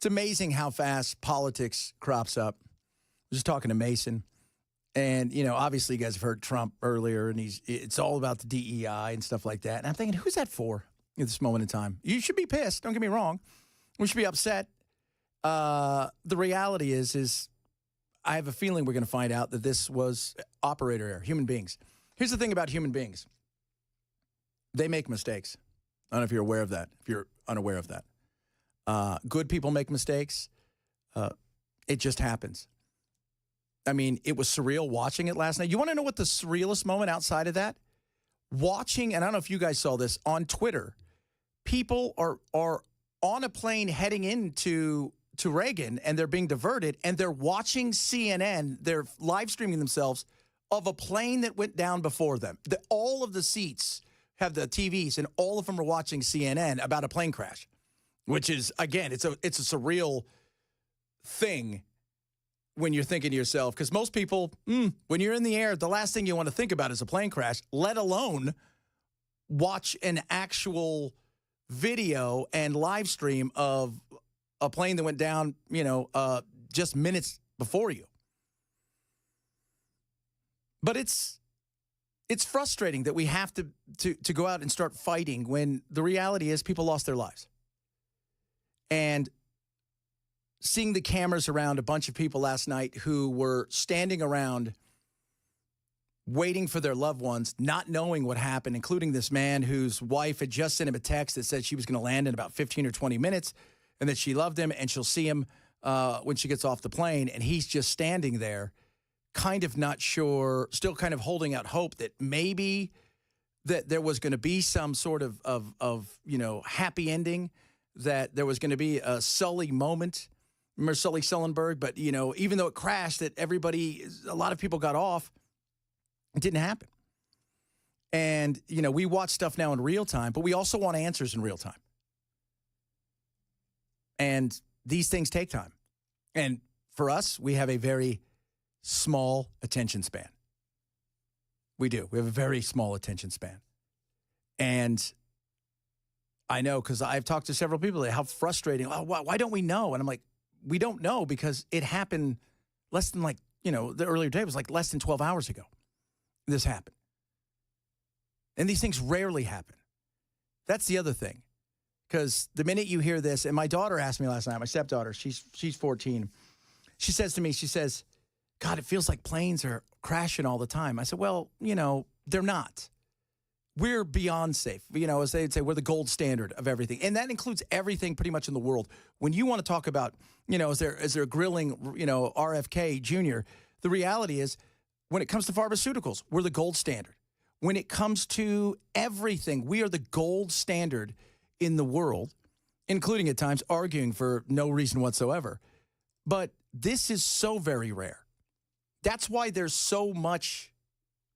It's amazing how fast politics crops up. I was just talking to Mason, and, obviously you guys have heard Trump earlier, and it's all about the DEI and stuff like that. And I'm thinking, who's that for at this moment in time? You should be pissed. Don't get me wrong. We should be upset. The reality is I have a feeling we're going to find out that this was operator error, human beings. Here's the thing about human beings. They make mistakes. I don't know if you're aware of that, if you're unaware of that. Good people make mistakes. It just happens. I mean, it was surreal watching it last night. You want to know what the surrealest moment outside of that? Watching, and I don't know if you guys saw this, on Twitter, people are on a plane heading into Reagan, and they're being diverted, and they're watching CNN. They're live streaming themselves of a plane that went down before them. All of the seats have the TVs, and all of them are watching CNN about a plane crash. Which is, again, it's a surreal thing when you're thinking to yourself, because most people, when you're in the air, the last thing you want to think about is a plane crash, let alone watch an actual video and live stream of a plane that went down, just minutes before you. But it's frustrating that we have to go out and start fighting when the reality is people lost their lives. And seeing the cameras around a bunch of people last night who were standing around waiting for their loved ones, not knowing what happened, including this man whose wife had just sent him a text that said she was going to land in about 15 or 20 minutes and that she loved him and she'll see him when she gets off the plane. And he's just standing there, kind of not sure, still kind of holding out hope that maybe that there was going to be some sort of happy ending, that there was going to be a Sully moment. Remember Sully Sullenberg? But, even though it crashed, that a lot of people got off, it didn't happen. And, we watch stuff now in real time, but we also want answers in real time. And these things take time. And for us, we have a very small attention span. We do. We have a very small attention span. And I know, because I've talked to several people, how frustrating. Oh, why don't we know? And I'm like, we don't know because it happened less than the earlier day was less than 12 hours ago. This happened. And these things rarely happen. That's the other thing. Because the minute you hear this, and my daughter asked me last night, my stepdaughter, she's 14. She says to me, God, it feels like planes are crashing all the time. I said, well, they're not. We're beyond safe. As they'd say, we're the gold standard of everything. And that includes everything pretty much in the world. When you want to talk about, as they're grilling, RFK Jr., the reality is when it comes to pharmaceuticals, we're the gold standard. When it comes to everything, we are the gold standard in the world, including at times arguing for no reason whatsoever. But this is so very rare. That's why there's so much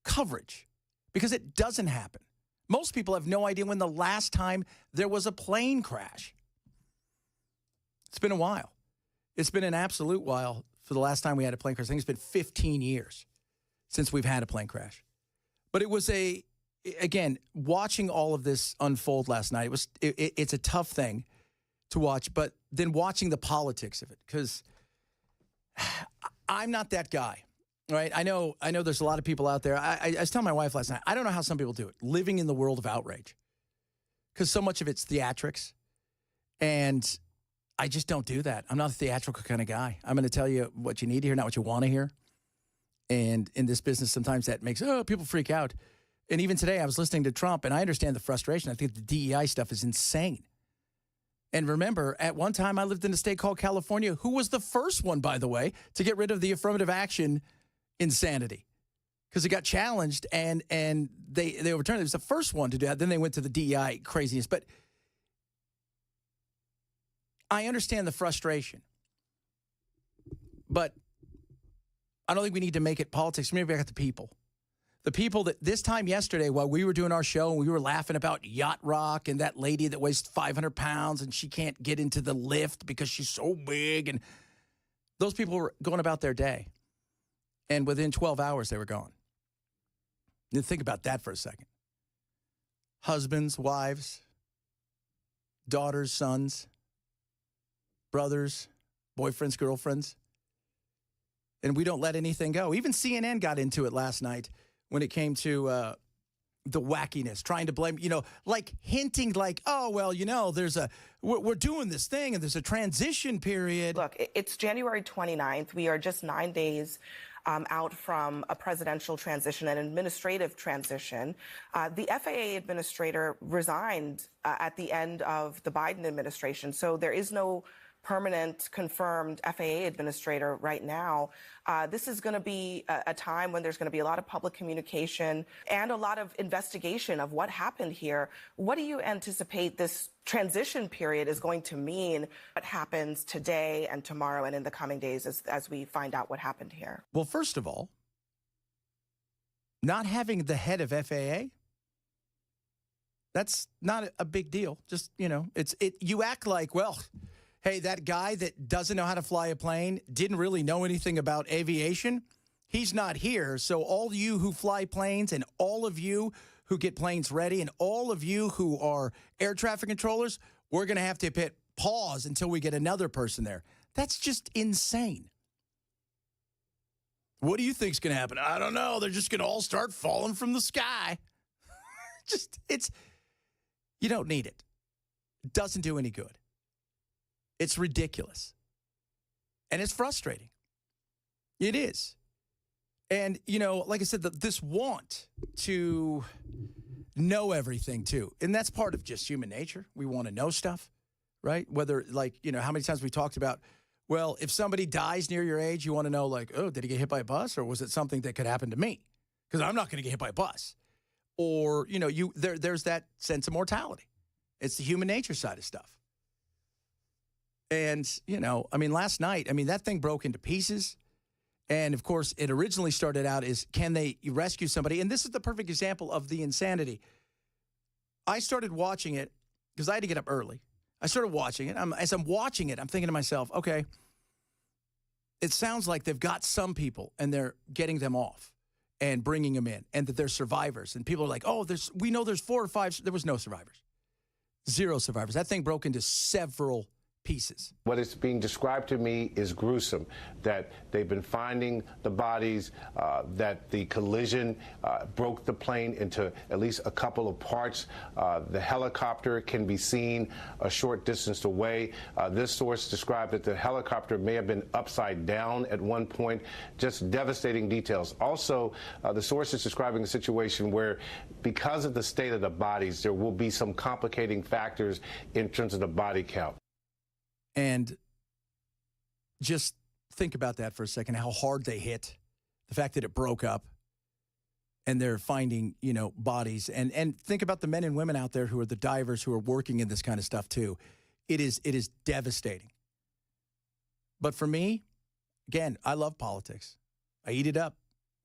coverage, because it doesn't happen. Most people have no idea when the last time there was a plane crash. It's been a while. It's been an absolute while for the last time we had a plane crash. I think it's been 15 years since we've had a plane crash. But it was again, watching all of this unfold last night, it's a tough thing to watch, but then watching the politics of it, because I'm not that guy. Right, I know. There's a lot of people out there. I was telling my wife last night, I don't know how some people do it, living in the world of outrage, because so much of it's theatrics, and I just don't do that. I'm not a theatrical kind of guy. I'm going to tell you what you need to hear, not what you want to hear. And in this business, sometimes that makes people freak out. And even today, I was listening to Trump, and I understand the frustration. I think the DEI stuff is insane. And remember, at one time, I lived in a state called California, who was the first one, by the way, to get rid of the affirmative action insanity, because it got challenged and they overturned it. It was the first one to do that. Then they went to the DEI craziness. But I understand the frustration. But I don't think we need to make it politics. Maybe I got the people. The people that this time yesterday, while we were doing our show and we were laughing about yacht rock and that lady that weighs 500 pounds and she can't get into the lift because she's so big, and those people were going about their day. And within 12 hours, they were gone. Now think about that for a second. Husbands, wives, daughters, sons, brothers, boyfriends, girlfriends. And we don't let anything go. Even CNN got into it last night when it came to the wackiness, trying to blame, like hinting like, oh, well, we're doing this thing and there's a transition period. Look, it's January 29th. We are just 9 days out from a presidential transition, an administrative transition. The FAA administrator resigned at the end of the Biden administration, so there is no permanent confirmed FAA administrator right now. This is going to be a time when there's going to be a lot of public communication and a lot of investigation of what happened here. What do you anticipate this transition period is going to mean? What happens today and tomorrow and in the coming days as we find out what happened here? Well, first of all, not having the head of FAA, that's not a big deal. Just, you act like, well, hey, that guy that doesn't know how to fly a plane, didn't really know anything about aviation, he's not here. So all you who fly planes and all of you who get planes ready and all of you who are air traffic controllers, we're going to have to hit pause until we get another person there. That's just insane. What do you think's going to happen? I don't know. They're just going to all start falling from the sky. You don't need it. It doesn't do any good. It's ridiculous. And it's frustrating. It is. And, like I said, this want to know everything, too. And that's part of just human nature. We want to know stuff, right? Whether, how many times we talked about, well, if somebody dies near your age, you want to know, oh, did he get hit by a bus? Or was it something that could happen to me? Because I'm not going to get hit by a bus. Or, there's that sense of mortality. It's the human nature side of stuff. And, last night, that thing broke into pieces. And, of course, it originally started out as, can they rescue somebody? And this is the perfect example of the insanity. I started watching it because I had to get up early. I started watching it. As I'm watching it, I'm thinking to myself, okay, it sounds like they've got some people and they're getting them off and bringing them in and that they're survivors. And people are like, oh, we know there's 4 or 5. There was no survivors. 0 survivors. That thing broke into several pieces. What is being described to me is gruesome, that they've been finding the bodies, that the collision broke the plane into at least a couple of parts. The helicopter can be seen a short distance away. This source described that the helicopter may have been upside down at one point. Just devastating details. Also, the source is describing a situation where, because of the state of the bodies, there will be some complicating factors in terms of the body count. And just think about that for a second, how hard they hit, the fact that it broke up, and they're finding, bodies. And think about the men and women out there who are the divers who are working in this kind of stuff too. It is devastating. But for me, again, I love politics. I eat it up,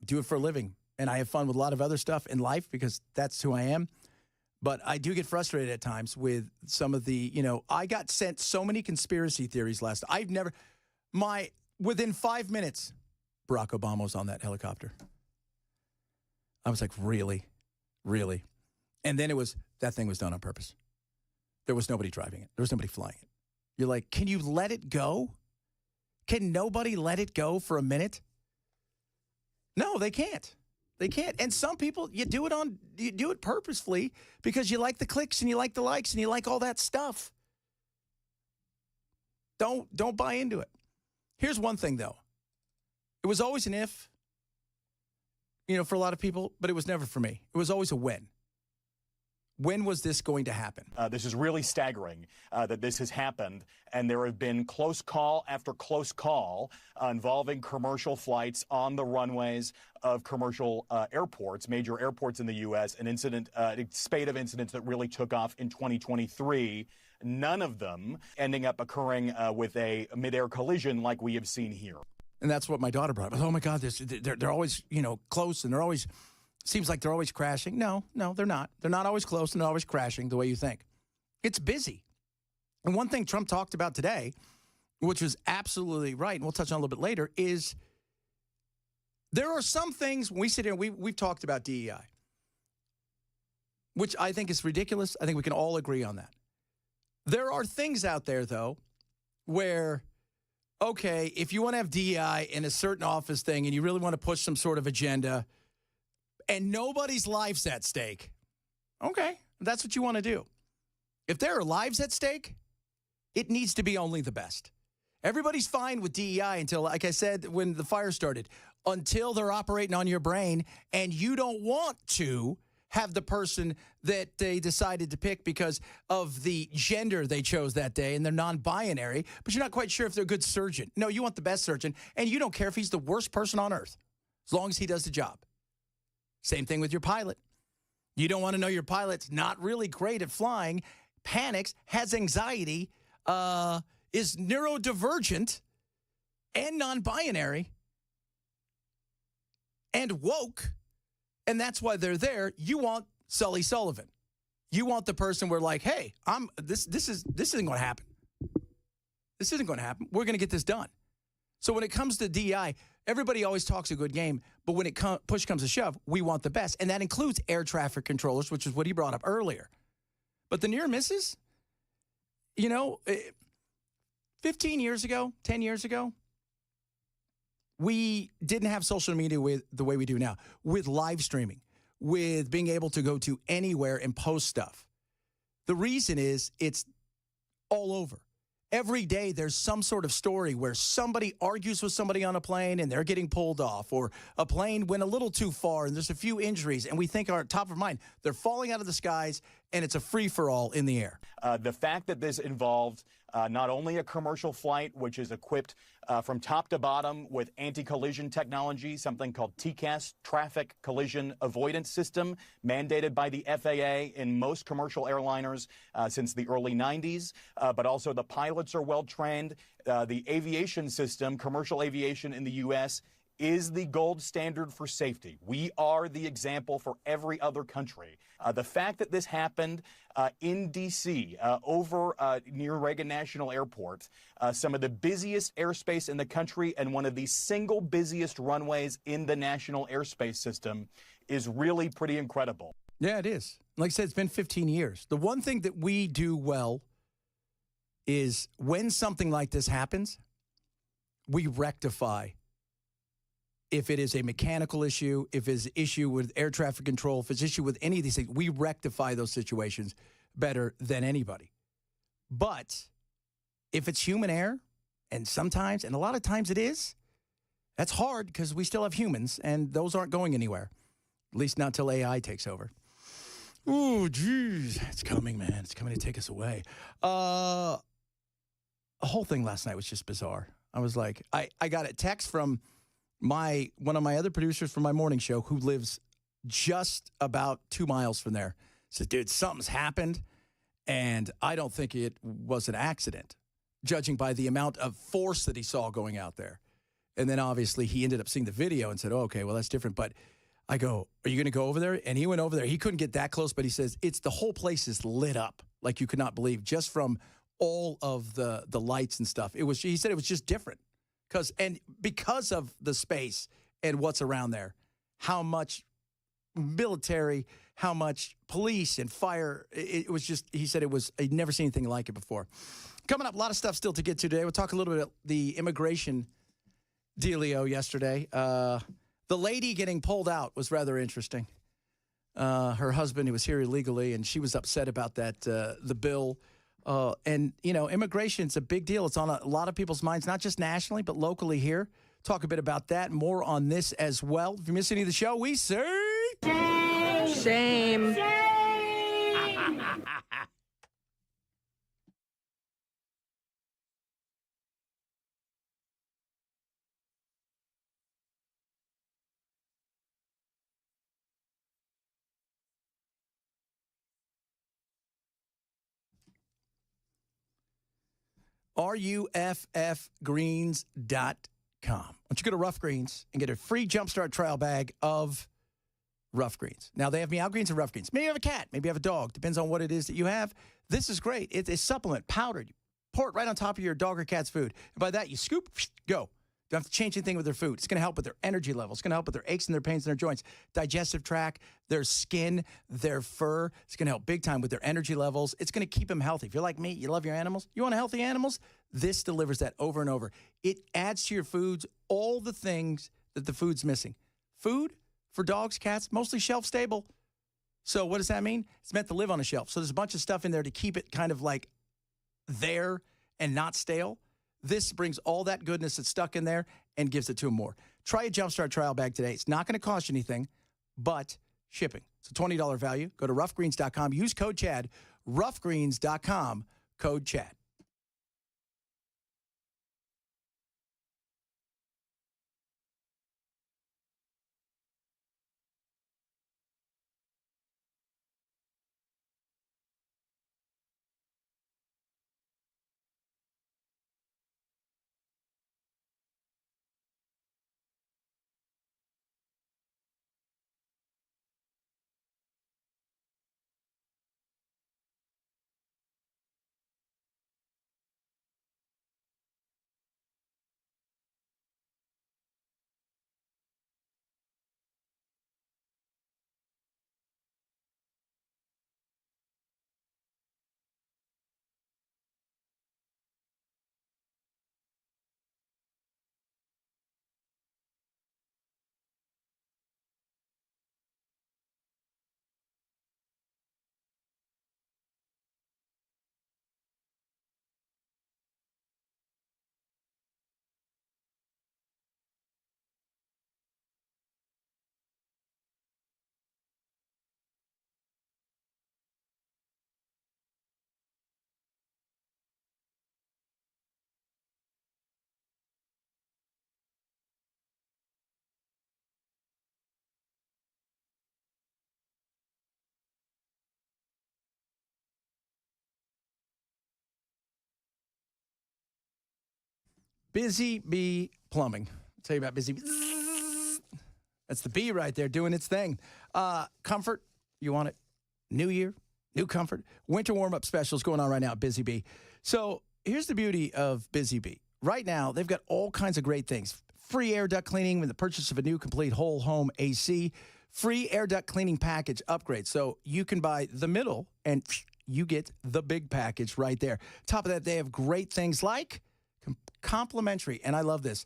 do it for a living, and I have fun with a lot of other stuff in life because that's who I am. But I do get frustrated at times with some of the, I got sent so many conspiracy theories last. Within 5 minutes, Barack Obama was on that helicopter. I was like, really? Really? And then that thing was done on purpose. There was nobody driving it. There was nobody flying it. You're like, can you let it go? Can nobody let it go for a minute? No, they can't. They can't. And some people, you do it purposefully because you like the clicks and you like the likes and you like all that stuff. Don't buy into it. Here's one thing, though. It was always an if, for a lot of people, but it was never for me. It was always a when. When was this going to happen? This is really staggering that this has happened, and there have been close call after close call involving commercial flights on the runways of commercial airports, major airports in the U.S., a spate of incidents that really took off in 2023, none of them ending up occurring with a midair collision like we have seen here. And that's what my daughter brought up. Oh, my God, they're always, close, and they're always... Seems like they're always crashing. No, they're not. They're not always close and they're always crashing the way you think. It's busy. And one thing Trump talked about today, which was absolutely right, and we'll touch on a little bit later, is there are some things when we sit here, we've talked about DEI, which I think is ridiculous. I think we can all agree on that. There are things out there, though, where, okay, if you want to have DEI in a certain office thing and you really want to push some sort of agenda and nobody's life's at stake, okay, that's what you want to do. If there are lives at stake, it needs to be only the best. Everybody's fine with DEI until, like I said, when the fire started, until they're operating on your brain and you don't want to have the person that they decided to pick because of the gender they chose that day and they're non-binary, but you're not quite sure if they're a good surgeon. No, you want the best surgeon, and you don't care if he's the worst person on earth, as long as he does the job. Same thing with your pilot. You don't want to know your pilot's not really great at flying, panics, has anxiety, is neurodivergent and non-binary and woke, and that's why they're there. You want Sully Sullivan. You want the person where, like, hey, this isn't going to happen. This isn't going to happen. We're going to get this done. So when it comes to DEI, everybody always talks a good game, but when push comes to shove, we want the best, and that includes air traffic controllers, which is what he brought up earlier. But the near misses, 15 years ago, 10 years ago, we didn't have social media with the way we do now, with live streaming, with being able to go to anywhere and post stuff. The reason is it's all over. Every day there's some sort of story where somebody argues with somebody on a plane and they're getting pulled off, or a plane went a little too far and there's a few injuries and we think are top of mind. They're falling out of the skies and it's a free-for-all in the air. The fact that this involved not only a commercial flight, which is equipped from top to bottom with anti-collision technology, something called TCAS, Traffic Collision Avoidance System, mandated by the FAA in most commercial airliners since the early 90s, but also the pilots are well-trained. The aviation system, commercial aviation in the U.S., is the gold standard for safety. We are the example for every other country. The fact that this happened in D.C., over near Reagan National Airport, some of the busiest airspace in the country and one of the single busiest runways in the national airspace system, is really pretty incredible. Yeah, it is. Like I said, it's been 15 years. The one thing that we do well is when something like this happens, we rectify. If it is a mechanical issue, if it's an issue with air traffic control, if it's an issue with any of these things, we rectify those situations better than anybody. But if it's human error, and sometimes, and a lot of times it is, that's hard because we still have humans, and those aren't going anywhere, at least not until AI takes over. Ooh, geez, it's coming, man. It's coming to take us away. The whole thing last night was just bizarre. I was like, I got a text from one of my other producers from my morning show, who lives just about 2 miles from there, says, dude, something's happened, and I don't think it was an accident, judging by the amount of force that he saw going out there. And then obviously he ended up seeing the video and said, oh, okay, well, that's different. But I go, are you going to go over there? And he went over there. He couldn't get that close, but he says the whole place is lit up like you could not believe, just from all of the lights and stuff. He said it was just different. Because of the space and what's around there, how much military, how much police and fire, it was just, he said he'd never seen anything like it before. Coming up, a lot of stuff still to get to today. We'll talk a little bit about the immigration dealio yesterday. The lady getting pulled out was rather interesting. Her husband, who was here illegally, and she was upset about that, the bill. And, immigration's a big deal. It's on a lot of people's minds, not just nationally, but locally here. Talk a bit about that. More on this as well. If you miss any of the show, we say... Shame. Shame. RUFFgreens.com. Why don't you go to Rough Greens and get a free Jumpstart trial bag of Rough Greens. Now, they have Meow Greens and Rough Greens. Maybe you have a cat. Maybe you have a dog. Depends on what it is that you have. This is great. It's a supplement, powdered. You pour it right on top of your dog or cat's food. And by that, you scoop, go. Don't have to change anything with their food. It's going to help with their energy level. It's going to help with their aches and their pains and their joints, digestive tract, their skin, their fur. It's going to help big time with their energy levels. It's going to keep them healthy. If you're like me, you love your animals, you want healthy animals, this delivers that over and over. It adds to your foods all the things that the food's missing. Food for dogs, cats, mostly shelf stable. So what does that mean? It's meant to live on a shelf. So there's a bunch of stuff in there to keep it kind of like there and not stale. This brings all that goodness that's stuck in there and gives it to them more. Try a Jumpstart trial bag today. It's not going to cost you anything but shipping. It's a $20 value. Go to roughgreens.com. Use code Chad. Roughgreens.com, code Chad. Busy Bee Plumbing. I'll tell you about Busy Bee. That's the bee right there doing its thing. Comfort, you want it? New year, new comfort. Winter warm-up specials going on right now at Busy Bee. So here's the beauty of Busy Bee. Right now, they've got all kinds of great things. Free air duct cleaning with the purchase of a new complete whole home AC. Free air duct cleaning package upgrade. So you can buy the middle and you get the big package right there. Top of that, they have great things like complimentary, and I love this,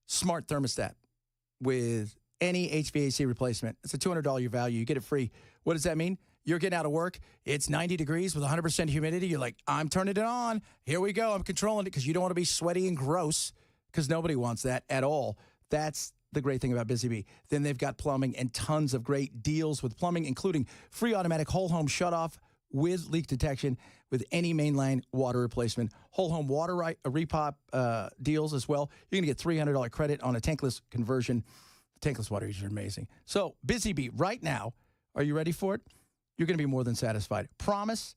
smart thermostat with any HVAC replacement. It's a $200 value. You get it free. What does that mean? You're getting out of work. It's 90 degrees with 100% humidity. You're like, I'm turning it on. Here we go. I'm controlling it because you don't want to be sweaty and gross because nobody wants that at all. That's the great thing about Busy Bee. Then they've got plumbing and tons of great deals with plumbing, including free automatic whole home shutoff with leak detection with any mainline water replacement. Whole home water repop deals as well. You're going to get $300 credit on a tankless conversion. Tankless water heaters are amazing. So Busy Bee right now, are you ready for it? You're going to be more than satisfied. Promise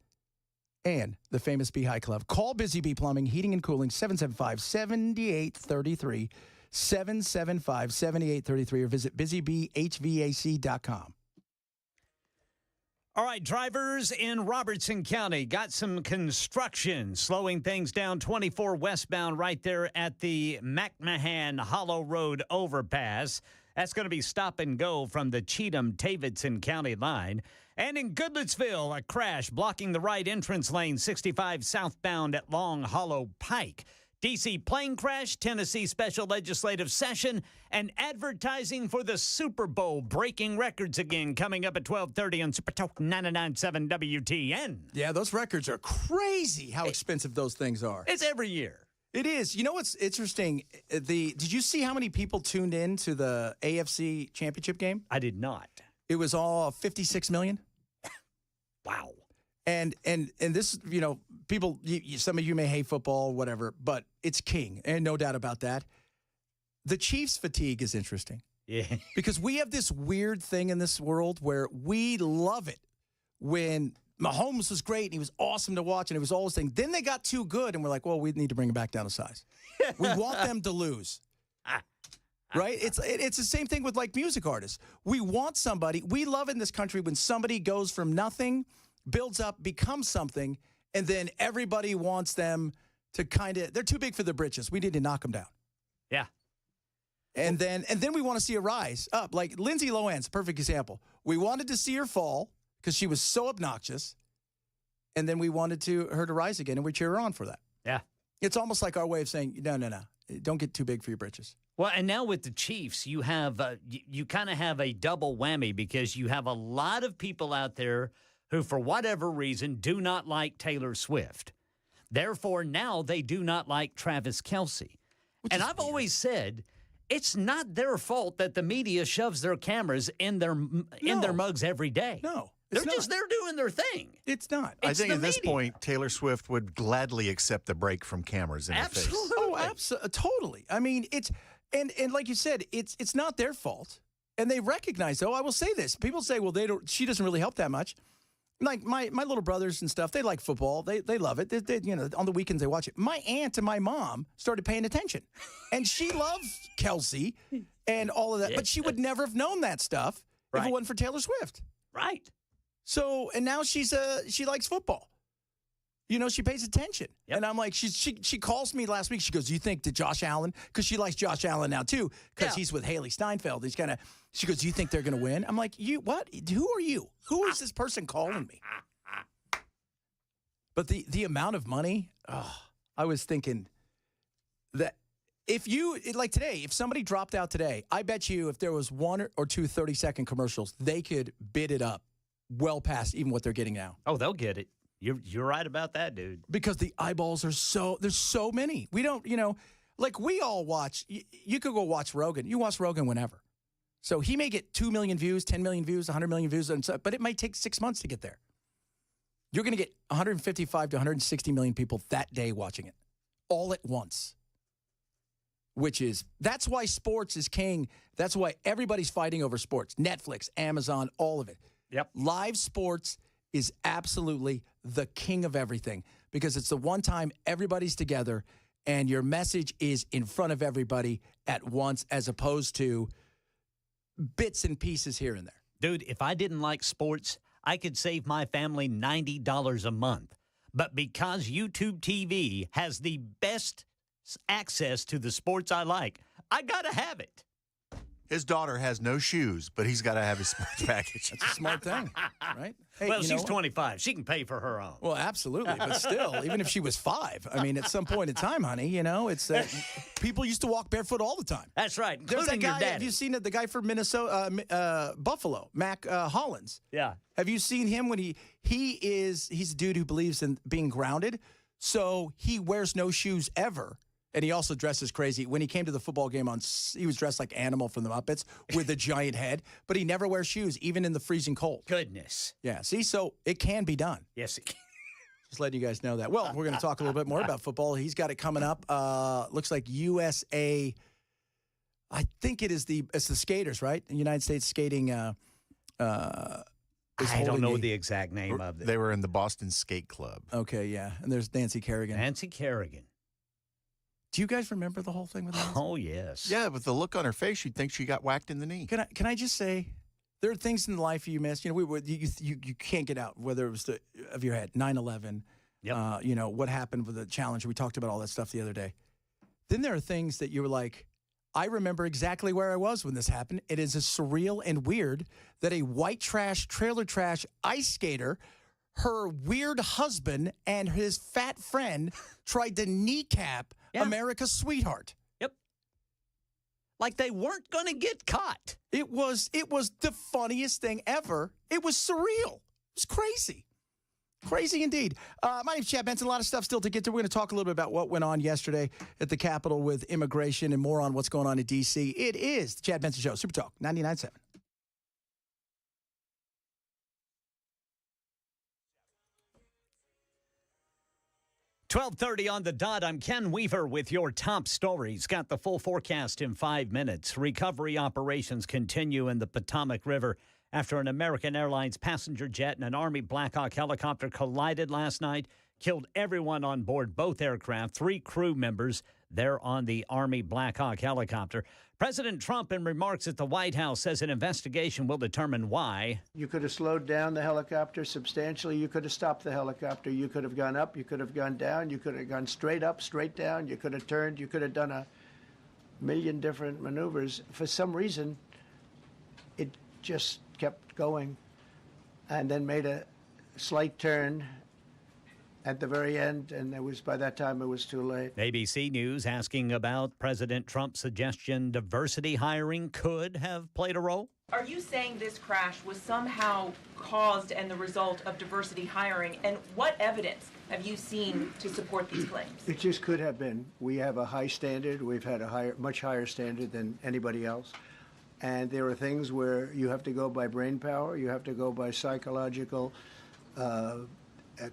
and the famous Beehive Club. Call Busy Bee Plumbing, Heating and Cooling, 775-7833, 775-7833, or visit busybeehvac.com. All right, drivers in Robertson County got some construction slowing things down 24 westbound right there at the McMahon Hollow Road overpass. That's going to be stop and go from the Cheatham-Davidson County line. And in Goodlettsville, a crash blocking the right entrance lane 65 southbound at Long Hollow Pike. D.C. plane crash, Tennessee special legislative session, and advertising for the Super Bowl breaking records again coming up at 12:30 on Super Talk 99.7 WTN. Yeah, those records are crazy how expensive those things are. It's every year. It is. You know what's interesting? Did you see how many people tuned in to the AFC Championship game? I did not. It was all 56 million. Wow. And this, you know, people, some of you may hate football, whatever, but it's king, and no doubt about that. The Chiefs fatigue is interesting. Yeah. Because we have this weird thing in this world where we love it when Mahomes was great and he was awesome to watch and it was all this thing. Then they got too good and we're like, well, we need to bring him back down a size. We want them to lose. Right? It's the same thing with like music artists. We want somebody, we love in this country when somebody goes from nothing, builds up, becomes something, and then everybody wants them to kind of, they're too big for the britches. We need to knock them down. Yeah. And then we want to see her rise up. Like Lindsay Lohan's a perfect example. We wanted to see her fall because she was so obnoxious. And then we wanted her to rise again, and we cheer her on for that. Yeah. It's almost like our way of saying, no. Don't get too big for your britches. Well, and now with the Chiefs, you have you kind of have a double whammy because you have a lot of people out there who, for whatever reason, do not like Taylor Swift. Therefore, now they do not like Travis Kelce. And I've always said it's not their fault that the media shoves their cameras in their mugs every day. No. They're just there doing their thing. It's not. I think at this point, Taylor Swift would gladly accept the break from cameras in her face. Oh, absolutely. Totally. I mean, it's and like you said, it's not their fault. And they recognize, though, I will say this. People say, well, she doesn't really help that much. Like my little brothers and stuff, they like football. They love it. They, on the weekends they watch it. My aunt and my mom started paying attention. And she loves Kelce and all of that. Yes. But she would never have known that stuff if it wasn't for Taylor Swift. Right. So, and now she likes football. She pays attention. Yep. And I'm like, she calls me last week. She goes, do you think that Josh Allen, because she likes Josh Allen now too, because he's with Haley Steinfeld. She goes, do you think they're going to win? I'm like, what? Who are you? Who is this person calling me? But the amount of money, I was thinking that if somebody dropped out today, I bet you if there was one or two 30-second commercials, they could bid it up well past even what they're getting now. Oh, they'll get it. You're right about that, dude. Because the eyeballs there's so many. We don't, like we all watch. You could go watch Rogan. You watch Rogan whenever. So he may get 2 million views, 10 million views, 100 million views, but it might take 6 months to get there. You're going to get 155 to 160 million people that day watching it all at once. That's why sports is king. That's why everybody's fighting over sports. Netflix, Amazon, all of it. Yep. Live sports is absolutely the king of everything because it's the one time everybody's together and your message is in front of everybody at once as opposed to bits and pieces here and there. Dude, if I didn't like sports, I could save my family $90 a month. But because YouTube TV has the best access to the sports I like, I got to have it. His daughter has no shoes, but he's got to have his sports package. That's a smart thing, right? Hey, well, she's 25. She can pay for her own. Well, absolutely. But still, even if she was 5, I mean, at some point in time, honey, it's people used to walk barefoot all the time. That's right, There's that including guy, your daddy. have you seen it? The guy from Minnesota, Buffalo, Mac Hollins. Yeah. Have you seen him when he's a dude who believes in being grounded, so he wears no shoes ever. And he also dresses crazy. When he came to the football game, he was dressed like Animal from the Muppets with a giant head, but he never wears shoes, even in the freezing cold. Goodness. Yeah, see, so it can be done. Yes, it can. Just letting you guys know that. Well, we're going to talk a little bit more about football. He's got it coming up. Looks like USA, I think it's the skaters, right? The United States skating. I don't know the exact name of it. They were in the Boston Skate Club. Okay, yeah. And there's Nancy Kerrigan. Nancy Kerrigan. Do you guys remember the whole thing with Nancy? Oh, yes. Yeah, with the look on her face, you'd think she got whacked in the knee. Can I just say, there are things in life you miss. You can't get out, whether it was of your head, 9/11, yep. What happened with the Challenger. We talked about all that stuff the other day. Then there are things that you were like, I remember exactly where I was when this happened. It is surreal and weird that a white trash, trailer trash ice skater, her weird husband and his fat friend tried to kneecap America's sweetheart. Yep. Like they weren't going to get caught. It was the funniest thing ever. It was surreal. It was crazy. Crazy indeed. My name's Chad Benson. A lot of stuff still to get to. We're going to talk a little bit about what went on yesterday at the Capitol with immigration and more on what's going on in D.C. It is the Chad Benson Show. Super Talk 99.7. .30 on the dot. I'm Ken Weaver with your top stories. Got the full forecast in 5 minutes. Recovery operations continue in the Potomac River after an American Airlines passenger jet and an Army Black Hawk helicopter collided last night, killed everyone on board both aircraft, 3 crew members there on the Army Black Hawk helicopter. President Trump, in remarks at the White House, says an investigation will determine why. You could have slowed down the helicopter substantially. You could have stopped the helicopter. You could have gone up. You could have gone down. You could have gone straight up, straight down. You could have turned. You could have done million different maneuvers. For some reason, it just kept going and then made a slight turn at the very end, and by that time it was too late. ABC News asking about President Trump's suggestion diversity hiring could have played a role. Are you saying this crash was somehow caused and the result of diversity hiring? And what evidence have you seen to support these claims? It just could have been. We have a high standard. We've had a much higher standard than anybody else. And there are things where you have to go by brain power. You have to go by psychological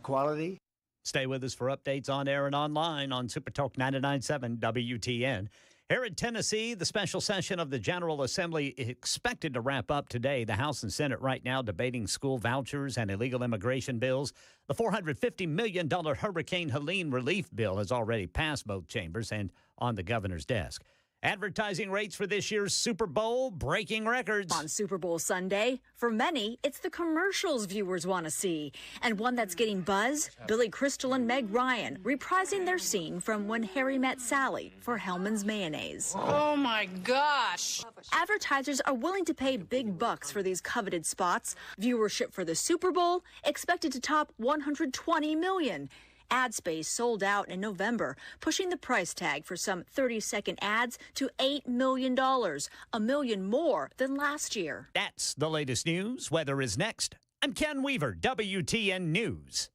quality. Stay with us for updates on air and online on Supertalk 99.7 WTN. Here in Tennessee, the special session of the General Assembly is expected to wrap up today. The House and Senate right now debating school vouchers and illegal immigration bills. The $450 million Hurricane Helene relief bill has already passed both chambers and on the governor's desk. Advertising rates for this year's Super Bowl breaking records. On Super Bowl Sunday, for many, it's the commercials viewers want to see. And one that's getting buzz, Billy Crystal and Meg Ryan reprising their scene from When Harry Met Sally for Hellman's Mayonnaise. Oh my gosh. Advertisers are willing to pay big bucks for these coveted spots. Viewership for the Super Bowl expected to top 120 million. Ad space sold out in November, pushing the price tag for some 30-second ads to $8 million, $1 million more than last year. That's the latest news. Weather is next. I'm Ken Weaver, WTN News.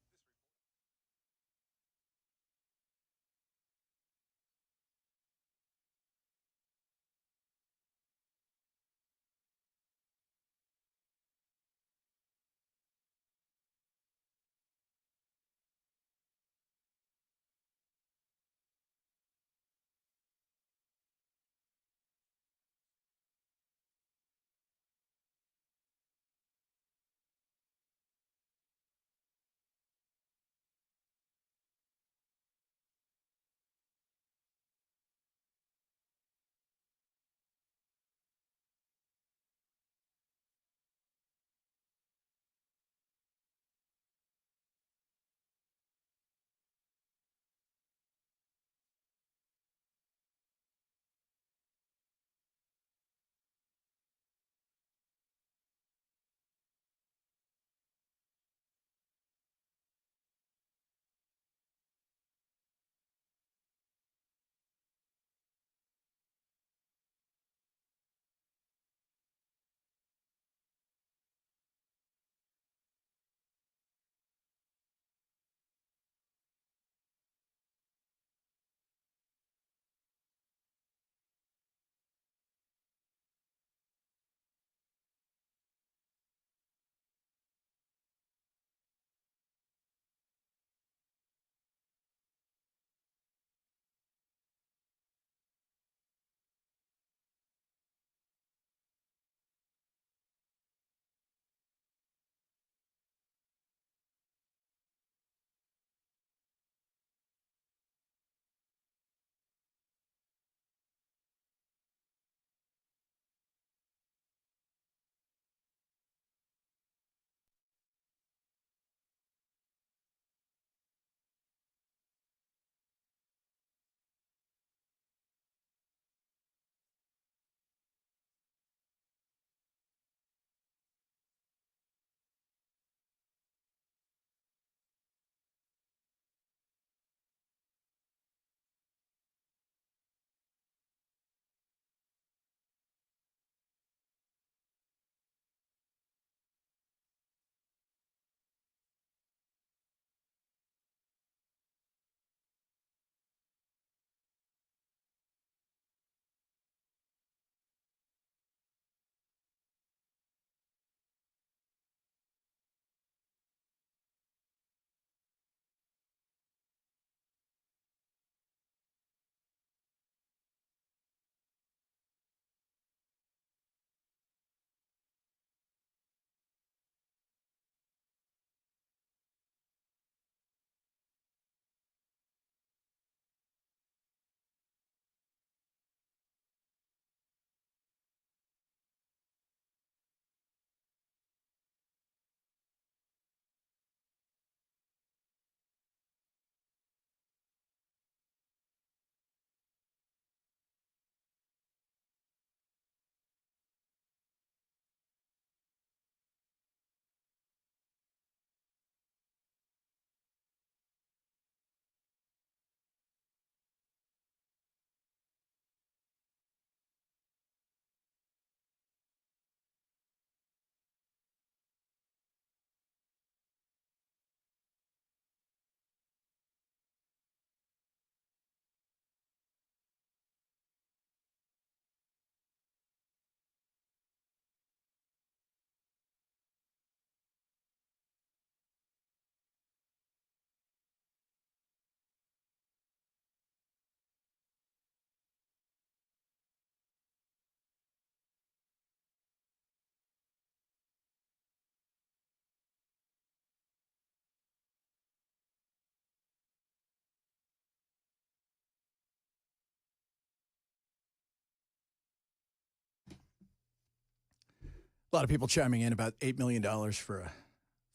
A lot of people chiming in about $8 million for a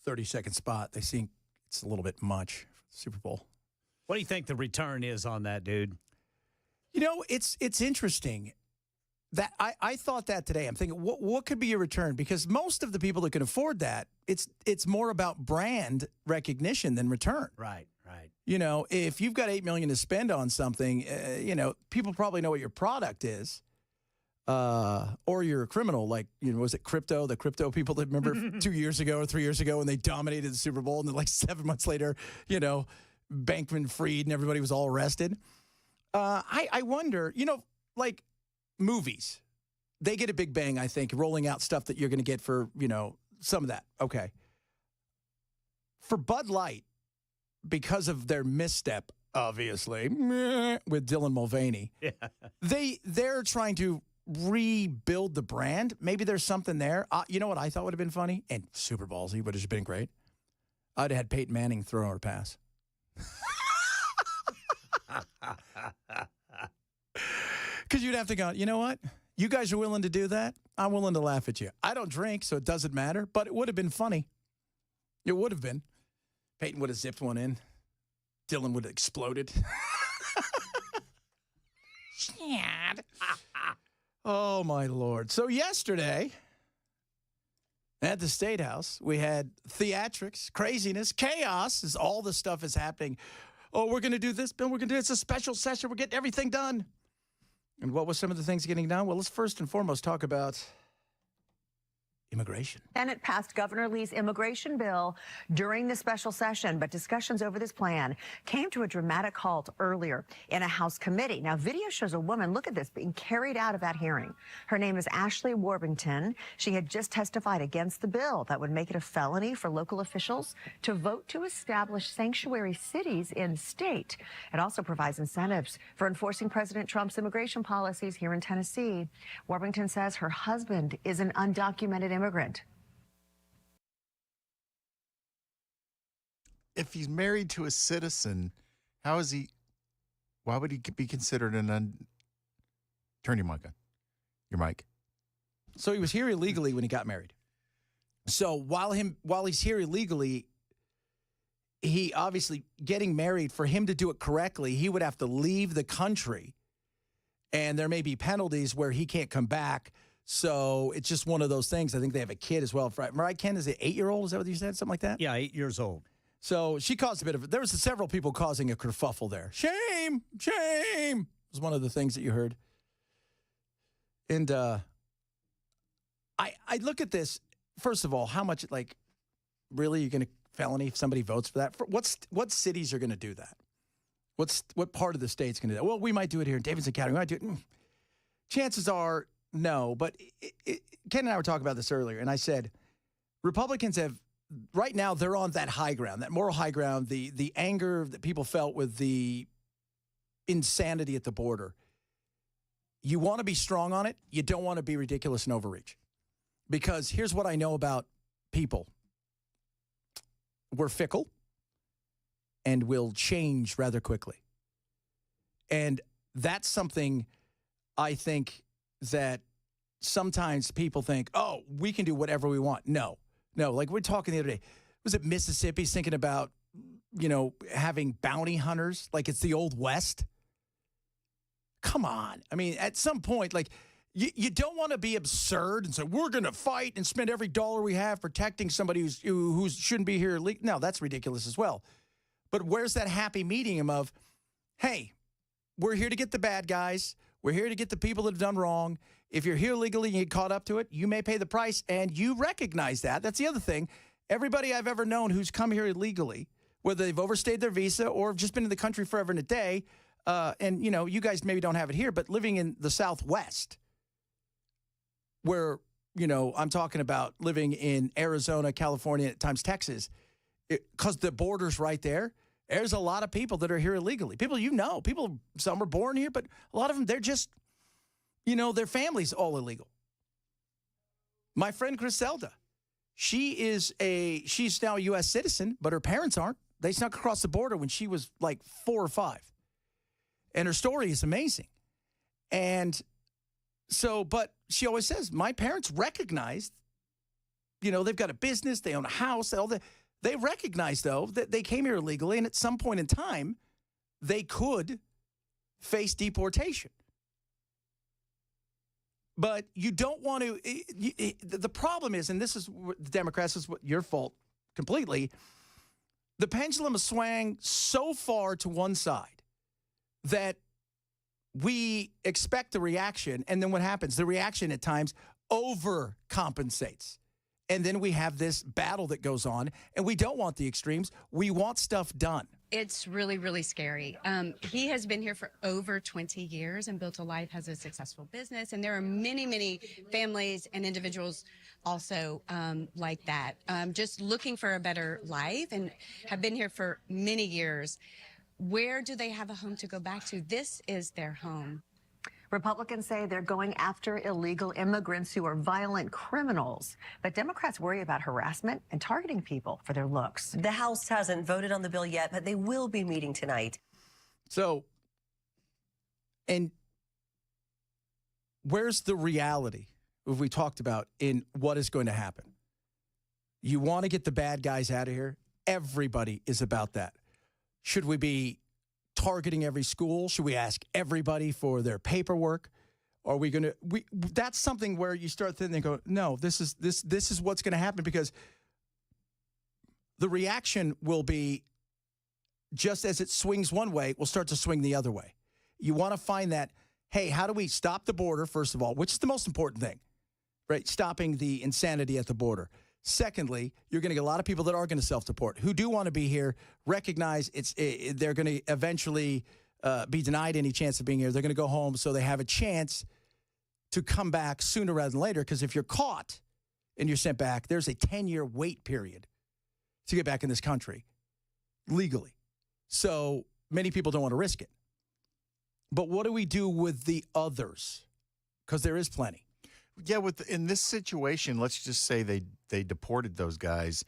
30-second spot. They think it's a little bit much for the Super Bowl. What do you think the return is on that, dude? You know, it's interesting. That I thought that today. I'm thinking, what could be a return? Because most of the people that can afford that, it's more about brand recognition than return. Right. You know, if you've got $8 million to spend on something, you know, people probably know what your product is, or you're a criminal. Like, you know, was it crypto? The crypto people that remember 2 years ago or 3 years ago when they dominated the Super Bowl, and then like 7 months later, you know, Bankman-Fried and everybody was all arrested. I wonder, you know, like. Movies, they get a big bang, I think, rolling out stuff that you're going to get for, you know, some of that. Okay. For Bud Light, because of their misstep, obviously, with Dylan Mulvaney, they're trying to rebuild the brand. Maybe there's something there. You know what I thought would have been funny? And super ballsy would have been great. I'd have had Peyton Manning throw her pass. Because you'd have to go, you know what? You guys are willing to do that? I'm willing to laugh at you. I don't drink, so it doesn't matter, but it would have been funny. It would have been. Peyton would have zipped one in. Dylan would have exploded. Oh, my Lord. So yesterday, at the State House, we had theatrics, craziness, chaos, as all the stuff is happening. Oh, we're going to do this, Bill. We're going to do it. It's a special session. We're getting everything done. And what was some of the things getting done? Well, let's first and foremost talk about immigration. Senate passed Governor Lee's immigration bill during the special session, but discussions over this plan came to a dramatic halt earlier in a House committee. Now, video shows a woman, look at this, being carried out of that hearing. Her name is Ashley Warbington. She had just testified against the bill that would make it a felony for local officials to vote to establish sanctuary cities in state. It also provides incentives for enforcing President Trump's immigration policies here in Tennessee. Warbington says her husband is an undocumented immigrant. If he's married to a citizen, why would he be considered turn your mic on. Your mic. So he was here illegally when he got married. So while he's here illegally, he obviously getting married, for him to do it correctly, he would have to leave the country, and there may be penalties where he can't come back. So it's just one of those things. I think they have a kid as well. Mariah Ken is an 8-year-old. Is that what you said? Something like that? Yeah, 8 years old. So she caused a bit of, there was several people causing a kerfuffle there. Shame was one of the things that you heard. And I look at this, first of all, how much, like, really you're going to felony if somebody votes for that? What cities are going to do that? What part of the state's going to do that? Well, we might do it here in Davidson County. We might do it. Chances are, no, but Ken and I were talking about this earlier, and I said Republicans have, right now, they're on that high ground, that moral high ground, the anger that people felt with the insanity at the border. You want to be strong on it. You don't want to be ridiculous and overreach. Because here's what I know about people. We're fickle and will change rather quickly. And that's something I think that sometimes people think, oh, we can do whatever we want. No, like we're talking the other day. Was it Mississippi's thinking about, having bounty hunters like it's the Old West? Come on. I mean, at some point, like, you don't want to be absurd and say, we're going to fight and spend every dollar we have protecting somebody who shouldn't be here. No, that's ridiculous as well. But where's that happy medium of, hey, we're here to get the bad guys. We're here to get the people that have done wrong. If you're here legally and you get caught up to it, you may pay the price, and you recognize that. That's the other thing. Everybody I've ever known who's come here illegally, whether they've overstayed their visa or just been in the country forever and a day, and, you guys maybe don't have it here, but living in the Southwest, where, I'm talking about living in Arizona, California, at times Texas, because the border's right there. There's a lot of people that are here illegally. People, people, some were born here, but a lot of them, they're just, their family's all illegal. My friend Griselda, she's now a U.S. citizen, but her parents aren't. They snuck across the border when she was like 4 or 5. And her story is amazing. And so, but she always says, my parents recognized they've got a business, they own a house, they recognize, though, that they came here illegally, and at some point in time, they could face deportation. But you don't want to. The problem is, and this is the Democrats, this is your fault completely. The pendulum is swaying so far to one side that we expect the reaction, and then what happens? The reaction at times overcompensates. And then we have this battle that goes on, and we don't want the extremes. We want stuff done. It's really, really scary. He has been here for over 20 years and built a life, has a successful business. And there are many, many families and individuals also like that, just looking for a better life and have been here for many years. Where do they have a home to go back to? This is their home. Republicans say they're going after illegal immigrants who are violent criminals. But Democrats worry about harassment and targeting people for their looks. The House hasn't voted on the bill yet, but they will be meeting tonight. So, and where's the reality we talked about in what is going to happen? You want to get the bad guys out of here? Everybody is about that. Should we be targeting every school? Should we ask everybody for their paperwork? Are we going to? That's something where you start thinking and go, no, this is what's going to happen, because the reaction will be just as it swings one way, will start to swing the other way. You want to find that, hey, how do we stop the border, first of all, which is the most important thing, right? Stopping the insanity at the border. Secondly, you're going to get a lot of people that are going to self-deport, who do want to be here, recognize they're going to eventually be denied any chance of being here. They're going to go home so they have a chance to come back sooner rather than later, because if you're caught and you're sent back, there's a 10-year wait period to get back in this country legally. So many people don't want to risk it. But what do we do with the others? Because there is plenty. Yeah, in this situation, let's just say they deported those guys.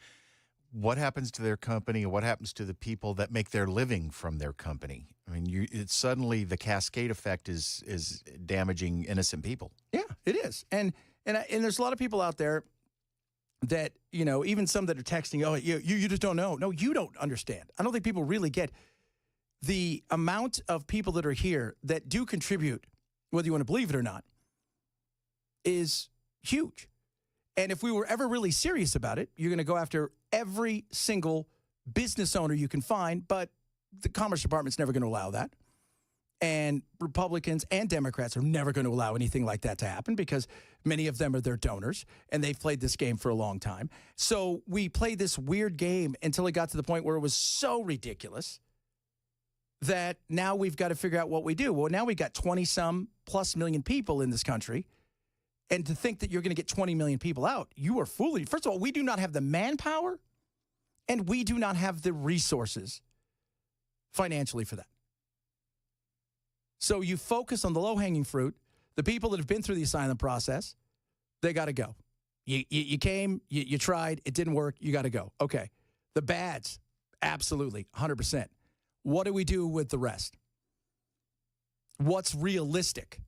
What happens to their company, and what happens to the people that make their living from their company? I mean, it's suddenly the cascade effect is damaging innocent people. Yeah, it is. And there's a lot of people out there that, even some that are texting, oh, you just don't know. No, you don't understand. I don't think people really get the amount of people that are here that do contribute, whether you want to believe it or not, is huge. And if we were ever really serious about it, you're going to go after every single business owner you can find, but the Commerce Department's never going to allow that. And Republicans and Democrats are never going to allow anything like that to happen, because many of them are their donors, and they've played this game for a long time. So we played this weird game until it got to the point where it was so ridiculous that now we've got to figure out what we do. Well, now we've got 20-some plus million people in this country. And to think that you're going to get 20 million people out, you are fooling. First of all, we do not have the manpower, and we do not have the resources financially for that. So you focus on the low-hanging fruit, the people that have been through the asylum process. They got to go. You came, you tried, it didn't work, you got to go. Okay. The bads, absolutely, 100%. What do we do with the rest? What's realistic?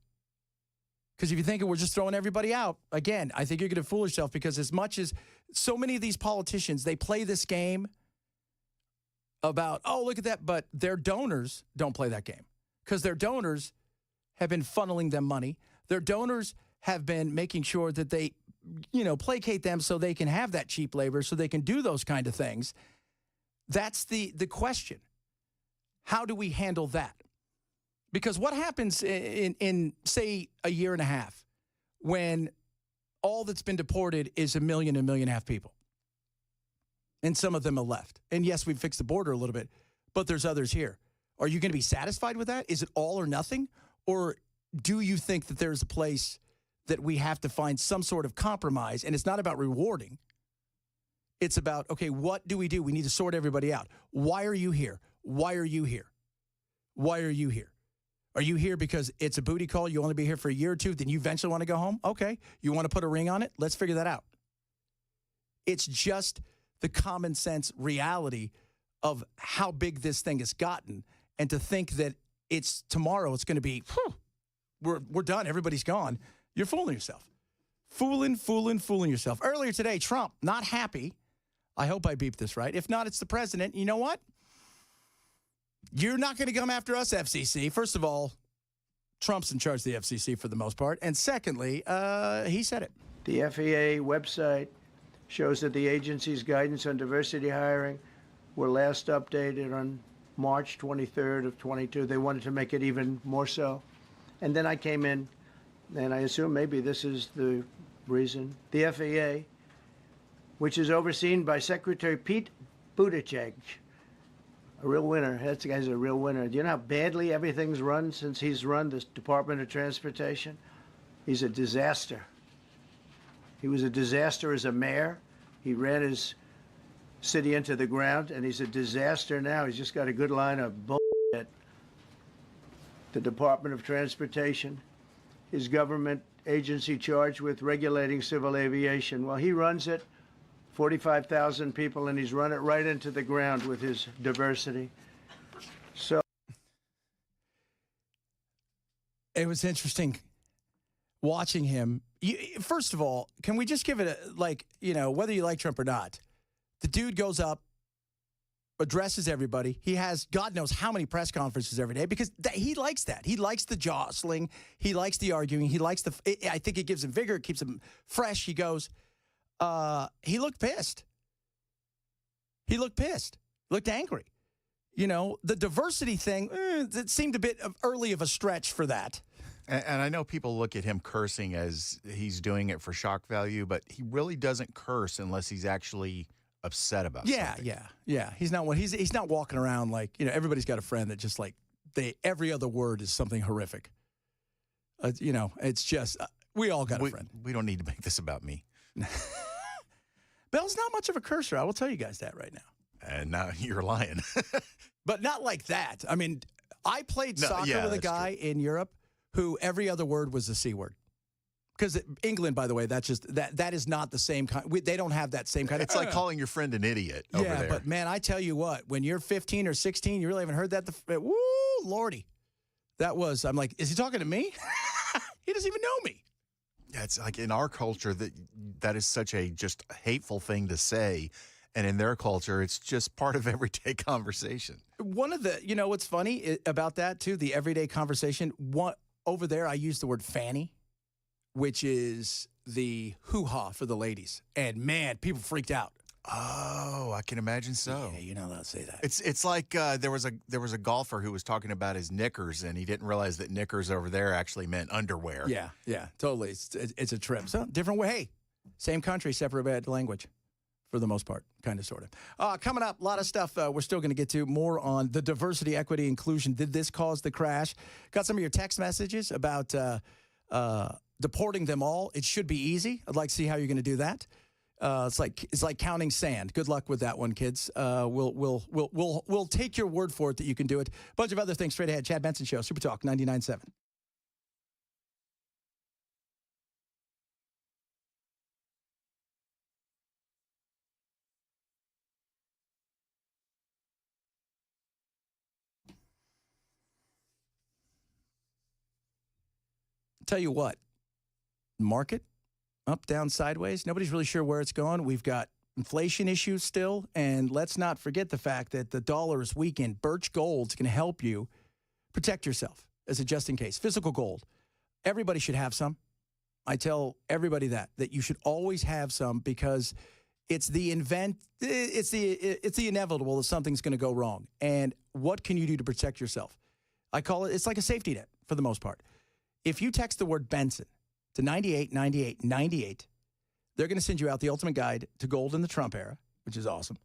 Because if you think we're just throwing everybody out, again, I think you're going to fool yourself, because as much as so many of these politicians, they play this game about, oh, look at that, but their donors don't play that game, because their donors have been funneling them money. Their donors have been making sure that they, placate them so they can have that cheap labor, so they can do those kind of things. That's the question. How do we handle that? Because what happens in, say, a year and a half, when all that's been deported is 1.5 million people? And some of them are left. And yes, we've fixed the border a little bit, but there's others here. Are you going to be satisfied with that? Is it all or nothing? Or do you think that there's a place that we have to find some sort of compromise? And it's not about rewarding. It's about, okay, what do? We need to sort everybody out. Why are you here? Why are you here? Why are you here? Are you here because it's a booty call? You only be here for a year or two, then you eventually want to go home? Okay. You want to put a ring on it? Let's figure that out. It's just the common sense reality of how big this thing has gotten. And to think that tomorrow it's going to be, we're done, everybody's gone. You're fooling yourself. Fooling yourself. Earlier today, Trump, not happy. I hope I beeped this right. If not, it's the president. You know what? You're not going to come after us, FCC. First of all, Trump's in charge of the FCC for the most part. And secondly, he said it. The FAA website shows that the agency's guidance on diversity hiring were last updated on March 23rd of 22. They wanted to make it even more so. And then I came in, and I assume maybe this is the reason. The FAA, which is overseen by Secretary Pete Buttigieg, a real winner. That guy's a real winner. Do you know how badly everything's run since he's run this Department of Transportation? He's a disaster. He was a disaster as a mayor. He ran his city into the ground, and he's a disaster now. He's just got a good line of bullshit. The Department of Transportation, his government agency charged with regulating civil aviation. Well, he runs it, 45,000 people, and he's run it right into the ground with his diversity. So it was interesting watching him. First of all, can we just give it whether you like Trump or not, the dude goes up, addresses everybody. He has God knows how many press conferences every day because he likes that. He likes the jostling. He likes the arguing. He likes I think it gives him vigor. It keeps him fresh. He goes, he looked pissed. He looked angry. You know, the diversity thing, it seemed a bit early of a stretch for that. And I know people look at him cursing as he's doing it for shock value, but he really doesn't curse unless he's actually upset about something. Yeah. He's not walking around like, everybody's got a friend that just like every other word is something horrific. It's just we all got a friend. We don't need to make this about me. Bell's not much of a cursor. I will tell you guys that right now. And now you're lying. But not like that. I mean, I played soccer with a guy in Europe who every other word was a C word. Because England, by the way, that is not the same kind. They don't have that same kind of. It's like calling your friend an idiot over there. Yeah, but man, I tell you what, when you're 15 or 16, you really haven't heard that. Woo, Lordy. I'm like, is he talking to me? He doesn't even know me. Yeah, it's like in our culture that is such a just hateful thing to say. And in their culture, it's just part of everyday conversation. One of the, what's funny about that too, the everyday conversation, over there, I use the word fanny, which is the hoo-ha for the ladies. And man, people freaked out. Oh, I can imagine so. Yeah, you're not allowed to say that. It's like there was a golfer who was talking about his knickers, and he didn't realize that knickers over there actually meant underwear. Yeah, totally. It's a trip. So different way. Hey, same country, separate language. For the most part, kind of, sort of. Coming up, a lot of stuff we're still going to get to. More on the diversity, equity, inclusion. Did this cause the crash? Got some of your text messages about deporting them all. It should be easy. I'd like to see how you're going to do that. It's like counting sand. Good luck with that one, kids. We'll take your word for it that you can do it. A bunch of other things straight ahead. Chad Benson Show, Super Talk 99.7. Tell you what, market, up, down, sideways. Nobody's really sure where it's going. We've got inflation issues still. And let's not forget the fact that the dollar is weakened. Birch Gold's going to help you protect yourself as a just in case. Physical gold. Everybody should have some. I tell everybody that you should always have some because it's the inevitable that something's going to go wrong. And what can you do to protect yourself? I call it's like a safety net for the most part. If you text the word Benson to 989898, they're going to send you out the ultimate guide to gold in the Trump era, which is awesome.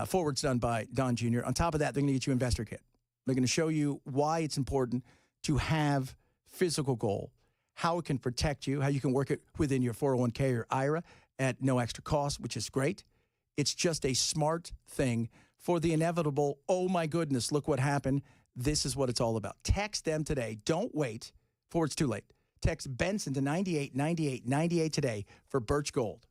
Forwards done by Don Jr. On top of that, they're going to get you an investor kit. They're going to show you why it's important to have physical gold, how it can protect you, how you can work it within your 401k or IRA at no extra cost, which is great. It's just a smart thing for the inevitable, oh my goodness, look what happened. This is what it's all about. Text them today. Don't wait. Before it's too late. Text Benson to 989898 today for Birch Gold.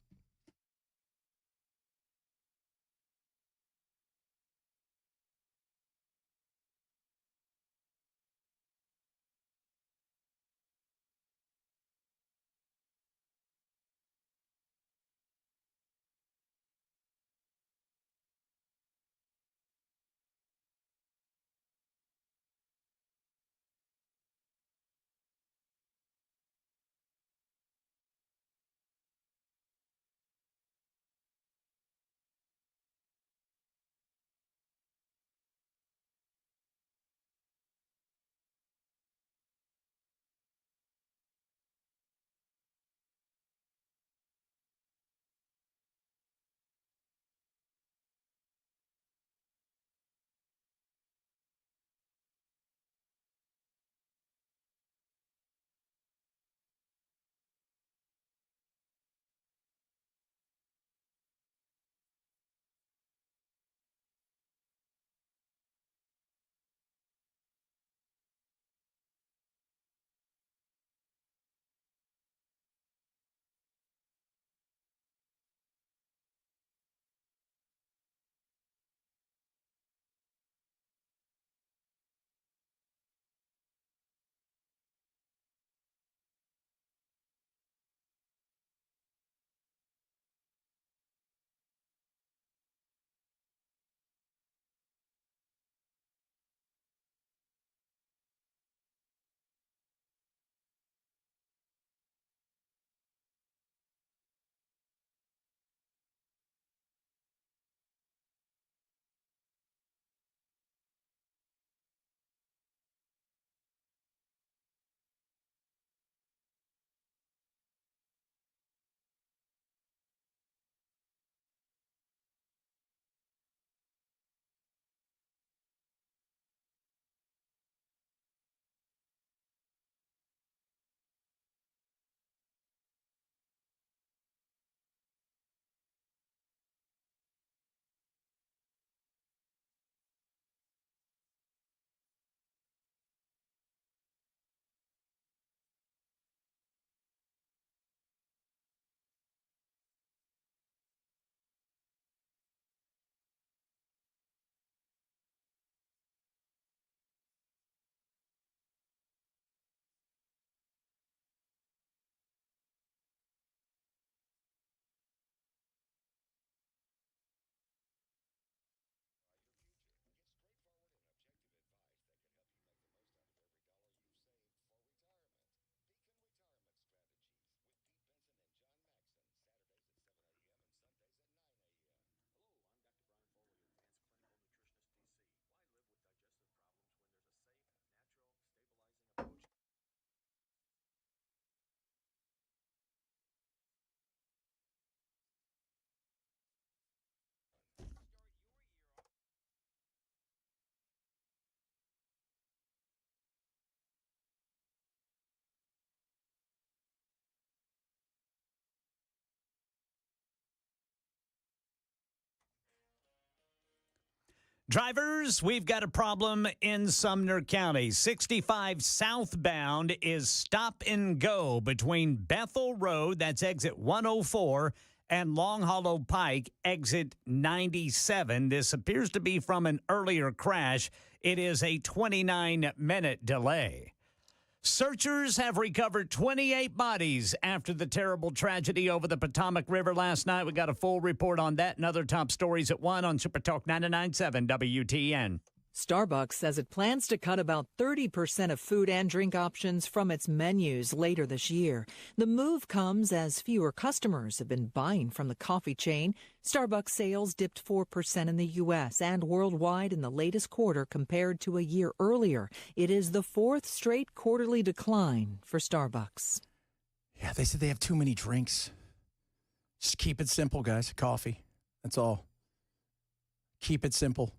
Drivers, we've got a problem in Sumner County. 65 southbound is stop and go between Bethel Road, that's exit 104, and Long Hollow Pike, exit 97. This appears to be from an earlier crash. It is a 29-minute delay. Searchers have recovered 28 bodies after the terrible tragedy over the Potomac River last night. We got a full report on that and other top stories at 1 on Super Talk 99.7 WTN. Starbucks says it plans to cut about 30% of food and drink options from its menus later this year. The move comes as fewer customers have been buying from the coffee chain. Starbucks sales dipped 4% in the U.S. and worldwide in the latest quarter compared to a year earlier. It is the fourth straight quarterly decline for Starbucks. Yeah, they said they have too many drinks. Just keep it simple, guys. Coffee. That's all. Keep it simple.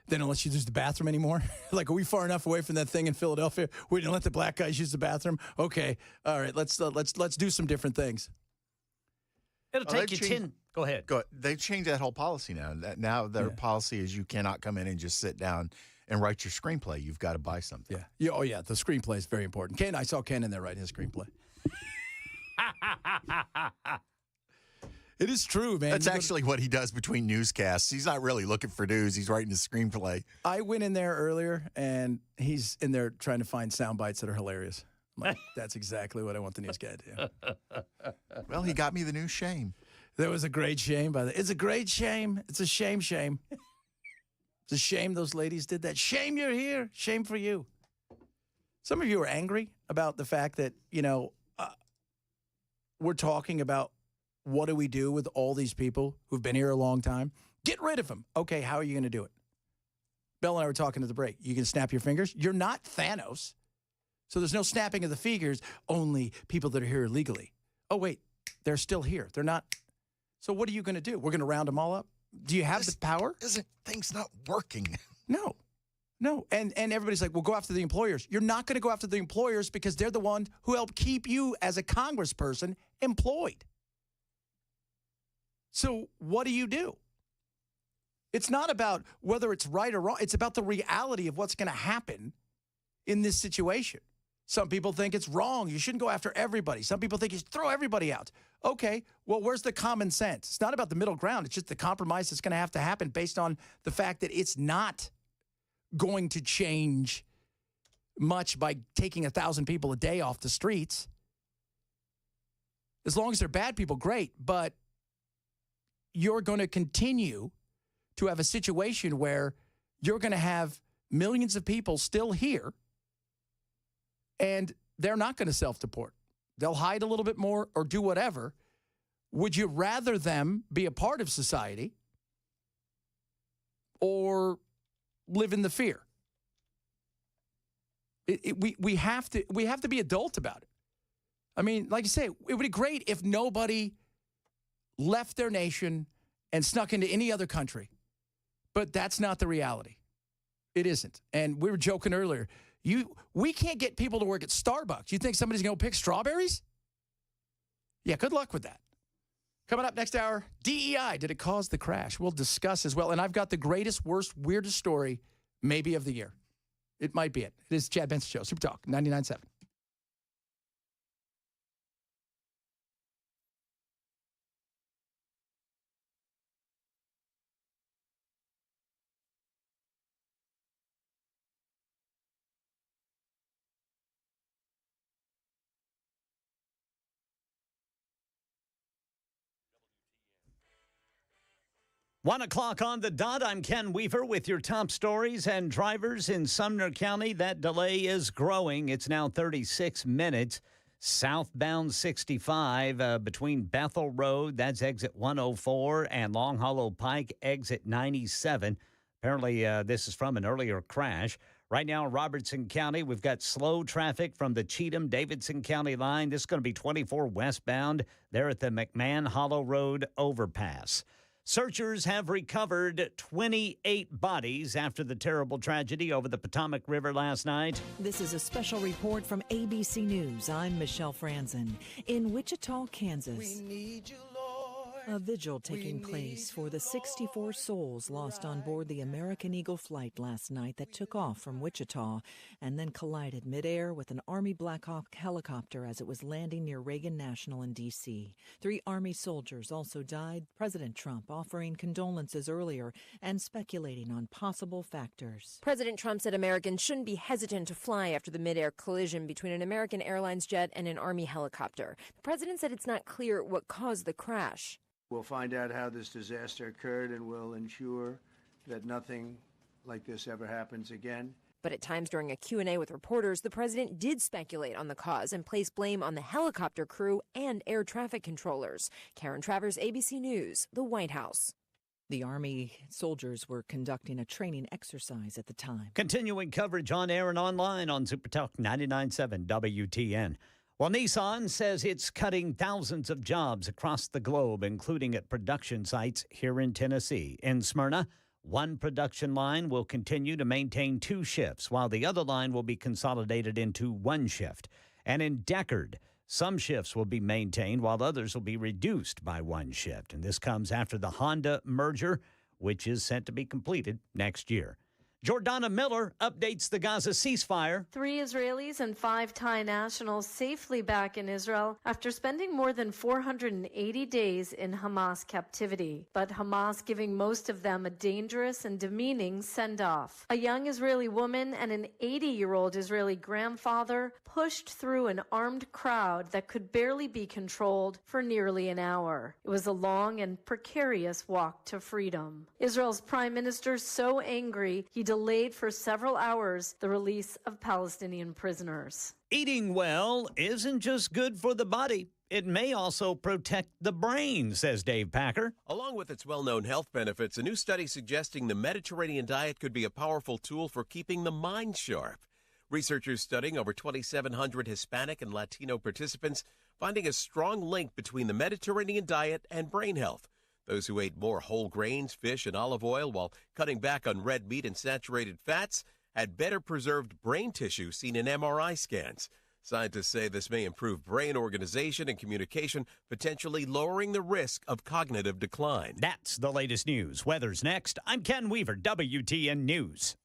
They don't let you use the bathroom anymore. Like, are we far enough away from that thing in Philadelphia? We didn't let the black guys use the bathroom. Okay, all right. Let's do some different things. It'll take you 10. Go ahead. They've changed that whole policy now. Now their policy is you cannot come in and just sit down and write your screenplay. You've got to buy something. Yeah. Oh yeah. The screenplay is very important. I saw Ken in there writing his screenplay. It is true, man. That's actually what he does between newscasts. He's not really looking for news. He's writing a screenplay. I went in there earlier, and he's in there trying to find sound bites that are hilarious. I'm like, that's exactly what I want the news guy to do. Well, he got me the new shame. That was a great shame. It's a great shame. It's a shame. It's a shame those ladies did that. Shame you're here. Shame for you. Some of you are angry about the fact that, we're talking about what do we do with all these people who've been here a long time? Get rid of them. Okay, how are you going to do it? Bell and I were talking at the break. You can snap your fingers. You're not Thanos. So there's no snapping of the fingers, only people that are here illegally. Oh, wait, they're still here. They're not. So what are you going to do? We're going to round them all up? Do you have the power? Things not working. No. And everybody's like, well, go after the employers. You're not going to go after the employers because they're the ones who help keep you as a congressperson employed. So what do? It's not about whether it's right or wrong. It's about the reality of what's going to happen in this situation. Some people think it's wrong. You shouldn't go after everybody. Some people think you should throw everybody out. Okay, well, where's the common sense? It's not about the middle ground. It's just the compromise that's going to have to happen based on the fact that it's not going to change much by taking 1,000 people a day off the streets. As long as they're bad people, great. But you're going to continue to have a situation where you're going to have millions of people still here, and they're not going to self-deport. They'll hide a little bit more or do whatever. Would you rather them be a part of society or live in the fear? We have to be adult about it. I mean, like you say, it would be great if nobody left their nation and snuck into any other country. But that's not the reality. It isn't. And we were joking earlier. We can't get people to work at Starbucks. You think somebody's going to pick strawberries? Yeah, good luck with that. Coming up next hour, DEI. Did it cause the crash? We'll discuss as well. And I've got the greatest, worst, weirdest story maybe of the year. It might be it. It is Chad Benson Show. Super Talk 99.7. One o'clock on the dot. I'm Ken Weaver with your top stories and drivers in Sumner County. That delay is growing. It's now 36 minutes. Southbound 65 between Bethel Road, that's exit 104, and Long Hollow Pike, exit 97. Apparently, this is from an earlier crash. Right now in Robertson County, we've got slow traffic from the Cheatham-Davidson County line. This is going to be 24 westbound there at the McMahon Hollow Road overpass. Searchers have recovered 28 bodies after the terrible tragedy over the Potomac River last night. This is a special report from ABC News. I'm Michelle Franzen. In Wichita, Kansas. We need you, Lord. A vigil taking place for the 64 souls lost on board the American Eagle flight last night that took off from Wichita and then collided midair with an Army Black Hawk helicopter as it was landing near Reagan National in D.C. 3 Army soldiers also died, President Trump offering condolences earlier and speculating on possible factors. President Trump said Americans shouldn't be hesitant to fly after the midair collision between an American Airlines jet and an Army helicopter. The president said it's not clear what caused the crash. We'll find out how this disaster occurred, and we'll ensure that nothing like this ever happens again. But at times during a Q&A with reporters, the president did speculate on the cause and place blame on the helicopter crew and air traffic controllers. Karen Travers, ABC News, the White House. The Army soldiers were conducting a training exercise at the time. Continuing coverage on air and online on SuperTalk 99.7 WTN. Well, Nissan says it's cutting thousands of jobs across the globe, including at production sites here in Tennessee. In Smyrna, one production line will continue to maintain 2 shifts, while the other line will be consolidated into 1 shift. And in Deckard, some shifts will be maintained while others will be reduced by 1 shift. And this comes after the Honda merger, which is set to be completed next year. Jordana Miller updates the Gaza ceasefire. 3 Israelis and 5 Thai nationals safely back in Israel after spending more than 480 days in Hamas captivity. But Hamas giving most of them a dangerous and demeaning send-off. A young Israeli woman and an 80-year-old Israeli grandfather pushed through an armed crowd that could barely be controlled for nearly an hour. It was a long and precarious walk to freedom. Israel's prime minister so angry he delayed for several hours the release of Palestinian prisoners. Eating well isn't just good for the body. It may also protect the brain, says Dave Packer. Along with its well-known health benefits, a new study suggesting the Mediterranean diet could be a powerful tool for keeping the mind sharp. Researchers studying over 2,700 Hispanic and Latino participants finding a strong link between the Mediterranean diet and brain health. Those who ate more whole grains, fish, and olive oil while cutting back on red meat and saturated fats had better preserved brain tissue seen in MRI scans. Scientists say this may improve brain organization and communication, potentially lowering the risk of cognitive decline. That's the latest news. Weather's next. I'm Ken Weaver, WTN News.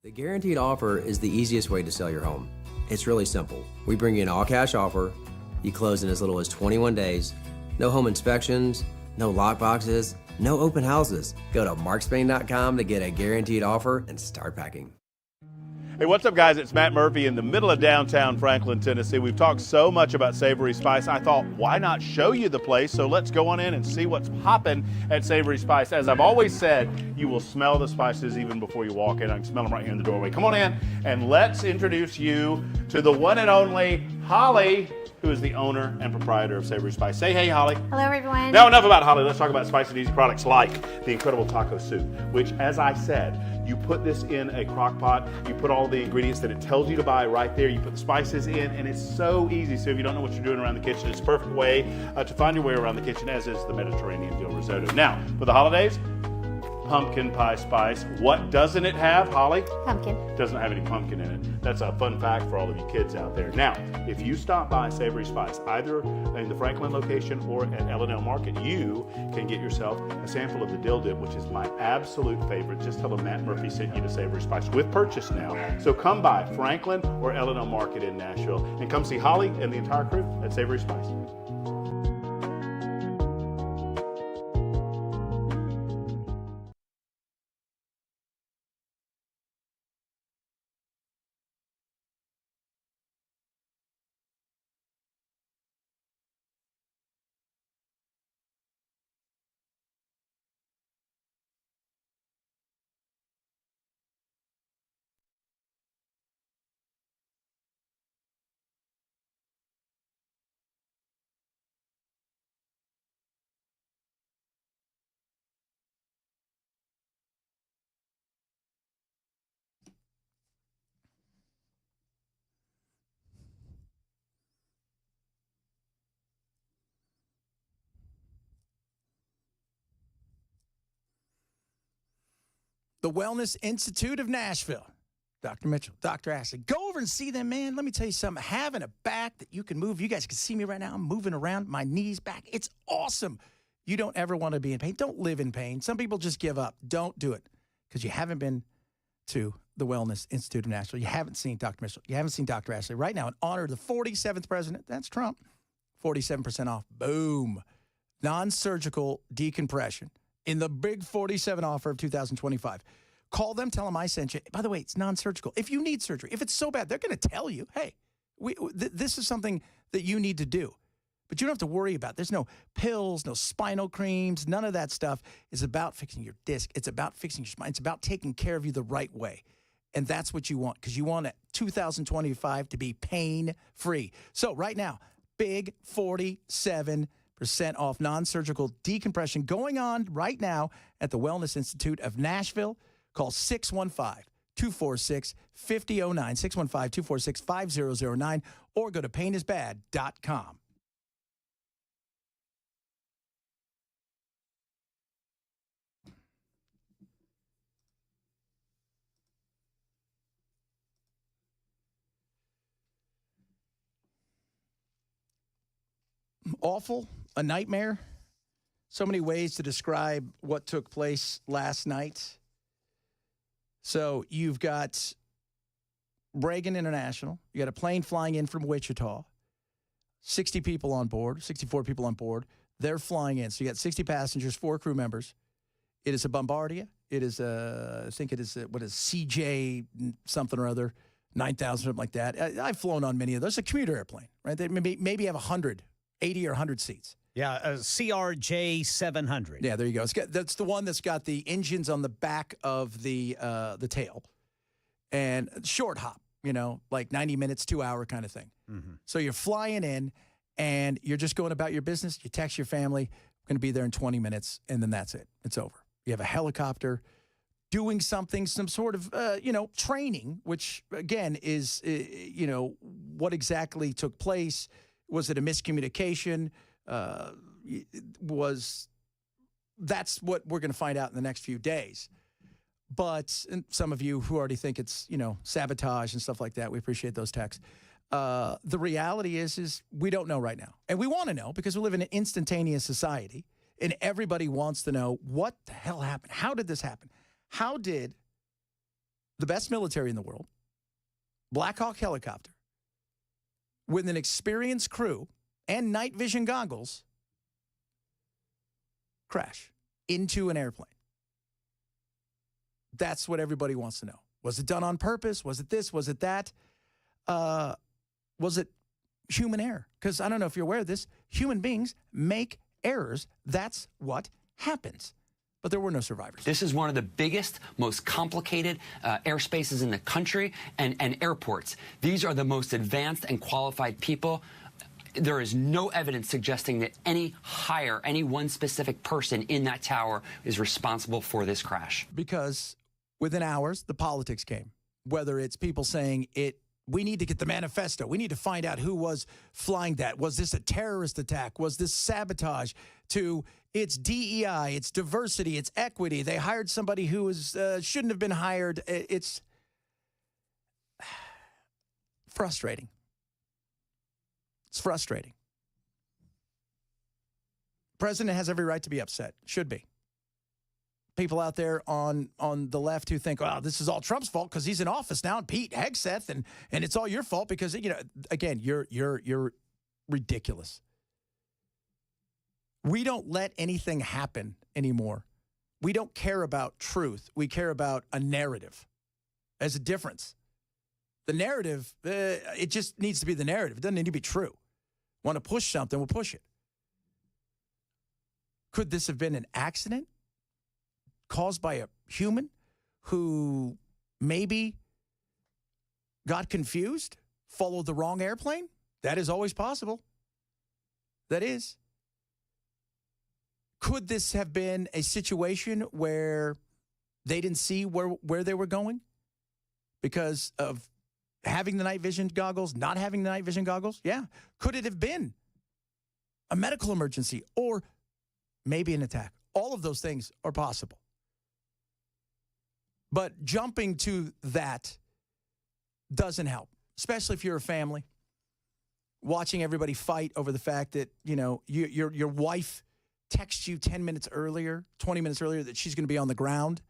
The guaranteed offer is the easiest way to sell your home. It's really simple. We bring you an all-cash offer. You close in as little as 21 days. No home inspections, no lock boxes, no open houses. Go to markspain.com to get a guaranteed offer and start packing. Hey, what's up, guys? It's Matt Murphy in the middle of downtown Franklin, Tennessee. We've talked so much about Savory Spice. I thought, why not show you the place? So let's go on in and see what's popping at Savory Spice. As I've always said, you will smell the spices even before you walk in. I can smell them right here in the doorway. Come on in, and let's introduce you to the one and only Holly, who is the owner and proprietor of Savory Spice. Say hey, Holly. Hello, everyone. Now, enough about Holly. Let's talk about spicy and easy products like the incredible taco soup, which, as I said, you put this in a crock pot, you put all the ingredients that it tells you to buy right there, you put the spices in, and it's so easy. So if you don't know what you're doing around the kitchen, it's a perfect way to find your way around the kitchen, as is the Mediterranean dill risotto. Now, for the holidays, pumpkin pie spice. What doesn't it have, Holly? Pumpkin. It doesn't have any pumpkin in it. That's a fun fact for all of you kids out there. Now, if you stop by Savory Spice, either in the Franklin location or at L&L Market, you can get yourself a sample of the dill dip, which is my absolute favorite. Just tell them Matt Murphy sent you to Savory Spice with purchase now. So come by Franklin or L&L Market in Nashville and come see Holly and the entire crew at Savory Spice. the Wellness Institute of Nashville. Dr. Mitchell, Dr. Ashley. Go over and see them, man. Let me tell you something. Having a back that you can move. You guys can see me right now. I'm moving around, my knees back. It's awesome. You don't ever want to be in pain. Don't live in pain. Some people just give up. Don't do it because you haven't been to the Wellness Institute of Nashville. You haven't seen Dr. Mitchell. You haven't seen Dr. Ashley. Right now, in honor of the 47th president, that's Trump, 47% off. Boom. Non-surgical decompression in the big 47 offer of 2025. Call them, tell them I sent you. By the way, it's non-surgical. If you need surgery, if it's so bad, they're going to tell you, hey, this is something that you need to do. But you don't have to worry about it. There's no pills, no spinal creams, none of that stuff. It's about fixing your disc. It's about fixing your spine. It's about taking care of you the right way. And that's what you want because you want 2025 to be pain-free. So right now, big 47% off non-surgical decompression going on right now at the Wellness Institute of Nashville. Call 615-246-5009, 615-246-5009, or go to painisbad.com. Awful, a nightmare. So many ways to describe what took place last night. So you've got Reagan International. You got a plane flying in from Wichita. 60 people on board, 64 people on board. They're flying in. So you got 60 passengers, 4 crew members. It is a Bombardier. It is I think it is what is CJ something or other, 9,000, something like that. I've flown on many of those. It's a commuter airplane, right? They maybe have 100, 80 or 100 seats. Yeah, a CRJ 700. Yeah, there you go. That's the one that's got the engines on the back of the tail, and short hop. Like 90 minutes, 2 hour kind of thing. Mm-hmm. So you're flying in, and you're just going about your business. You text your family, "We're going to be there in 20 minutes," and then that's it. It's over. You have a helicopter doing something, some sort of training, which again is what exactly took place. Was it a miscommunication? That's what we're going to find out in the next few days. But and some of you who already think it's, sabotage and stuff like that, we appreciate those texts. The reality is we don't know right now. And we want to know because we live in an instantaneous society and everybody wants to know what the hell happened. How did this happen? How did the best military in the world, Black Hawk helicopter, with an experienced crew and night vision goggles, crash into an airplane? That's what everybody wants to know. Was it done on purpose? Was it this? Was it that? Was it human error? Because I don't know if you're aware of this. Human beings make errors. That's what happens. But there were no survivors. This is one of the biggest, most complicated airspaces in the country and airports. These are the most advanced and qualified people. There is no evidence suggesting that any one specific person in that tower is responsible for this crash. Because within hours, the politics came. Whether it's people saying we need to get the manifesto. We need to find out who was flying that. Was this a terrorist attack? Was this sabotage? To it's DEI, it's diversity, it's equity. They hired somebody who shouldn't have been hired. It's frustrating. It's frustrating. President has every right to be upset. Should be. People out there on the left who think, "Oh, this is all Trump's fault because he's in office now, and Pete Hegseth, and it's all your fault because again, you're ridiculous." We don't let anything happen anymore. We don't care about truth. We care about a narrative. There's a difference. The narrative, it just needs to be the narrative. It doesn't need to be true. Want to push something, we'll push it. Could this have been an accident caused by a human who maybe got confused, followed the wrong airplane? That is always possible. That is. Could this have been a situation where they didn't see where they were going because of having the night vision goggles, not having the night vision goggles? Yeah. Could it have been a medical emergency or maybe an attack? All of those things are possible. But jumping to that doesn't help, especially if you're a family. Watching everybody fight over the fact that, your wife texts you 10 minutes earlier, 20 minutes earlier that she's going to be on the ground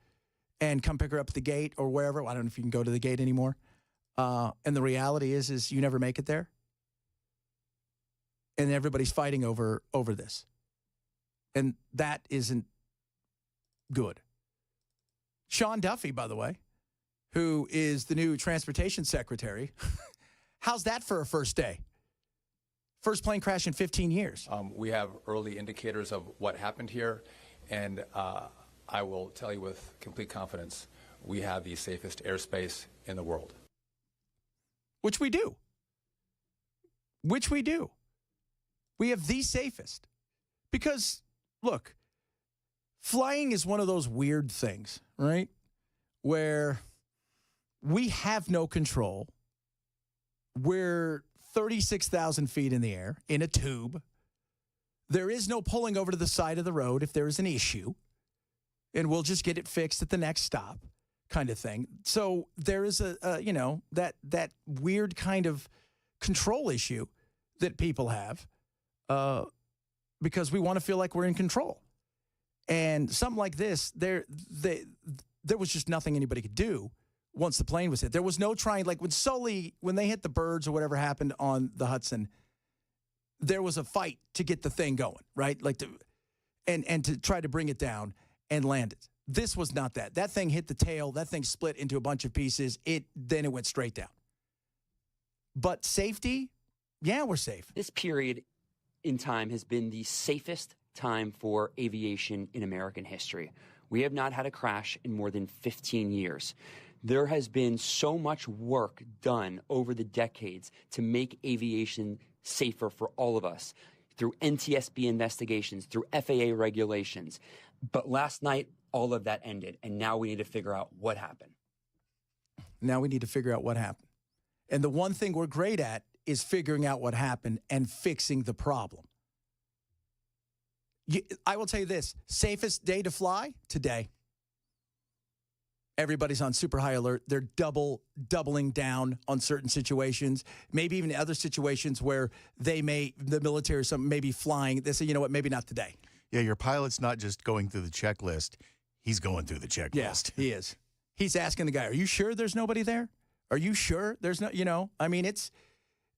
and come pick her up at the gate or wherever. I don't know if you can go to the gate anymore. And the reality is you never make it there. And everybody's fighting over this. And that isn't good. Sean Duffy, by the way, who is the new transportation secretary, how's that for a first day? First plane crash in 15 years. We have early indicators of what happened here, and I will tell you with complete confidence, we have the safest airspace in the world. Which we do. We have the safest. Because, look, flying is one of those weird things, right? Where we have no control. We're 36,000 feet in the air in a tube. There is no pulling over to the side of the road if there is an issue. And we'll just get it fixed at the next stop kind of thing. So there is that weird kind of control issue that people have because we want to feel like we're in control. And something like this, there was just nothing anybody could do once the plane was hit. There was no trying, like when they hit the birds or whatever happened on the Hudson, there was a fight to get the thing going, right? And to try to bring it down and land it. This was not that. That thing hit the tail. That thing split into a bunch of pieces. Then it went straight down. But safety, yeah, we're safe. This period in time has been the safest time for aviation in American history. We have not had a crash in more than 15 years. There has been so much work done over the decades to make aviation safer for all of us through NTSB investigations, through FAA regulations. But last night, all of that ended, and now we need to figure out what happened. And the one thing we're great at is figuring out what happened and fixing the problem. I will tell you this, safest day to fly? Today. Everybody's on super high alert. They're doubling down on certain situations, maybe even other situations where the military or something may be flying. They say, you know what, maybe not today. Yeah, your pilot's not just going through the checklist. He's going through the checklist. Yeah, he is. He's asking the guy, are you sure there's nobody there? Are you sure there's no,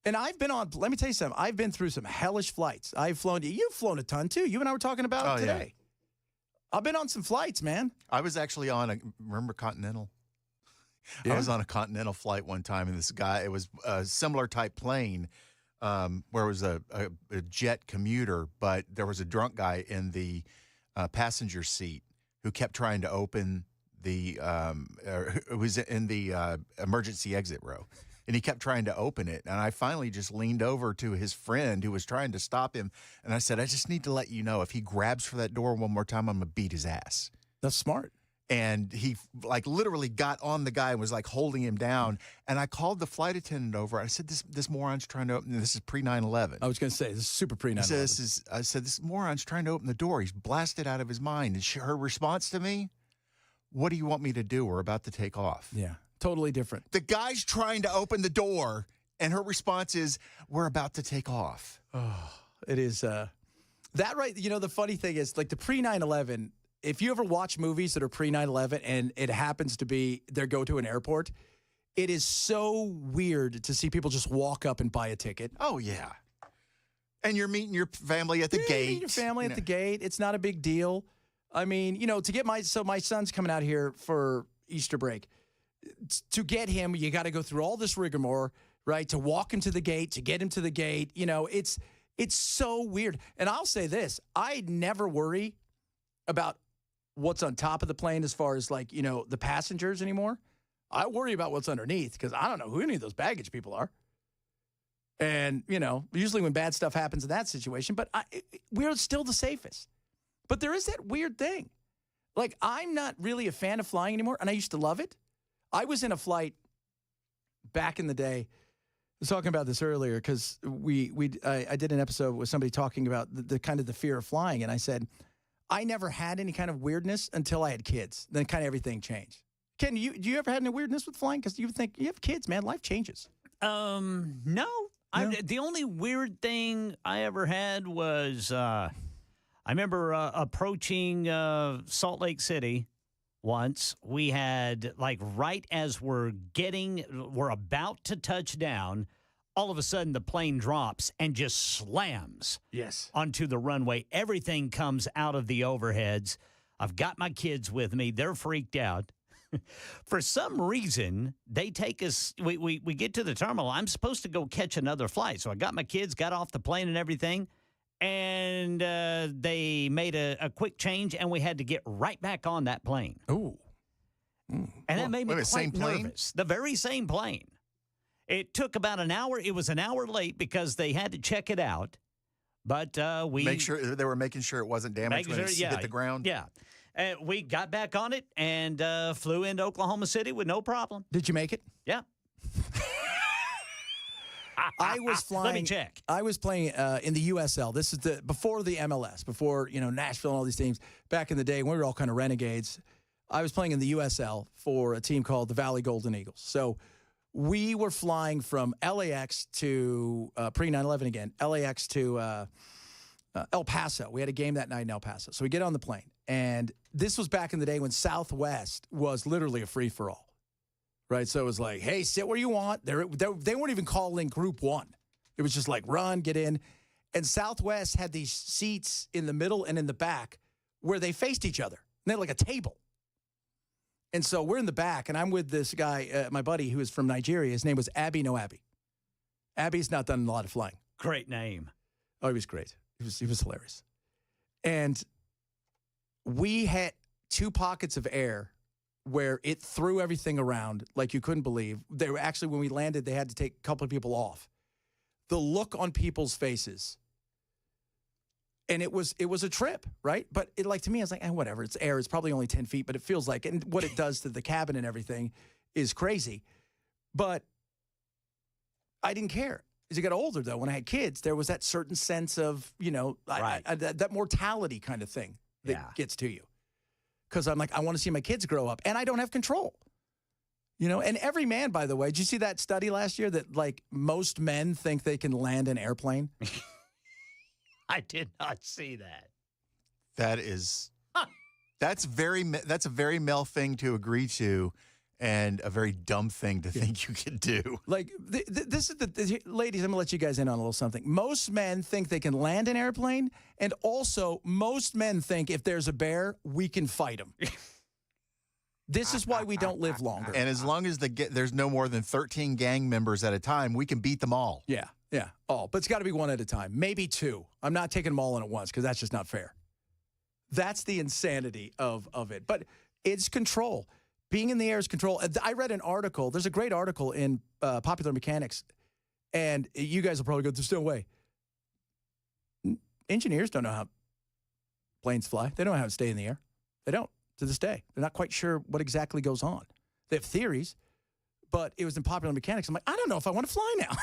and I've been on, let me tell you something. I've been through some hellish flights. You've flown a ton too. You and I were talking about it today. Yeah. I've been on some flights, man. I was actually on remember Continental? Yeah. I was on a Continental flight one time, and this guy, it was a similar type plane where it was a jet commuter, but there was a drunk guy in the passenger seat who kept trying to open it was in the emergency exit row. And he kept trying to open it. And I finally just leaned over to his friend who was trying to stop him. And I said, I just need to let you know, if he grabs for that door one more time, I'm going to beat his ass. That's smart. And he literally got on the guy and was holding him down. And I called the flight attendant over. I said, this moron's trying to open. This is pre 9/11. I was going to say, this is super pre 9/11. I said, this moron's trying to open the door. He's blasted out of his mind. And her response to me, what do you want me to do? We're about to take off. Yeah. Totally different. The guy's trying to open the door, and her response is, we're about to take off. Oh, it is. That right, the funny thing is, the pre 9/11, if you ever watch movies that are pre 9/11 and it happens to be they go to an airport, it is so weird to see people just walk up and buy a ticket. Oh, yeah. And you're meeting your family at the gate. Meeting your family at the gate. It's not a big deal. To get my son's coming out here for Easter break. To get him, you got to go through all this rigmarole, right? To walk him to the gate, to get him to the gate. It's so weird. And I'll say this, I never worry about what's on top of the plane as far as the passengers anymore. I worry about what's underneath because I don't know who any of those baggage people are. And, usually when bad stuff happens in that situation, but we're still the safest. But there is that weird thing. I'm not really a fan of flying anymore, and I used to love it. I was in a flight back in the day. I was talking about this earlier because I did an episode with somebody talking about the kind of the fear of flying, and I said I never had any kind of weirdness until I had kids. Then kind of everything changed. Ken, do you ever had any weirdness with flying? Because you think you have kids, man. Life changes. No. The only weird thing I ever had was I remember approaching Salt Lake City once. We had, like, right as we're about to touch down, all of a sudden the plane drops and just slams onto the runway. Everything comes out of the overheads. I've got my kids with me. They're freaked out. For some reason, they take us, we get to the terminal. I'm supposed to go catch another flight. So I got my kids, got off the plane and everything, and they made a quick change, and we had to get right back on that plane. Ooh. And that made me same quite plane? nervous. The very same plane. It took about an hour. It was an hour late because they had to check it out. But we... Make sure they were making sure it wasn't damaged when it hit the ground? Yeah. We got back on it and flew into Oklahoma City with no problem. Did you make it? Yeah. I was flying. Let me check. I was playing in the USL. This is before the MLS, before Nashville and all these teams. Back in the day when we were all kind of renegades, I was playing in the USL for a team called the Valley Golden Eagles. So we were flying from LAX to pre 9/11 again. LAX to El Paso. We had a game that night in El Paso. So we get on the plane. And this was back in the day when Southwest was literally a free-for-all, right? So it was like, hey, sit where you want. They weren't even calling Group 1. It was just like, run, get in. And Southwest had these seats in the middle and in the back where they faced each other. And they had like a table. And so we're in the back, and I'm with this guy, my buddy, who is from Nigeria. His name was Abby No Abby. Abby's not done a lot of flying. Great name. Oh, he was great. He was hilarious. And we had 2 pockets of air where it threw everything around like you couldn't believe. They were actually, when we landed, they had to take a couple of people off. The look on people's faces. And it was a trip, right? But to me, I was like, whatever. It's air. It's probably only 10 feet, but it feels like, and what it does to the cabin and everything is crazy. But I didn't care. As I got older, though, when I had kids, there was that certain sense of, that mortality kind of thing that gets to you. Because I'm like, I want to see my kids grow up, and I don't have control. And every man, by the way, did you see that study last year that, like, most men think they can land an airplane? I did not see that. That is, that's a very male thing to agree to, and a very dumb thing to think you can do. Like, this is ladies, I'm going to let you guys in on a little something. Most men think they can land an airplane, and also most men think if there's a bear, we can fight him. This is why we don't live longer. And as long as there's no more than 13 gang members at a time, we can beat them all. Yeah. All. But it's got to be one at a time. Maybe 2. I'm not taking them all in at once because that's just not fair. That's the insanity of it. But it's control. Being in the air is control. I read an article. There's a great article in Popular Mechanics, and you guys will probably go, there's no way. Engineers don't know how planes fly. They don't know how to stay in the air. They don't to this day. They're not quite sure what exactly goes on. They have theories, but it was in Popular Mechanics. I'm like, I don't know if I want to fly now.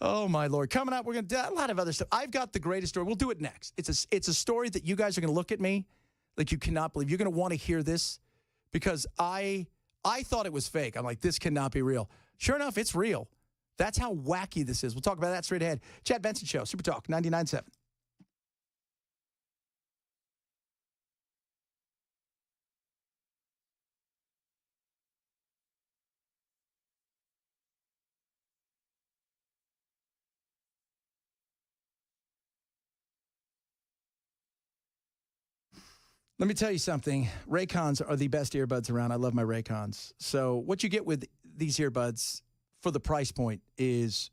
Oh, my Lord. Coming up, we're going to do a lot of other stuff. I've got the greatest story. We'll do it next. It's a story that you guys are going to look at me like you cannot believe. You're going to want to hear this because I thought it was fake. I'm like, this cannot be real. Sure enough, it's real. That's how wacky this is. We'll talk about that straight ahead. Chad Benson Show, Super Talk 99.7. Let me tell you something. Raycons are the best earbuds around. I love my Raycons. So what you get with these earbuds for the price point is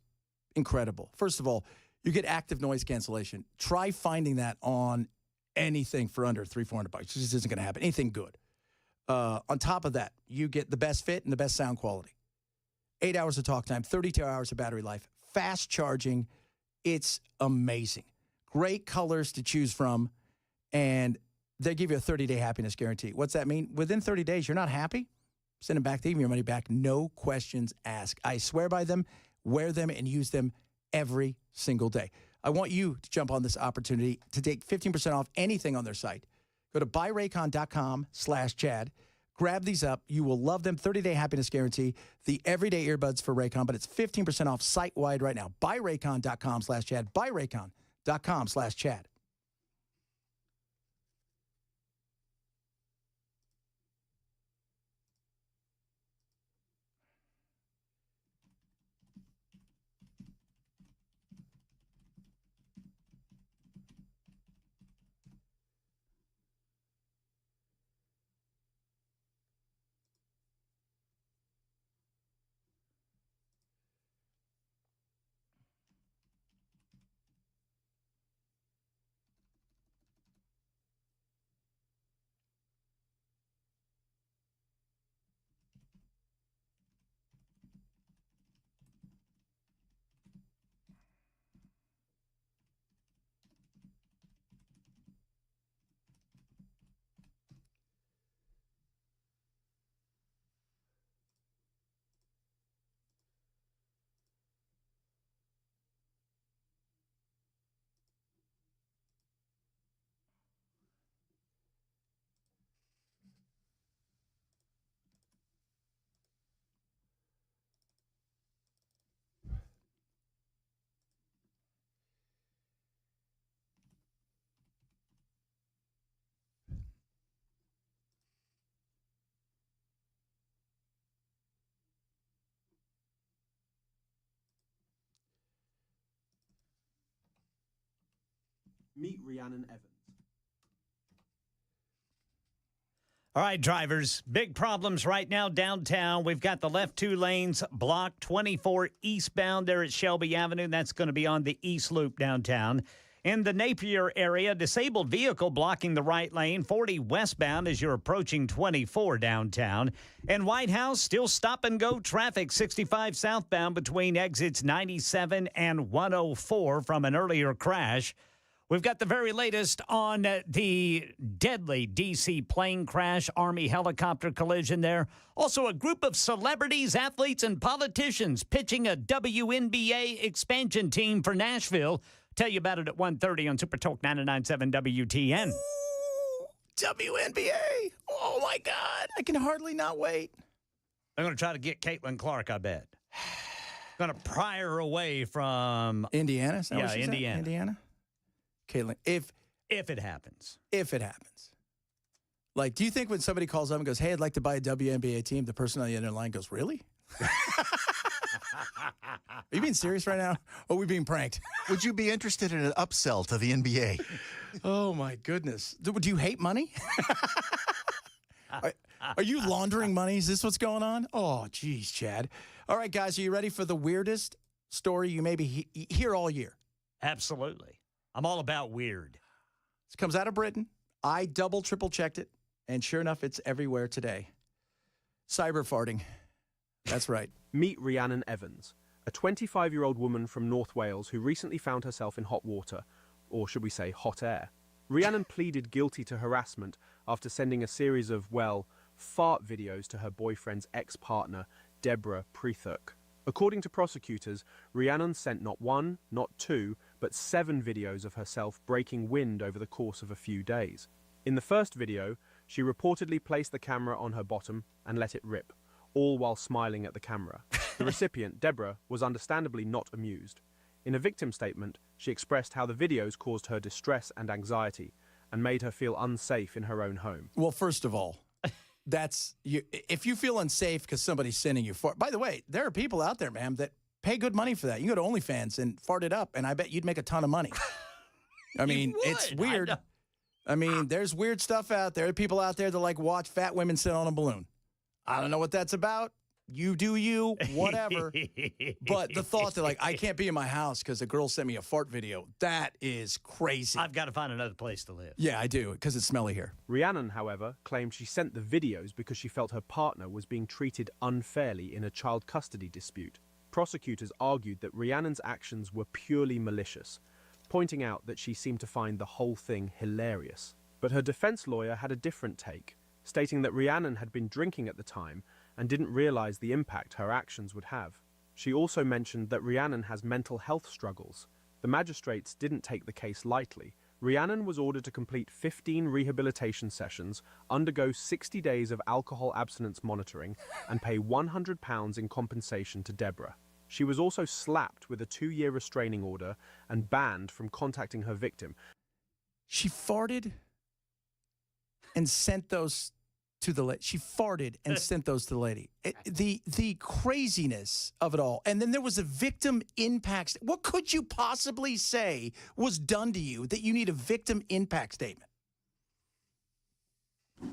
incredible. First of all, you get active noise cancellation. Try finding that on anything for under $300-400. It just isn't going to happen. Anything good. On top of that, you get the best fit and the best sound quality. 8 hours of talk time, 32 hours of battery life, fast charging. It's amazing. Great colors to choose from, and they give you a 30-day happiness guarantee. What's that mean? Within 30 days, you're not happy? Send them back. They give you your money back. No questions asked. I swear by them, wear them, and use them every single day. I want you to jump on this opportunity to take 15% off anything on their site. Go to buyraycon.com/Chad. Grab these up. You will love them. 30-day happiness guarantee. The everyday earbuds for Raycon, but it's 15% off site-wide right now. Buyraycon.com/Chad. Buyraycon.com/Chad. Meet Rhiannon Evans. All right, drivers, big problems right now downtown. We've got the left 2 lanes blocked, 24 eastbound there at Shelby Avenue. That's going to be on the East Loop downtown. In the Napier area, disabled vehicle blocking the right lane, 40 westbound as you're approaching 24 downtown. And White House, still stop-and-go traffic, 65 southbound between exits 97 and 104 from an earlier crash. We've got the very latest on the deadly D.C. plane crash, Army helicopter collision there. Also, a group of celebrities, athletes, and politicians pitching a WNBA expansion team for Nashville. Tell you about it at 1:30 on Super Talk 99.7 WTN. Ooh, WNBA. Oh, my God. I can hardly not wait. I'm going to try to get Caitlin Clark, I bet. Going to pry her away from... Indiana? Is that what she said? Indiana. Indiana? Caitlin, if it happens. If it happens. Like, do you think when somebody calls up and goes, hey, I'd like to buy a WNBA team, the person on the other line goes, really? Are you being serious right now? Or are we being pranked? Would you be interested in an upsell to the NBA? Oh, my goodness. Do you hate money? Are you laundering money? Is this what's going on? Oh, geez, Chad. All right, guys, are you ready for the weirdest story you maybe hear all year? Absolutely. I'm all about weird. This comes out of Britain. I double, triple checked it. And sure enough, it's everywhere today. Cyber farting. That's right. Meet Rhiannon Evans, a 25-year-old woman from North Wales who recently found herself in hot water, or should we say hot air. Rhiannon pleaded guilty to harassment after sending a series of, fart videos to her boyfriend's ex-partner, Deborah Prithuk. According to prosecutors, Rhiannon sent not 1, not 2, but 7 videos of herself breaking wind over the course of a few days. In the first video, she reportedly placed the camera on her bottom and let it rip, all while smiling at the camera. The recipient, Deborah, was understandably not amused. In a victim statement, she expressed how the videos caused her distress and anxiety and made her feel unsafe in her own home. Well, first of all, that's you. If you feel unsafe because somebody's sending you fart. By the way, there are people out there, ma'am, that pay good money for that. You go to OnlyFans and fart it up, and I bet you'd make a ton of money. I mean, it's weird. I mean, there's weird stuff out there. People out there that like watch fat women sit on a balloon. I don't know what that's about. You do you, whatever. But the thought that, like, I can't be in my house because a girl sent me a fart video, that is crazy. I've got to find another place to live. Yeah, I do, because it's smelly here. Rhiannon, however, claimed she sent the videos because she felt her partner was being treated unfairly in a child custody dispute. Prosecutors argued that Rhiannon's actions were purely malicious, pointing out that she seemed to find the whole thing hilarious. But her defense lawyer had a different take, stating that Rhiannon had been drinking at the time and didn't realize the impact her actions would have. She also mentioned that Rhiannon has mental health struggles. The magistrates didn't take the case lightly, Rhiannon was ordered to complete 15 rehabilitation sessions, undergo 60 days of alcohol abstinence monitoring, and pay £100 in compensation to Deborah. She was also slapped with a 2-year restraining order and banned from contacting her victim. She farted and sent those to the lady. She farted and sent those to the lady. The craziness of it all. And then there was a victim impact. What could you possibly say was done to you that you need a victim impact statement?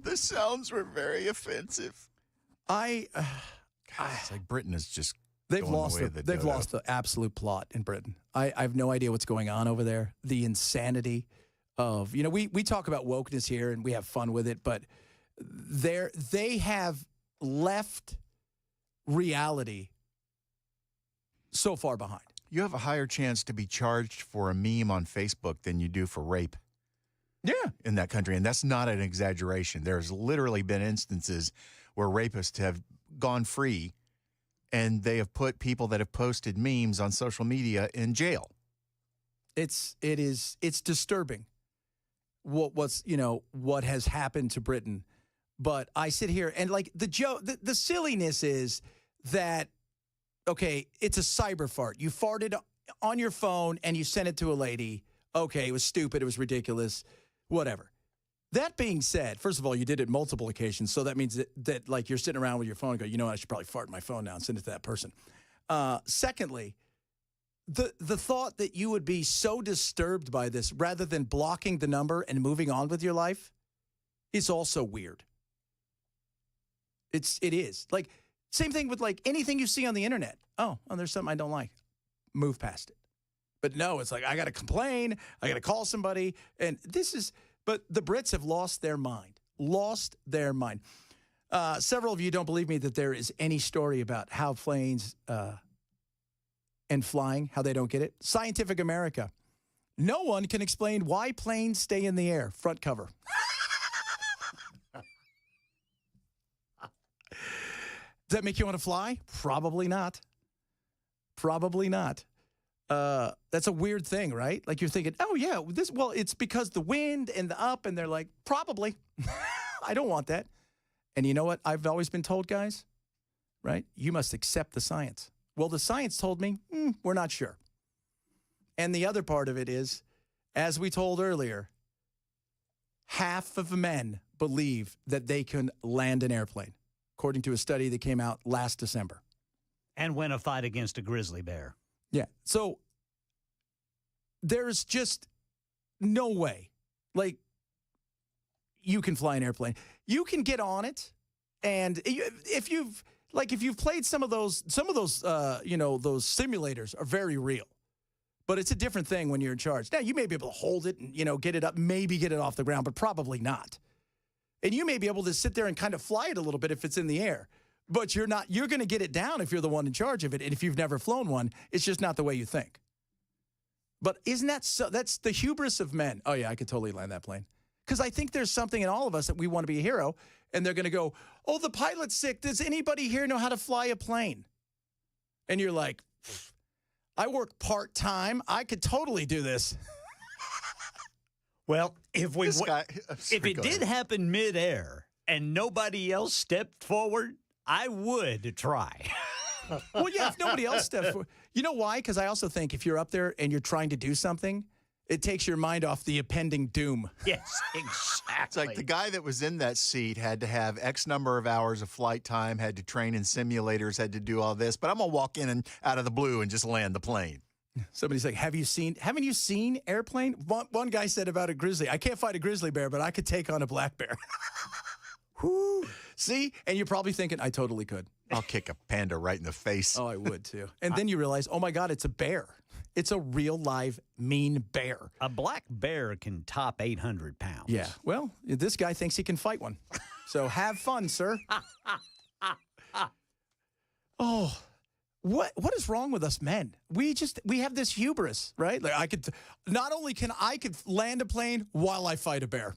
The sounds were very offensive. It's like Britain is just they've going lost the way of the they've dodo. lost the absolute plot in Britain. I have no idea what's going on over there. The insanity of, we talk about wokeness here and we have fun with it, but they have left reality so far behind. You have a higher chance to be charged for a meme on Facebook than you do for rape. Yeah. In that country. And that's not an exaggeration. There's literally been instances where rapists have gone free and they have put people that have posted memes on social media in jail. It's disturbing what has happened to Britain. But I sit here and like the silliness is that, okay, it's a cyber fart. You farted on your phone and you sent it to a lady. Okay, it was stupid. It was ridiculous. Whatever. That being said, first of all, you did it multiple occasions. So that means that like you're sitting around with your phone and go, you know what, I should probably fart in my phone now and send it to that person. Secondly, the thought that you would be so disturbed by this rather than blocking the number and moving on with your life is also weird. It is. Like, same thing with, like, anything you see on the internet. Oh, there's something I don't like. Move past it. But no, it's like, I got to complain. I got to call somebody. And but the Brits have lost their mind. Several of you don't believe me that there is any story about how planes and flying, how they don't get it. Scientific America. No one can explain why planes stay in the air. Front cover. Does that make you want to fly? Probably not. That's a weird thing, right? Like you're thinking, oh, yeah, it's because the wind and the up, and they're like, probably. I don't want that. And you know what I've always been told, guys? Right? You must accept the science. Well, the science told me, we're not sure. And the other part of it is, as we told earlier, half of men believe that they can land an airplane, according to a study that came out last December. And win a fight against a grizzly bear. Yeah. So there's just no way. Like, you can fly an airplane. You can get on it. And if you've played some of those, those simulators are very real. But it's a different thing when you're in charge. Now, you may be able to hold it and, get it up, maybe get it off the ground, but probably not. And you may be able to sit there and kind of fly it a little bit if it's in the air. But you're not. You're going to get it down if you're the one in charge of it. And if you've never flown one, it's just not the way you think. But isn't that so? That's the hubris of men. Oh, yeah, I could totally land that plane. Because I think there's something in all of us that we want to be a hero. And they're going to go, oh, the pilot's sick. Does anybody here know how to fly a plane? And you're like, I work part-time. I could totally do this. Well, if it did happen midair and nobody else stepped forward, I would try. Well, yeah, if nobody else steps forward. You know why? Because I also think if you're up there and you're trying to do something, it takes your mind off the impending doom. Yes, exactly. It's like the guy that was in that seat had to have X number of hours of flight time, had to train in simulators, had to do all this. But I'm going to walk in and out of the blue and just land the plane. Somebody's like, haven't you seen Airplane? One guy said about a grizzly, I can't fight a grizzly bear, but I could take on a black bear. Whoo. See? And you're probably thinking, I totally could. I'll kick a panda right in the face. Oh, I would too. And then you realize, oh my God, it's a bear. It's a real live mean bear. A black bear can top 800 pounds. Yeah. Well, this guy thinks he can fight one. So have fun, sir. Oh, what is wrong with us men? We have this hubris, right? Like not only can I land a plane while I fight a bear.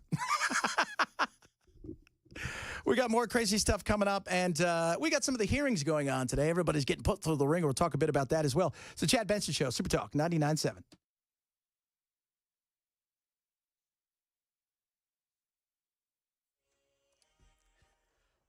We got more crazy stuff coming up, and we got some of the hearings going on today. Everybody's getting put through the ringer. We'll talk a bit about that as well. It's the Chad Benson Show, Super Talk 99.7.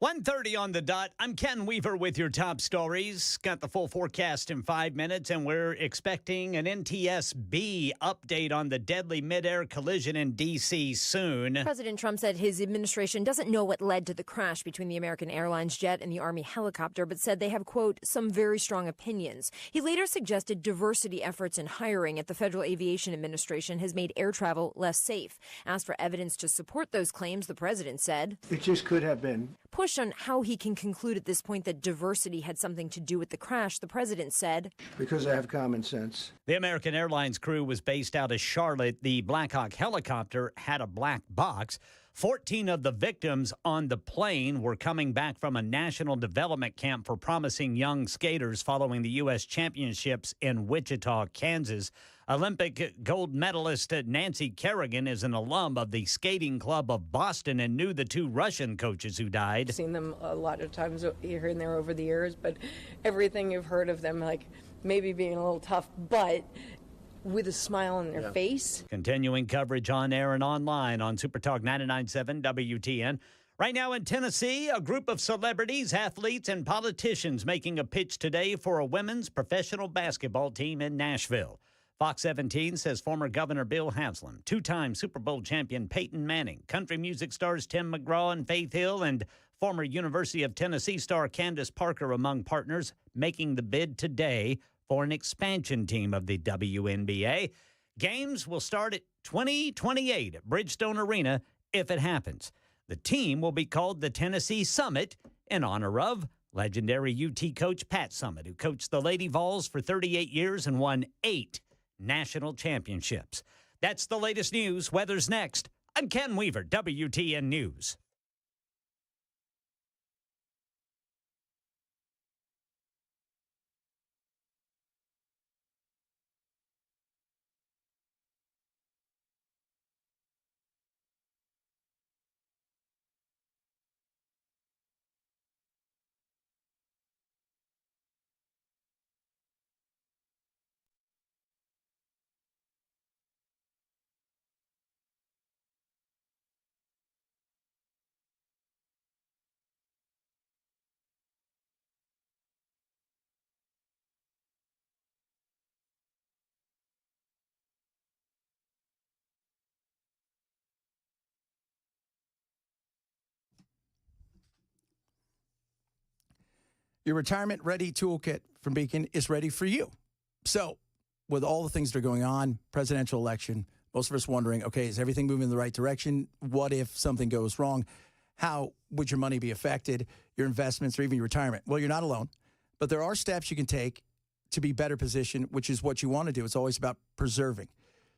1:30 on the dot. I'm Ken Weaver with your top stories. Got the full forecast in 5 minutes, and we're expecting an NTSB update on the deadly midair collision in D.C. soon. President Trump said his administration doesn't know what led to the crash between the American Airlines jet and the Army helicopter, but said they have, quote, some very strong opinions. He later suggested diversity efforts in hiring at the Federal Aviation Administration has made air travel less safe. Asked for evidence to support those claims, the president said, It just could have been. Pushed on how he can conclude at this point that diversity had something to do with the crash, the president said, Because I have common sense. The American Airlines crew was based out of Charlotte. The Black Hawk helicopter had a black box. 14 of the victims on the plane were coming back from a national development camp for promising young skaters following the U.S. Championships in Wichita, Kansas. Olympic gold medalist Nancy Kerrigan is an alum of the Skating Club of Boston and knew the two Russian coaches who died. I've seen them a lot of times here and there over the years, but everything you've heard of them, like maybe being a little tough, but with a smile on their face. Continuing coverage on air and online on Supertalk 99.7 WTN. Right now in Tennessee, a group of celebrities, athletes, and politicians making a pitch today for a women's professional basketball team in Nashville. Fox 17 says former Governor Bill Haslam, two-time Super Bowl champion Peyton Manning, country music stars Tim McGraw and Faith Hill, and former University of Tennessee star Candace Parker among partners making the bid today for an expansion team of the WNBA. Games will start at 2028 at Bridgestone Arena if it happens. The team will be called the Tennessee Summit in honor of legendary UT coach Pat Summitt, who coached the Lady Vols for 38 years and won 8 national championships. That's the latest news. Weather's next. I'm Ken Weaver, WTN News. Your retirement ready toolkit from Beacon is ready for you. So, with all the things that are going on, presidential election, most of us wondering, okay, is everything moving in the right direction? What if something goes wrong? How would your money be affected, your investments, or even your retirement? Well, you're not alone, but there are steps you can take to be better positioned, which is what you want to do. It's always about preserving.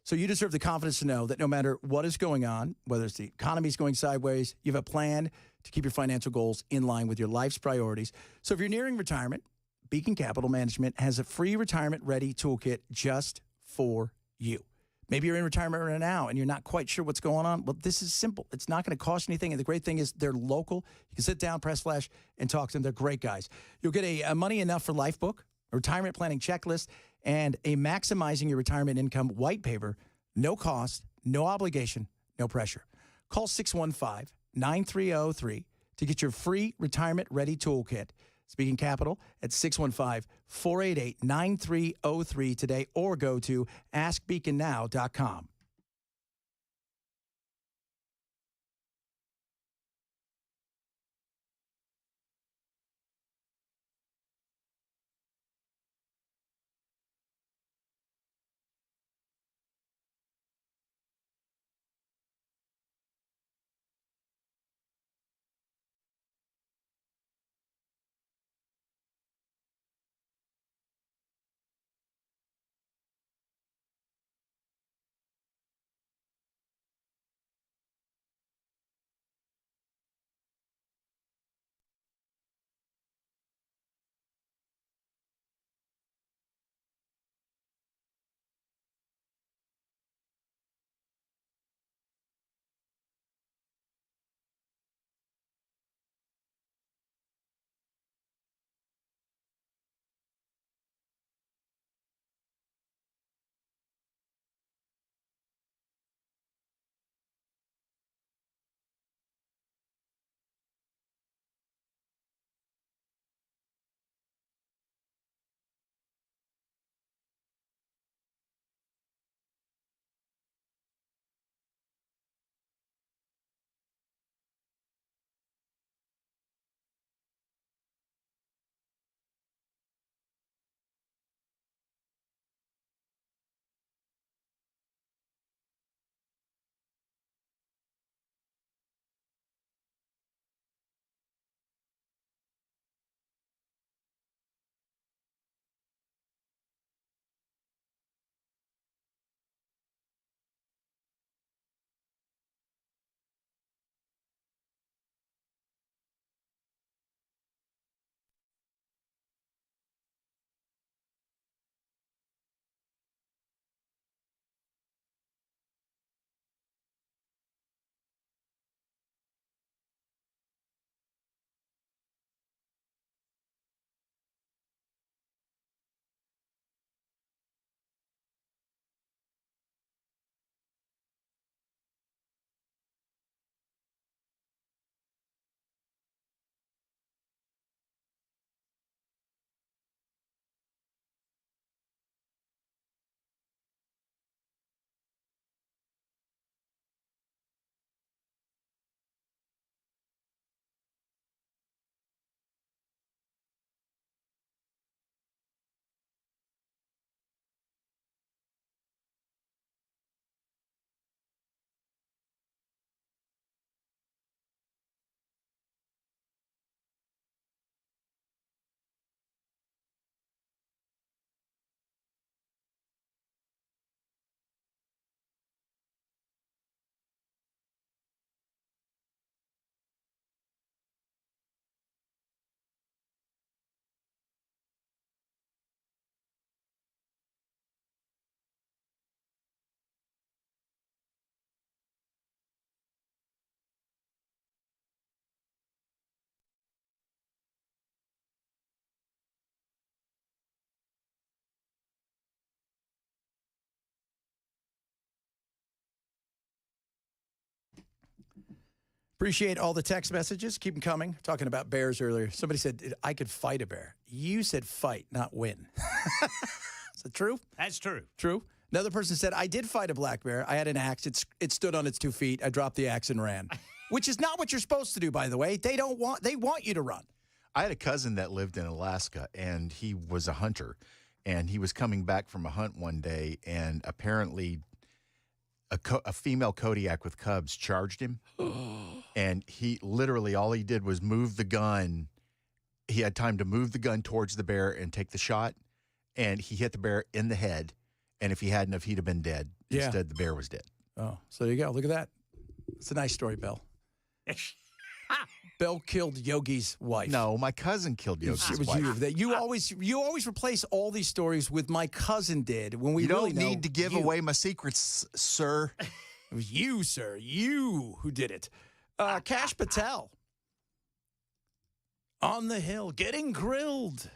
So you deserve the confidence to know that no matter what is going on, whether it's the economy's going sideways, you have a plan to keep your financial goals in line with your life's priorities. So if you're nearing retirement, Beacon Capital Management has a free retirement-ready toolkit just for you. Maybe you're in retirement right now and you're not quite sure what's going on. Well, this is simple. It's not going to cost anything. And the great thing is they're local. You can sit down, press flash, and talk to them. They're great guys. You'll get a Money Enough for Life book, a retirement planning checklist, and a Maximizing Your Retirement Income white paper. No cost, no obligation, no pressure. Call 615-9303 to get your free retirement-ready toolkit. Beacon Capital at 615-488-9303 today, or go to askbeaconnow.com. Appreciate all the text messages. Keep them coming. Talking about bears earlier. Somebody said, I could fight a bear. You said fight, not win. Is that true? That's true. True. Another person said, I did fight a black bear. I had an axe. It stood on its 2 feet. I dropped the axe and ran. Which is not what you're supposed to do, by the way. They want you to run. I had a cousin that lived in Alaska, and he was a hunter. And he was coming back from a hunt one day, and apparently a female Kodiak with cubs charged him. And he literally, all he did was move the gun. He had time to move the gun towards the bear and take the shot. And he hit the bear in the head. And if he hadn't, he'd have been dead. Yeah. Instead, the bear was dead. Oh, so there you go. Look at that. It's a nice story, Bill. Bill killed Yogi's wife. No, my cousin killed Yogi's wife. You always replace all these stories with my cousin did when we you really don't need to give away my secrets, sir. It was you, sir. You who did it. Cash Patel. On the Hill, getting grilled.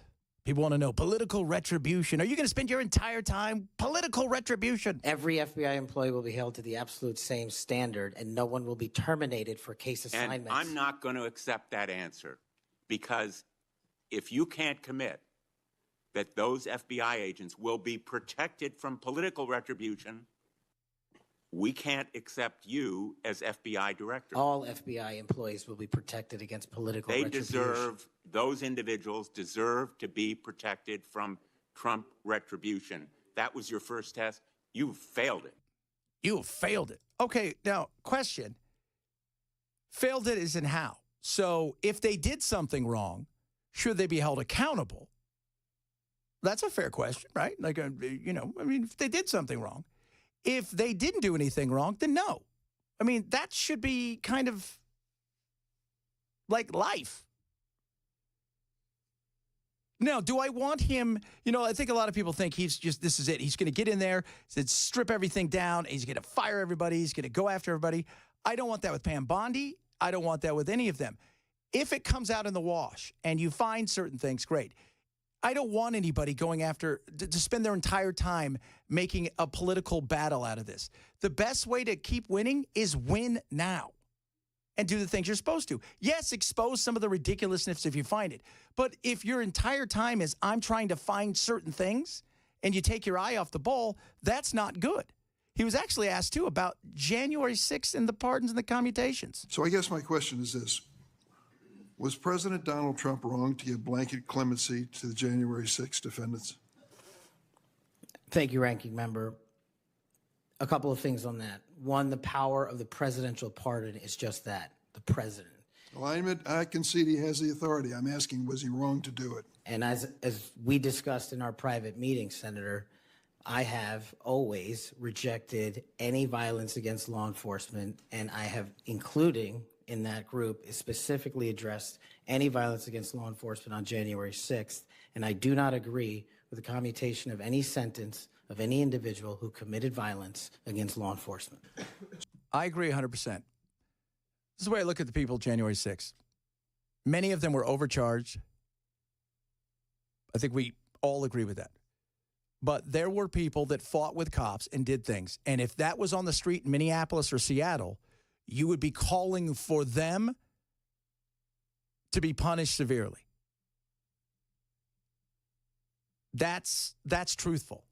People want to know political retribution. Are you going to spend your entire time political retribution? Every FBI employee will be held to the absolute same standard, and no one will be terminated for case assignments. And I'm not going to accept that answer, because if you can't commit that those FBI agents will be protected from political retribution, we can't accept you as FBI director. All FBI employees will be protected against political retribution. Those individuals deserve to be protected from Trump retribution. That was your first test. You failed it. You failed it. Okay, now, question. Failed it as in how? So if they did something wrong, should they be held accountable? That's a fair question, right? Like, if they did something wrong. If they didn't do anything wrong, then no. I mean, that should be kind of like life. Now, do I want him, I think a lot of people think this is it. He's going to get in there, strip everything down, he's going to fire everybody, he's going to go after everybody. I don't want that with Pam Bondi. I don't want that with any of them. If it comes out in the wash and you find certain things, great. I don't want anybody going after to spend their entire time making a political battle out of this. The best way to keep winning is win now and do the things you're supposed to. Yes, expose some of the ridiculousness if you find it. But if your entire time is I'm trying to find certain things and you take your eye off the ball, that's not good. He was actually asked, too, about January 6th and the pardons and the commutations. So I guess my question is this. Was President Donald Trump wrong to give blanket clemency to the January 6 defendants? Thank you, Ranking Member. A couple of things on that. One, the power of the presidential pardon is just that, the president. Well, I concede he has the authority. I'm asking, was he wrong to do it? And as we discussed in our private meeting, Senator, I have always rejected any violence against law enforcement, and I have, including in that group, is specifically addressed any violence against law enforcement on January 6th, and I do not agree with the commutation of any sentence of any individual who committed violence against law enforcement. I agree 100%. This is the way I look at the people January 6th. Many of them were overcharged. I think we all agree with that. But there were people that fought with cops and did things, and if that was on the street in Minneapolis or Seattle, you would be calling for them to be punished severely. That's truthful.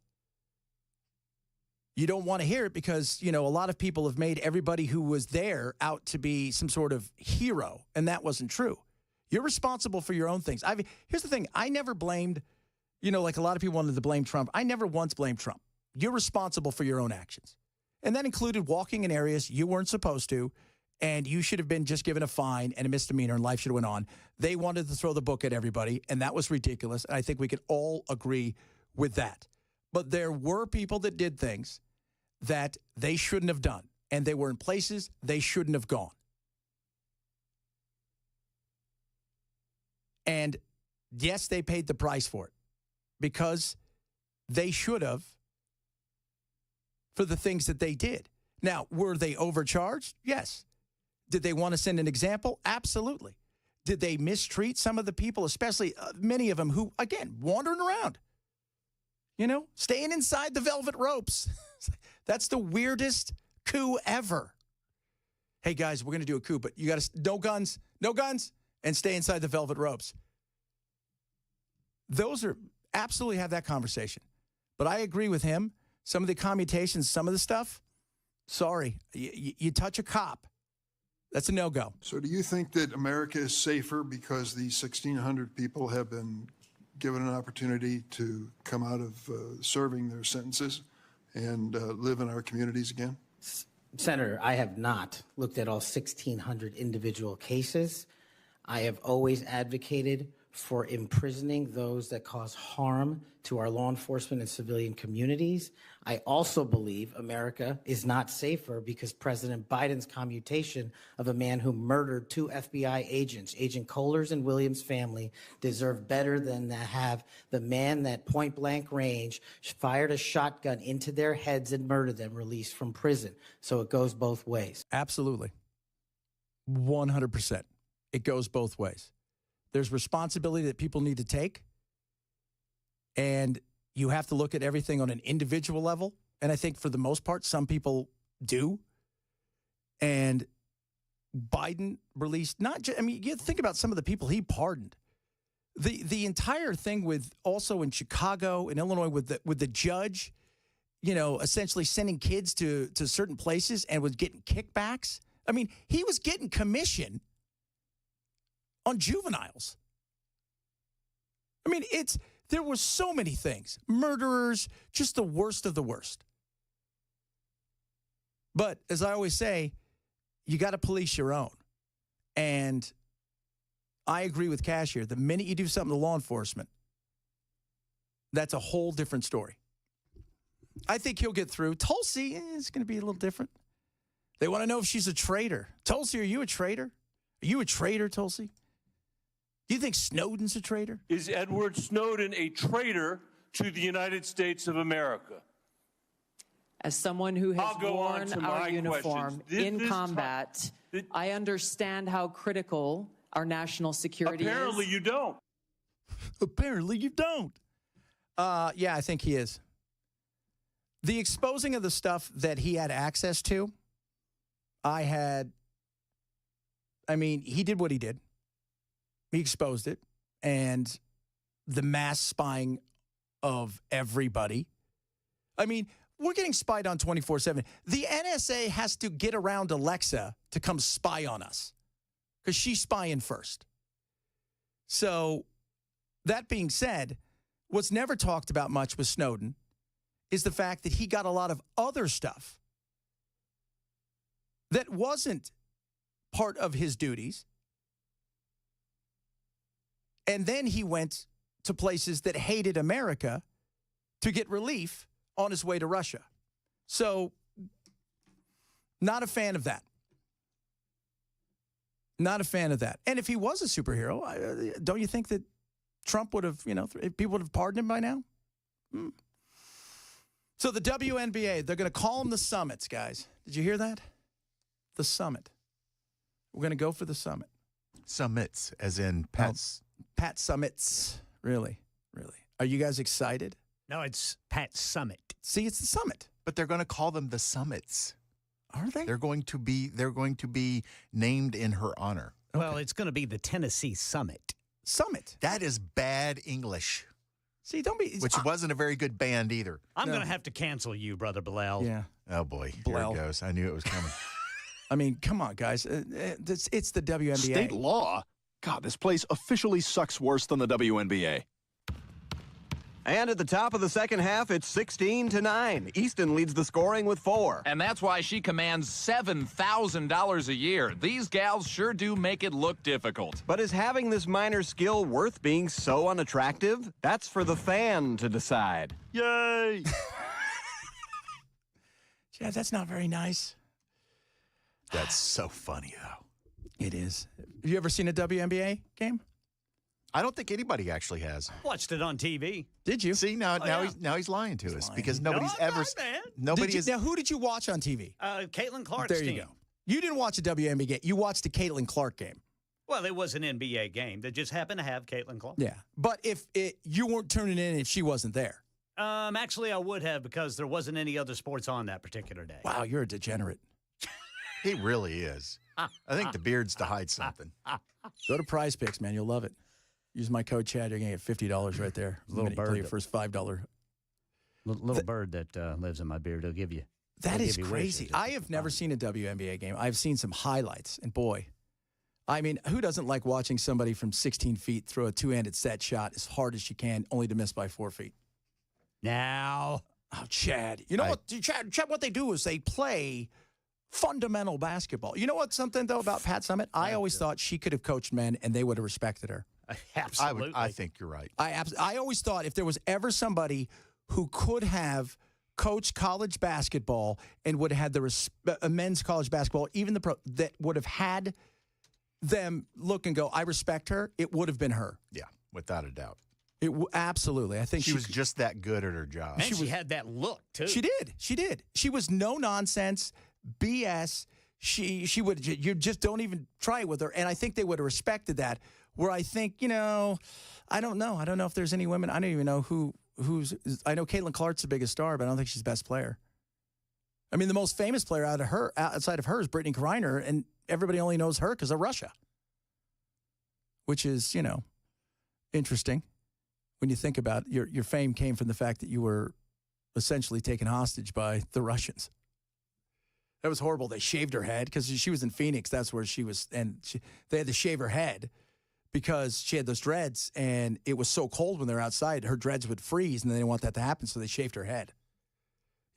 You don't want to hear it because, a lot of people have made everybody who was there out to be some sort of hero, and that wasn't true. You're responsible for your own things. Here's the thing. I never blamed, like a lot of people wanted to blame Trump. I never once blamed Trump. You're responsible for your own actions. And that included walking in areas you weren't supposed to, and you should have been just given a fine and a misdemeanor, and life should have went on. They wanted to throw the book at everybody, and that was ridiculous, and I think we could all agree with that. But there were people that did things that they shouldn't have done, and they were in places they shouldn't have gone. And yes, they paid the price for it because they should have for the things that they did. Now, were they overcharged? Yes. Did they want to send an example? Absolutely. Did they mistreat some of the people, especially many of them who, again, wandering around, staying inside the velvet ropes? That's the weirdest coup ever. hey, guys, we're going to do a coup, but you got to, no guns, and stay inside the velvet ropes. Those are, absolutely have that conversation. But I agree with him. Some of the commutations, some of the stuff, sorry, you touch a cop, that's a no-go. So do you think that America is safer because these 1,600 people have been given an opportunity to come out of serving their sentences and live in our communities again? Senator, I have not looked at all 1,600 individual cases. I have always advocated for imprisoning those that cause harm to our law enforcement and civilian communities. I also believe America is not safer because President Biden's commutation of a man who murdered 2 FBI agents, Agent Kohlers and Williams' family, deserve better than to have the man that point blank range fired a shotgun into their heads and murdered them released from prison. So it goes both ways. Absolutely. 100%. It goes both ways. There's responsibility that people need to take, and you have to look at everything on an individual level. And I think for the most part, some people do. And Biden released not just, I mean, you think about some of the people he pardoned. The entire thing with also in Chicago and Illinois with the judge, you know, essentially sending kids to certain places and was getting kickbacks. I mean, he was getting commission on juveniles. I mean, there were so many things. Murderers, just the worst of the worst. But as I always say, you got to police your own. And I agree with Cash here. The minute you do something to law enforcement, that's a whole different story. I think he'll get through. Tulsi is going to be a little different. They want to know if she's a traitor. Tulsi, are you a traitor? Are you a traitor, Tulsi? Do you think Snowden's a traitor? Is Edward Snowden a traitor to the United States of America? As someone who has worn our uniform in combat, I understand how critical our national security is. Apparently you don't. Apparently you don't. Yeah, I think he is. The exposing of the stuff that he had access to, he did what he did. He exposed it, and the mass spying of everybody. I mean, we're getting spied on 24/7. The NSA has to get around Alexa to come spy on us because she's spying first. So that being said, what's never talked about much with Snowden is the fact that he got a lot of other stuff that wasn't part of his duties. And then he went to places that hated America to get relief on his way to Russia. So, not a fan of that. Not a fan of that. And if he was a superhero, don't you think that Trump would have, people would have pardoned him by now? So the WNBA, they're going to call them the summits, guys. Did you hear that? The summit. We're going to go for the summit. Summits, as in Pat's. Pat Summits. Really? Are you guys excited? No, it's Pat Summit. See, it's the summit. But they're going to call them the summits. Are they? They're going to be named in her honor. Well, it's going to be the Tennessee Summit. Summit. That is bad English. See, don't be... Which wasn't a very good band either. I'm going to have to cancel you, Brother Bilal. Yeah. Oh, boy. Here it goes. I knew it was coming. I mean, come on, guys. It's the WNBA. State law? God, this place officially sucks worse than the WNBA. And at the top of the second half, it's 16-9. Easton leads the scoring with 4. And that's why she commands $7,000 a year. These gals sure do make it look difficult. But is having this minor skill worth being so unattractive? That's for the fan to decide. Yay! Yeah, that's not very nice. That's so funny, though. It is. Have you ever seen a WNBA game? I don't think anybody actually has. Watched it on TV. Did you? See, now he's lying to us because nobody's ever. Now, who did you watch on TV? Caitlin Clark's There you team. go. You didn't watch a WNBA game. You watched the Caitlin Clark game. Well, it was an NBA game that just happened to have Caitlin Clark. Yeah, but if you weren't tuning in if she wasn't there. Actually, I would have because there wasn't any other sports on that particular day. Wow, you're a degenerate. He really is. I think the beard's to hide something. Go to Prize Picks, man. You'll love it. Use my code Chad. You're going to get $50 right there. Little bird. Your first $5. Little bird that lives in my beard. He'll give you. That is crazy. I have never seen a WNBA game. I've seen some highlights, and boy, I mean, who doesn't like watching somebody from 16 feet throw a two-handed set shot as hard as she can, only to miss by 4 feet? Now, Chad, you know what? Chad, what they do is they play fundamental basketball. You know what? Something though about Pat Summitt, I always thought she could have coached men, and they would have respected her. Absolutely, I think you're right. I always thought if there was ever somebody who could have coached college basketball and would have had the men's college basketball, even the pro, that would have had them look and go, I respect her, it would have been her. Yeah, without a doubt. Absolutely. I think she was just that good at her job. And she had that look, too. She did. She was no nonsense, BS. She would, you just don't even try it with her. And I think they would have respected that. Where I think, I don't know. I don't know if there's any women. I don't even know I know Caitlin Clark's the biggest star, but I don't think she's the best player. I mean, the most famous player outside of her is Brittany Griner, and everybody only knows her because of Russia. Which is, interesting when you think about it. Your fame came from the fact that you were essentially taken hostage by the Russians. That was horrible. They shaved her head because she was in Phoenix. That's where she was, and they had to shave her head because she had those dreads, and it was so cold when they're outside, her dreads would freeze, and they didn't want that to happen, so they shaved her head.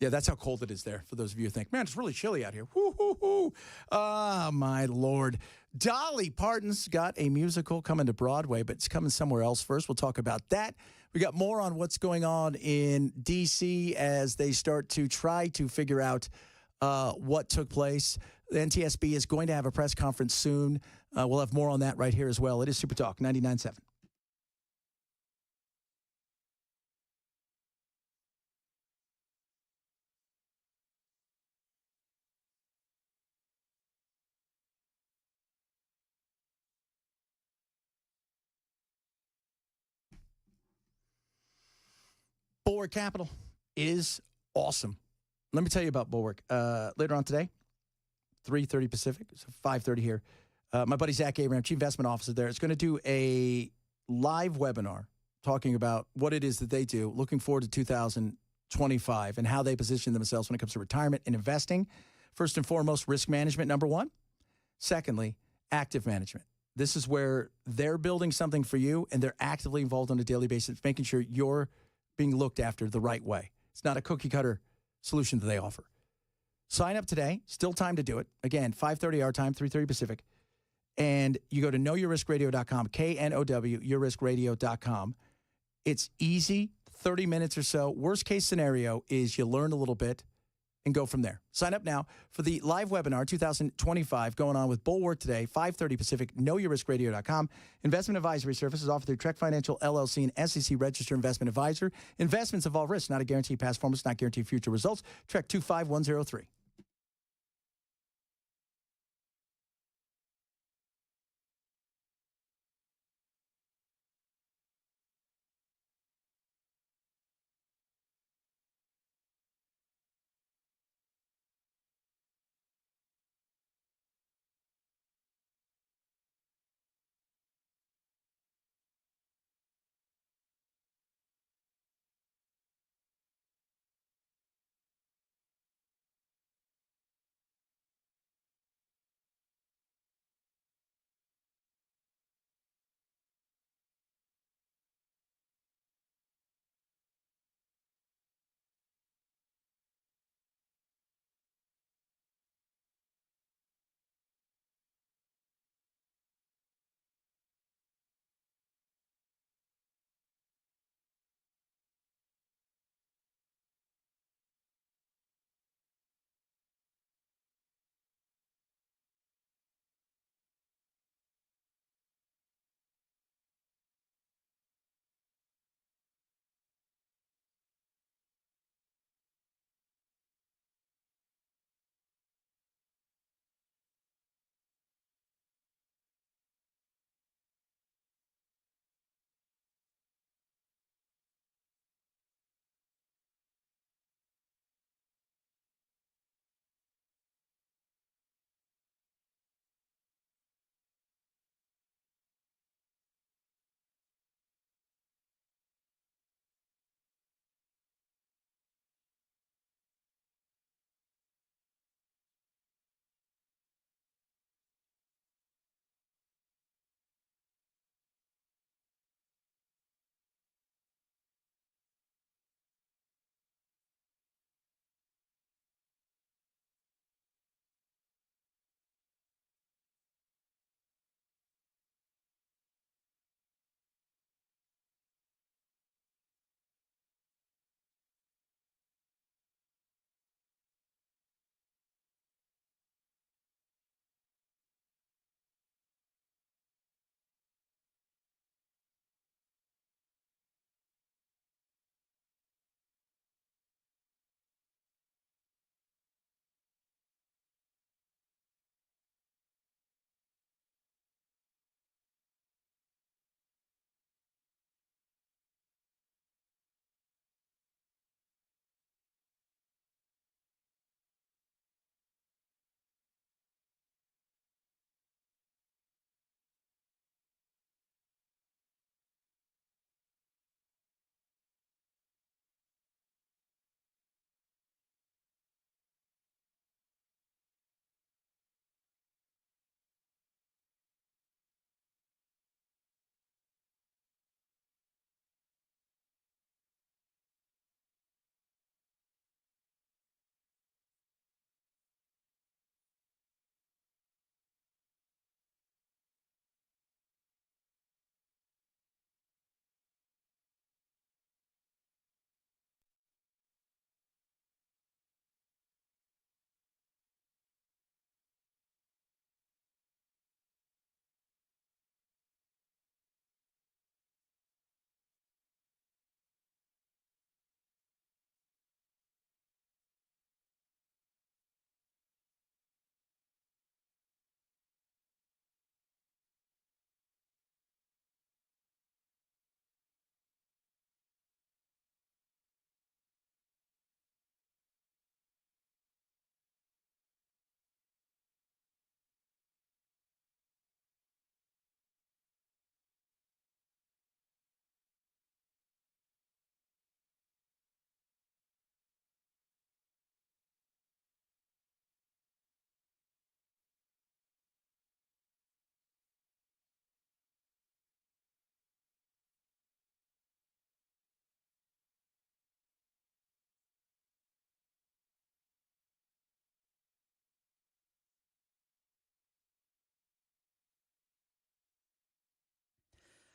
Yeah, that's how cold it is there, for those of you who think, man, it's really chilly out here. Woo-hoo-hoo. Ah, my Lord. Dolly Parton's got a musical coming to Broadway, but it's coming somewhere else first. We'll talk about that. We got more on what's going on in D.C. as they start to try to figure out what took place. The NTSB is going to have a press conference soon. We'll have more on that right here as well. It is Super Talk 99.7. Bulwark Capital is awesome. Let me tell you about Bulwark. Later on today, 3:30 Pacific, so 5:30 here. My buddy Zach Abraham, Chief Investment Officer there, is going to do a live webinar talking about what it is that they do, looking forward to 2025 and how they position themselves when it comes to retirement and investing. First and foremost, risk management, number one. Secondly, active management. This is where they're building something for you, and they're actively involved on a daily basis, making sure you're being looked after the right way. It's not a cookie-cutter solution that they offer. Sign up today. Still time to do it. Again, 5:30 our time, 3:30 Pacific. And you go to knowyourriskradio.com, KNOW, yourriskradio.com. It's easy, 30 minutes or so. Worst case scenario is you learn a little bit and go from there. Sign up now for the live webinar 2025 going on with Bulwark today, 5:30 Pacific, knowyourriskradio.com. Investment advisory services offered through Trek Financial LLC and SEC Registered Investment Advisor. Investments involve risk, not a guarantee past performance, not guarantee future results. Trek 25103.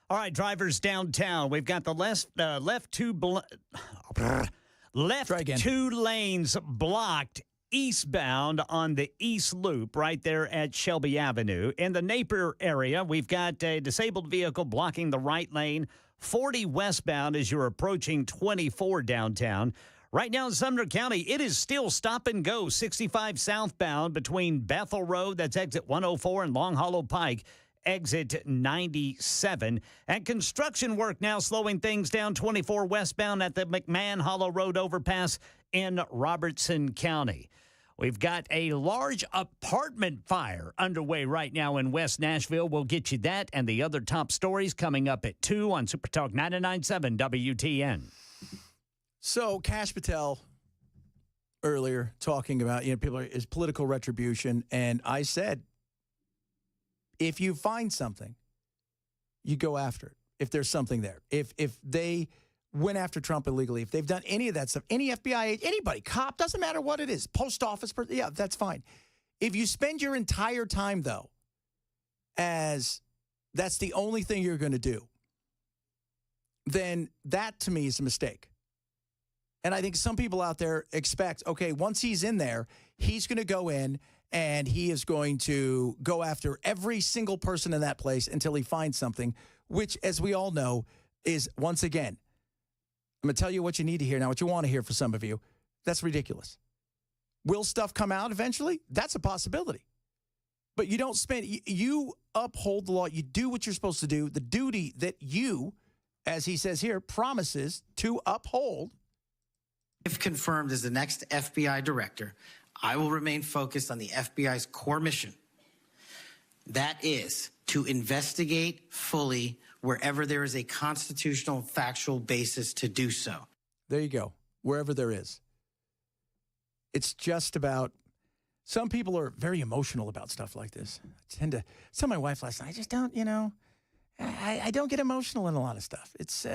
All right, drivers downtown. We've got the left two lanes blocked eastbound on the East Loop right there at Shelby Avenue. In the Napier area, we've got a disabled vehicle blocking the right lane, 40 westbound as you're approaching 24 downtown. Right now in Sumner County, it is still stop and go, 65 southbound between Bethel Road, that's exit 104, and Long Hollow Pike, exit 97. And construction work now slowing things down 24 westbound at the McMahon Hollow Road overpass in Robertson County. We've got a large apartment fire underway right now in West Nashville. We'll get you that and the other top stories coming up at 2 on Super Talk 99.7 WTN. So Kash Patel earlier talking about, is political retribution. And I said, if you find something, you go after it. If there's something there. If they went after Trump illegally, if they've done any of that stuff, any FBI, anybody, cop, doesn't matter what it is, post office, yeah, that's fine. If you spend your entire time, though, as that's the only thing you're going to do, then that, to me, is a mistake. And I think some people out there expect, okay, once he's in there, he's going to go in and he is going to go after every single person in that place until he finds something, which, as we all know, is, once again, I'm going to tell you what you need to hear now, what you want to hear for some of you. That's ridiculous. Will stuff come out eventually? That's a possibility. But you don't spend, you uphold the law. You do what you're supposed to do. The duty that you, as he says here, promises to uphold. If confirmed as the next FBI director, I will remain focused on the FBI's core mission. That is to investigate fully wherever there is a constitutional factual basis to do so. There you go. Wherever there is. It's just about, some people are very emotional about stuff like this. I tend to tell my wife last night, I just don't, I don't get emotional in a lot of stuff. It's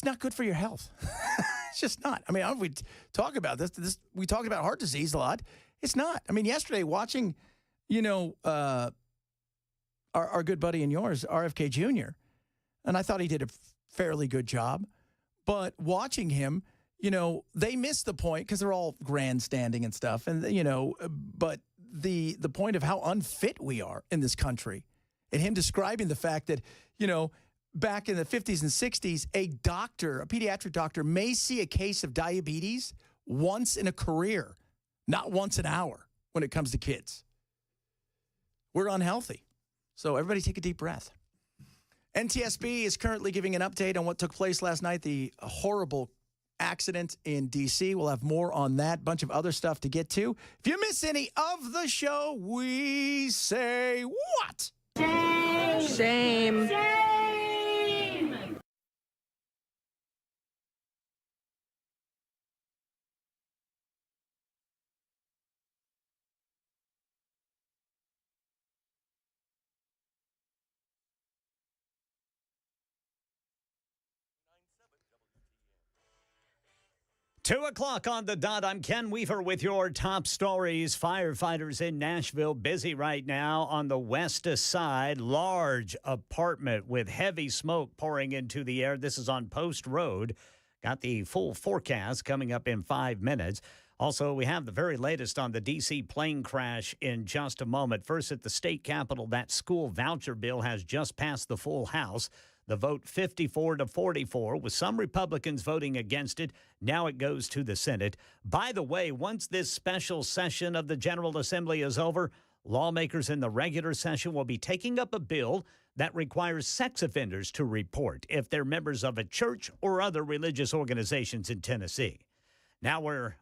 not good for your health. It's just not. I mean, we talk about this. We talk about heart disease a lot. It's not. I mean, yesterday watching, our good buddy and yours, RFK Jr., and I thought he did a fairly good job. But watching him, they missed the point because they're all grandstanding and stuff. And, but the point of how unfit we are in this country, and him describing the fact that, back in the 50s and 60s, a pediatric doctor may see a case of diabetes once in a career, not once an hour when it comes to kids. We're unhealthy. So everybody take a deep breath. NTSB is currently giving an update on what took place last night, the horrible accident in D.C. We'll have more on that, bunch of other stuff to get to. If you miss any of the show, we say what? Shame. Shame. Shame. 2 o'clock on the dot. I'm Ken Weaver with your top stories. Firefighters in Nashville busy right now on the west side. Large apartment with heavy smoke pouring into the air. This is on Post Road. Got the full forecast coming up in 5 minutes. Also, we have the very latest on the D.C. plane crash in just a moment. First, at the state capitol, that school voucher bill has just passed the full House. The vote 54-44, with some Republicans voting against it. Now it goes to the Senate. By the way, once this special session of the General Assembly is over, lawmakers in the regular session will be taking up a bill that requires sex offenders to report if they're members of a church or other religious organizations in Tennessee. Now we're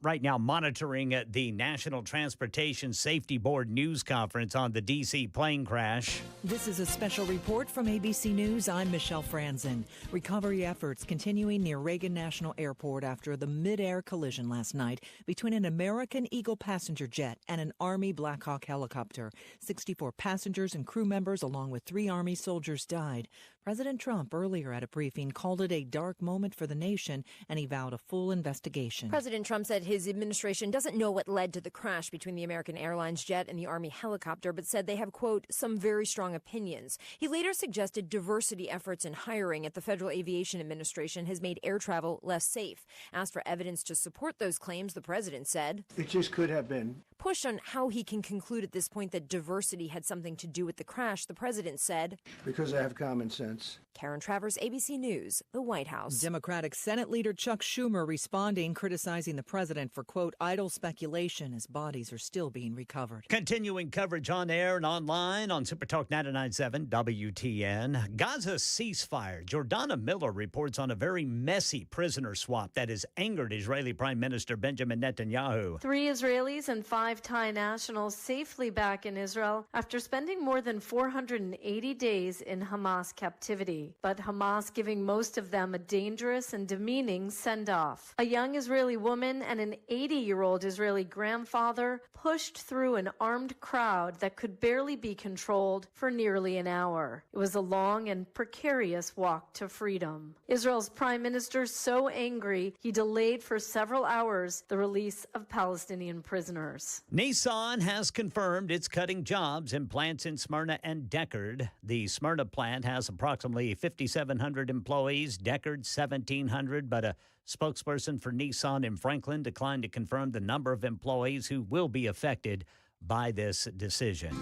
right now monitoring the National Transportation Safety Board news conference on the D.C. plane crash. This is a special report from ABC News. I'm Michelle Franzen. Recovery efforts continuing near Reagan National Airport after the mid-air collision last night between an American Eagle passenger jet and an Army Black Hawk helicopter. 64 passengers and crew members, along with 3 Army soldiers, died. President Trump earlier at a briefing called it a dark moment for the nation, and he vowed a full investigation. President Trump said said his administration doesn't know what led to the crash between the American Airlines jet and the Army helicopter, but said they have, quote, some very strong opinions. He later suggested diversity efforts in hiring at the Federal Aviation Administration has made air travel less safe. Asked for evidence to support those claims, the president said, It just could have been. Pushed on how he can conclude at this point that diversity had something to do with the crash, the president said, Because I have common sense. Karen Travers, ABC News, the White House. Democratic Senate Leader Chuck Schumer responding, criticizing the president for, quote, idle speculation as bodies are still being recovered. Continuing coverage on air and online on Supertalk 99.7 WTN. Gaza ceasefire. Jordana Miller reports on a very messy prisoner swap that has angered Israeli Prime Minister Benjamin Netanyahu. 3 Israelis and 5 Thai nationals safely back in Israel after spending more than 480 days in Hamas captivity. But Hamas giving most of them a dangerous and demeaning send-off. A young Israeli woman and an 80-year-old Israeli grandfather pushed through an armed crowd that could barely be controlled for nearly an hour. It was a long and precarious walk to freedom. Israel's prime minister so angry he delayed for several hours the release of Palestinian prisoners. Nissan has confirmed it's cutting jobs in plants in Smyrna and Deckard. The Smyrna plant has approximately 5,700 employees, Deckard 1,700, but a spokesperson for Nissan in Franklin declined to confirm the number of employees who will be affected by this decision.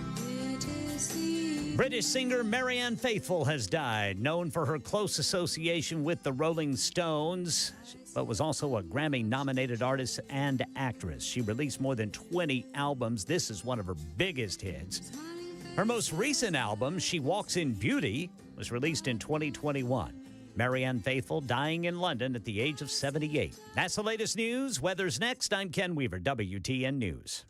British singer Marianne Faithfull has died, known for her close association with the Rolling Stones, but was also a Grammy-nominated artist and actress. She released more than 20 albums. This is one of her biggest hits. Her most recent album, She Walks in Beauty, was released in 2021. Marianne Faithfull dying in London at the age of 78. That's the latest news. Weather's next. I'm Ken Weaver, WTN News.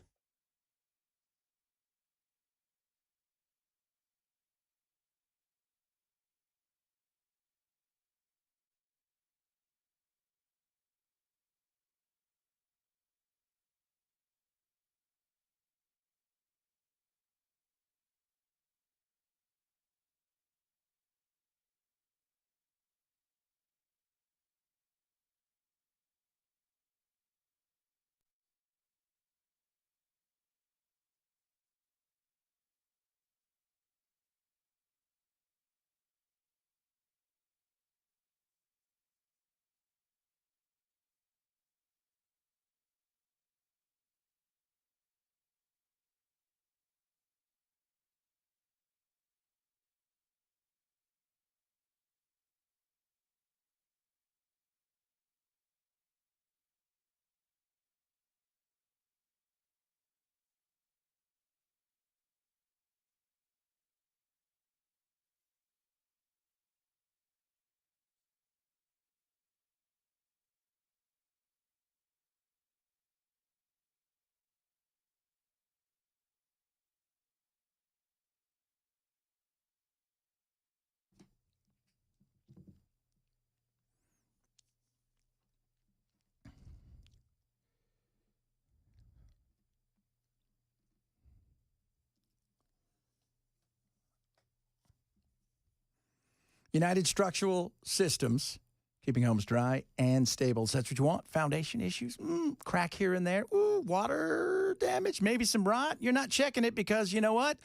United Structural Systems, keeping homes dry and stable. So that's what you want. Foundation issues, crack here and there. Ooh, water damage, maybe some rot. You're not checking it because you know what?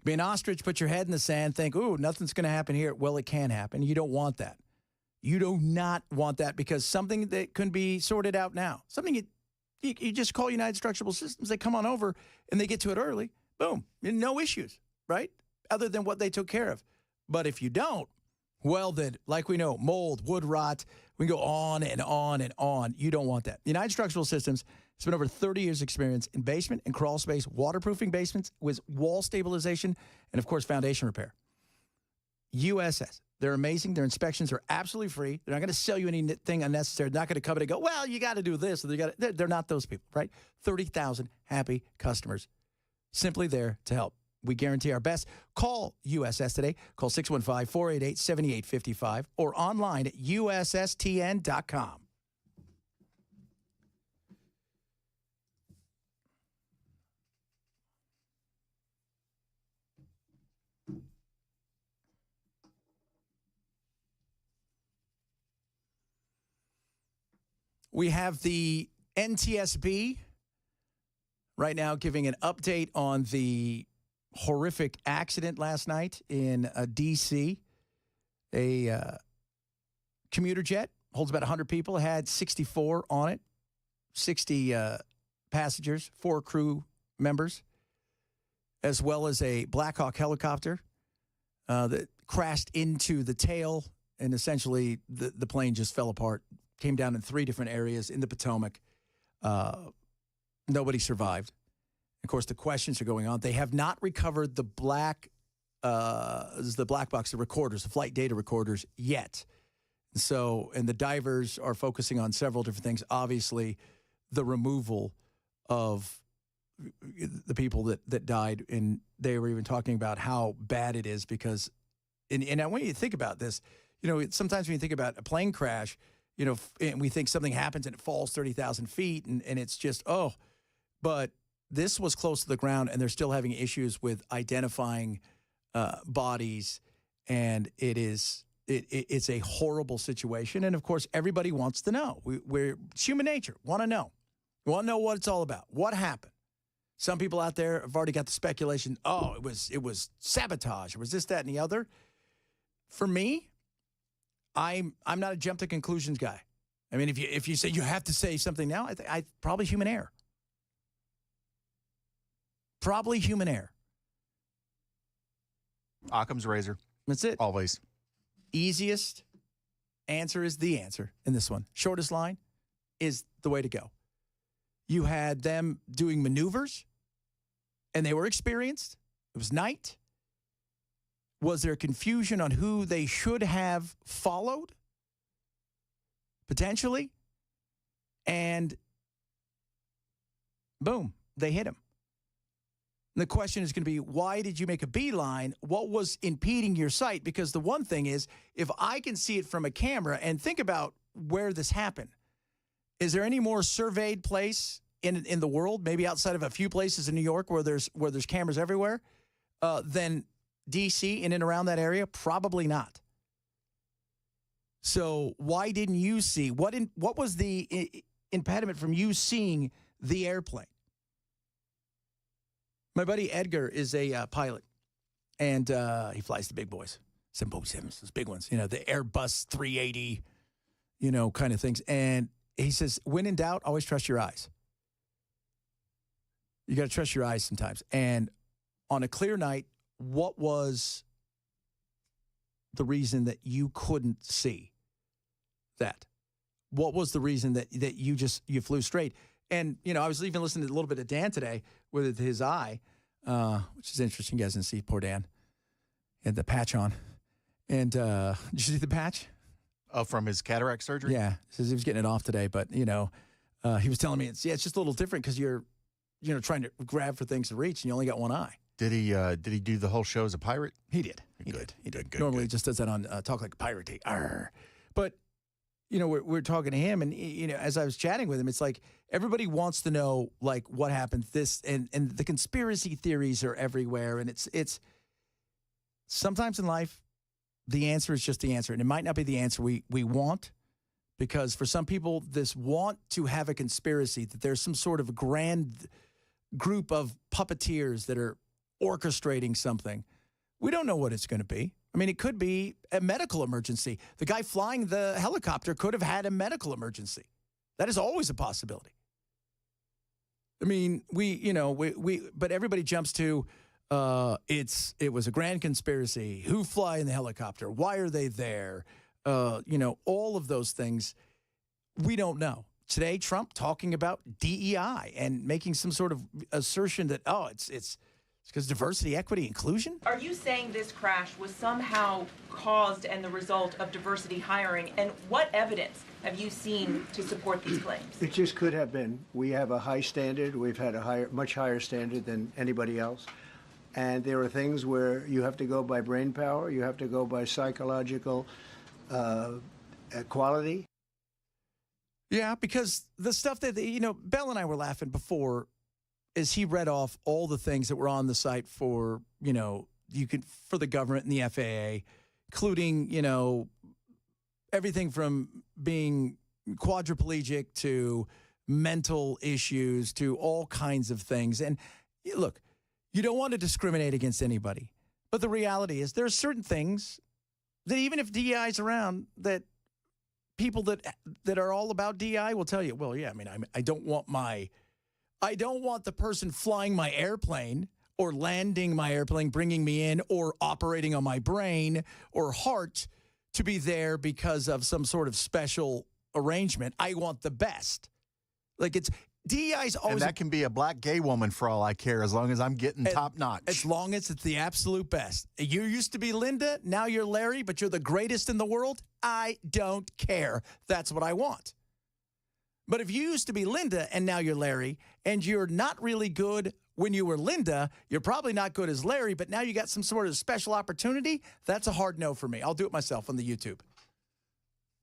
Be an ostrich, put your head in the sand, think, ooh, nothing's going to happen here. Well, it can happen. You don't want that. You do not want that because something that can be sorted out now, something you just call United Structural Systems, they come on over and they get to it early. Boom, no issues, right? Other than what they took care of. But if you don't, well then, like we know, mold, wood rot, we can go on and on and on. You don't want that. United Structural Systems has been over 30 years experience in basement and crawl space, waterproofing basements with wall stabilization, and of course, foundation repair. USS. They're amazing. Their inspections are absolutely free. They're not going to sell you anything unnecessary. They're not going to come in and go, well, you got to do this. They're not those people, right? 30,000 happy customers simply there to help. We guarantee our best. Call USS today. Call 615-488-7855 or online at USSTN.com. We have the NTSB right now giving an update on the horrific accident last night in D.C. A commuter jet holds about 100 people, had 64 on it, 60 passengers, 4 crew members, as well as a Black Hawk helicopter that crashed into the tail, and essentially the plane just fell apart, came down in 3 different areas in the Potomac. Nobody survived. Of course, the questions are going on. They have not recovered the black box, the recorders, the flight data recorders yet. So, and the divers are focusing on several different things. Obviously, the removal of the people that died, and they were even talking about how bad it is because, and I want you to think about this. Sometimes when you think about a plane crash, and we think something happens and it falls 30,000 feet, and it's just, but this was close to the ground, and they're still having issues with identifying bodies, and it's a horrible situation. And of course, everybody wants to know. It's human nature. Want to know. We want to know what it's all about. What happened? Some people out there have already got the speculation. Oh, it was sabotage. Or was this, that, and the other? For me, I'm not a jump to conclusions guy. I mean, if you say you have to say something now, I probably human error. Probably human error. Occam's razor. That's it. Always. Easiest answer is the answer in this one. Shortest line is the way to go. You had them doing maneuvers, and they were experienced. It was night. Was there confusion on who they should have followed? Potentially. And boom, they hit him. And the question is going to be, why did you make a beeline? What was impeding your sight? Because the one thing is, if I can see it from a camera, and think about where this happened. Is there any more surveyed place in the world, maybe outside of a few places in New York where there's cameras everywhere, than D.C. in and around that area? Probably not. So why didn't you see? What was the impediment from you seeing the airplane? My buddy Edgar is a pilot, and he flies the big boys, 747s, those big ones, the Airbus 380, kind of things. And he says, when in doubt, always trust your eyes. You got to trust your eyes sometimes. And on a clear night, what was the reason that you couldn't see that? What was the reason that you flew straight? And, I was even listening to a little bit of Dan today with his eye, which is interesting. You guys didn't see poor Dan. He had the patch on. And did you see the patch? Oh, from his cataract surgery? Yeah. He says he was getting it off today. But, he was telling me, it's just a little different because you're, trying to grab for things to reach, and you only got one eye. Did he do the whole show as a pirate? He did. He did. Normally, he just does that on Talk Like a Pirate. But, we're talking to him, and, as I was chatting with him, it's like everybody wants to know, like, what happened. This and the conspiracy theories are everywhere, and it's sometimes in life, the answer is just the answer, and it might not be the answer we want, because for some people, this want to have a conspiracy, that there's some sort of grand group of puppeteers that are orchestrating something. We don't know what it's going to be. I mean, it could be a medical emergency. The guy flying the helicopter could have had a medical emergency. That is always a possibility. I mean, but everybody jumps to, it was a grand conspiracy. Who fly in the helicopter? Why are they there? All of those things, we don't know. Today, Trump talking about DEI and making some sort of assertion that, it's because diversity, equity, inclusion? Are you saying this crash was somehow caused and the result of diversity hiring? And what evidence have you seen to support these claims? It just could have been. We have a high standard. We've had a much higher standard than anybody else. And there are things where you have to go by brain power. You have to go by psychological quality. Yeah, because the stuff that, Bell and I were laughing before as he read off all the things that were on the site for, for the government and the FAA, including, everything from being quadriplegic to mental issues to all kinds of things. And look, you don't want to discriminate against anybody. But the reality is there are certain things that even if DEI is around, that people that are all about DEI will tell you, well, yeah, I mean, I don't want the person flying my airplane or landing my airplane, bringing me in, or operating on my brain or heart to be there because of some sort of special arrangement. I want the best. Like DEI's always... And that can be a black gay woman for all I care, as long as I'm getting top notch. As long as it's the absolute best. You used to be Linda, now you're Larry, but you're the greatest in the world. I don't care. That's what I want. But if you used to be Linda and now you're Larry, and you're not really good when you were Linda, you're probably not good as Larry, but now you got some sort of special opportunity, that's a hard no for me. I'll do it myself on the YouTube.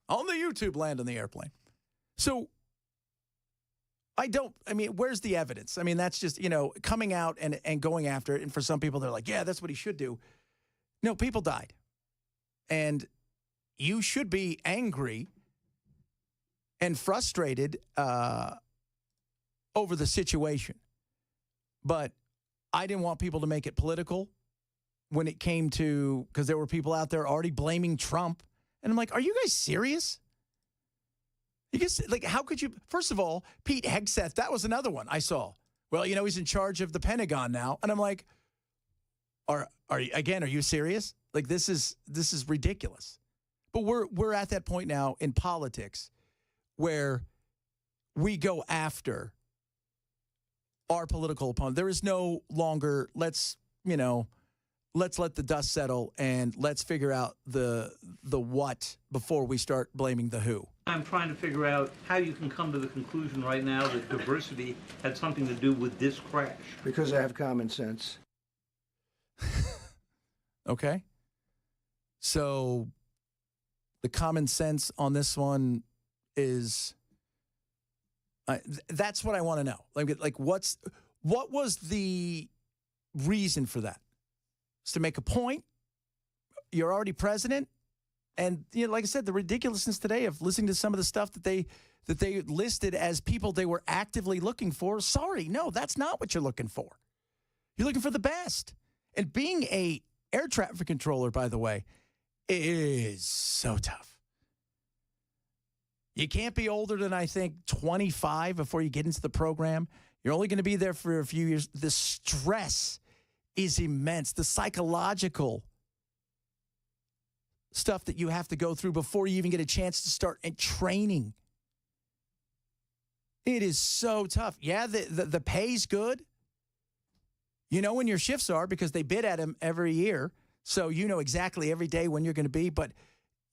On the YouTube, land on the airplane. So... where's the evidence? I mean, that's just, coming out and going after it. And for some people, they're like, yeah, that's what he should do. No, people died. And you should be angry and frustrated over the situation. But I didn't want people to make it political when it came to, because there were people out there already blaming Trump. And I'm like, are you guys serious? You guess, how could you? First of all, Pete Hegseth, that was another one I saw. Well, he's in charge of the Pentagon now, and I'm like, are you serious? Like, this is ridiculous. But we're at that point now in politics where we go after our political opponent. There is no longer let's let the dust settle and let's figure out the what before we start blaming the who. I'm trying to figure out how you can come to the conclusion right now that diversity had something to do with this crash. Because I have common sense. Okay. So the common sense on this one is that's what I want to know. What was the reason for that? It's to make a point. You're already president. And like I said, the ridiculousness today of listening to some of the stuff that they listed as people they were actively looking for. Sorry, no, that's not what you're looking for. You're looking for the best. And being a air traffic controller, by the way, is so tough. You can't be older than, I think, 25 before you get into the program. You're only going to be there for a few years. The stress is immense. The psychological stuff that you have to go through before you even get a chance to start training. It is so tough. Yeah, the pay's good. You know when your shifts are because they bid at them every year. So you know exactly every day when you're going to be. But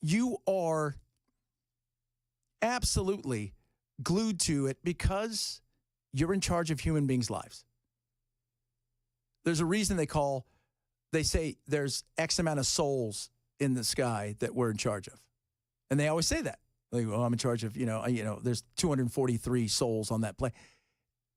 you are absolutely glued to it because you're in charge of human beings' lives. There's a reason they say there's X amount of souls in the sky that we're in charge of. And they always say that. Like, well, I'm in charge of, there's 243 souls on that plane.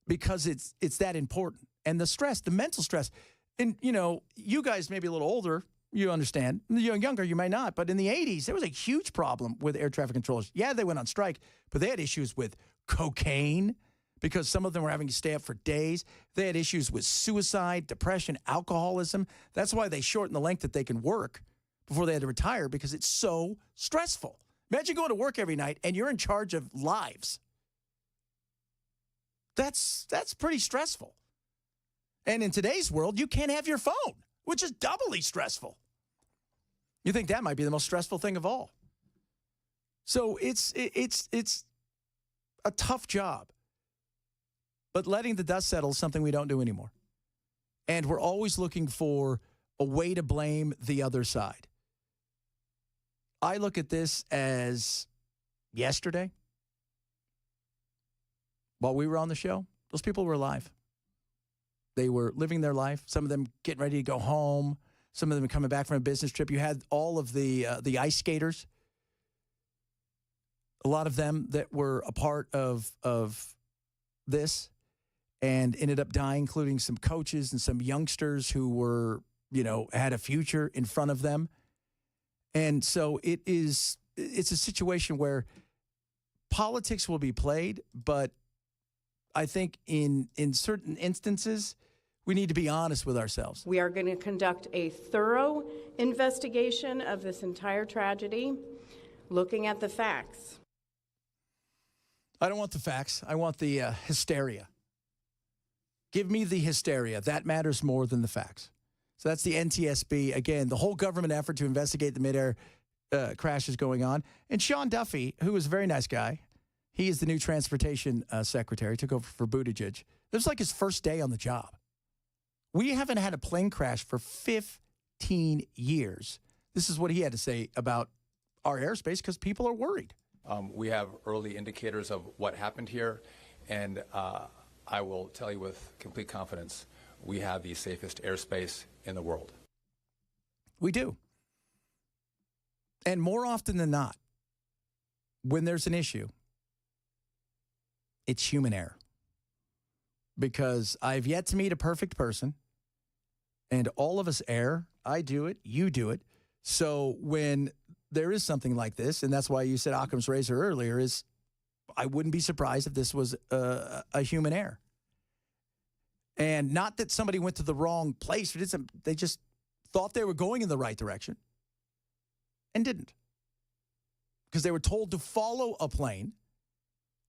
Because it's that important. And the stress, the mental stress. And, you guys may be a little older, you understand. Younger, you may not. But in the 80s, there was a huge problem with air traffic controllers. Yeah, they went on strike, but they had issues with cocaine because some of them were having to stay up for days. They had issues with suicide, depression, alcoholism. That's why they shortened the length that they can work before they had to retire because it's so stressful. Imagine going to work every night and you're in charge of lives. That's pretty stressful. And in today's world, you can't have your phone, which is doubly stressful. You think that might be the most stressful thing of all. So it's a tough job. But letting the dust settle is something we don't do anymore. And we're always looking for a way to blame the other side. I look at this as yesterday, while we were on the show, those people were alive. They were living their life. Some of them getting ready to go home. Some of them coming back from a business trip. You had all of the ice skaters. A lot of them that were a part of this and ended up dying, including some coaches and some youngsters who were, had a future in front of them. And so it's a situation where politics will be played, but I think in certain instances, we need to be honest with ourselves. We are going to conduct a thorough investigation of this entire tragedy, looking at the facts. I don't want the facts. I want the hysteria. Give me the hysteria. That matters more than the facts. So that's the NTSB. Again, the whole government effort to investigate the midair crash is going on. And Sean Duffy, who is a very nice guy, he is the new transportation secretary, took over for Buttigieg. This was like his first day on the job. We haven't had a plane crash for 15 years. This is what he had to say about our airspace because people are worried. We have early indicators of what happened here, and I will tell you with complete confidence, we have the safest airspace in the world. We do. And more often than not, when there's an issue, it's human error. Because I've yet to meet a perfect person, and all of us err. I do it, you do it. So when there is something like this, and that's why you said Occam's razor earlier, is I wouldn't be surprised if this was a human error. And not that somebody went to the wrong place. They just thought they were going in the right direction and didn't. Because they were told to follow a plane,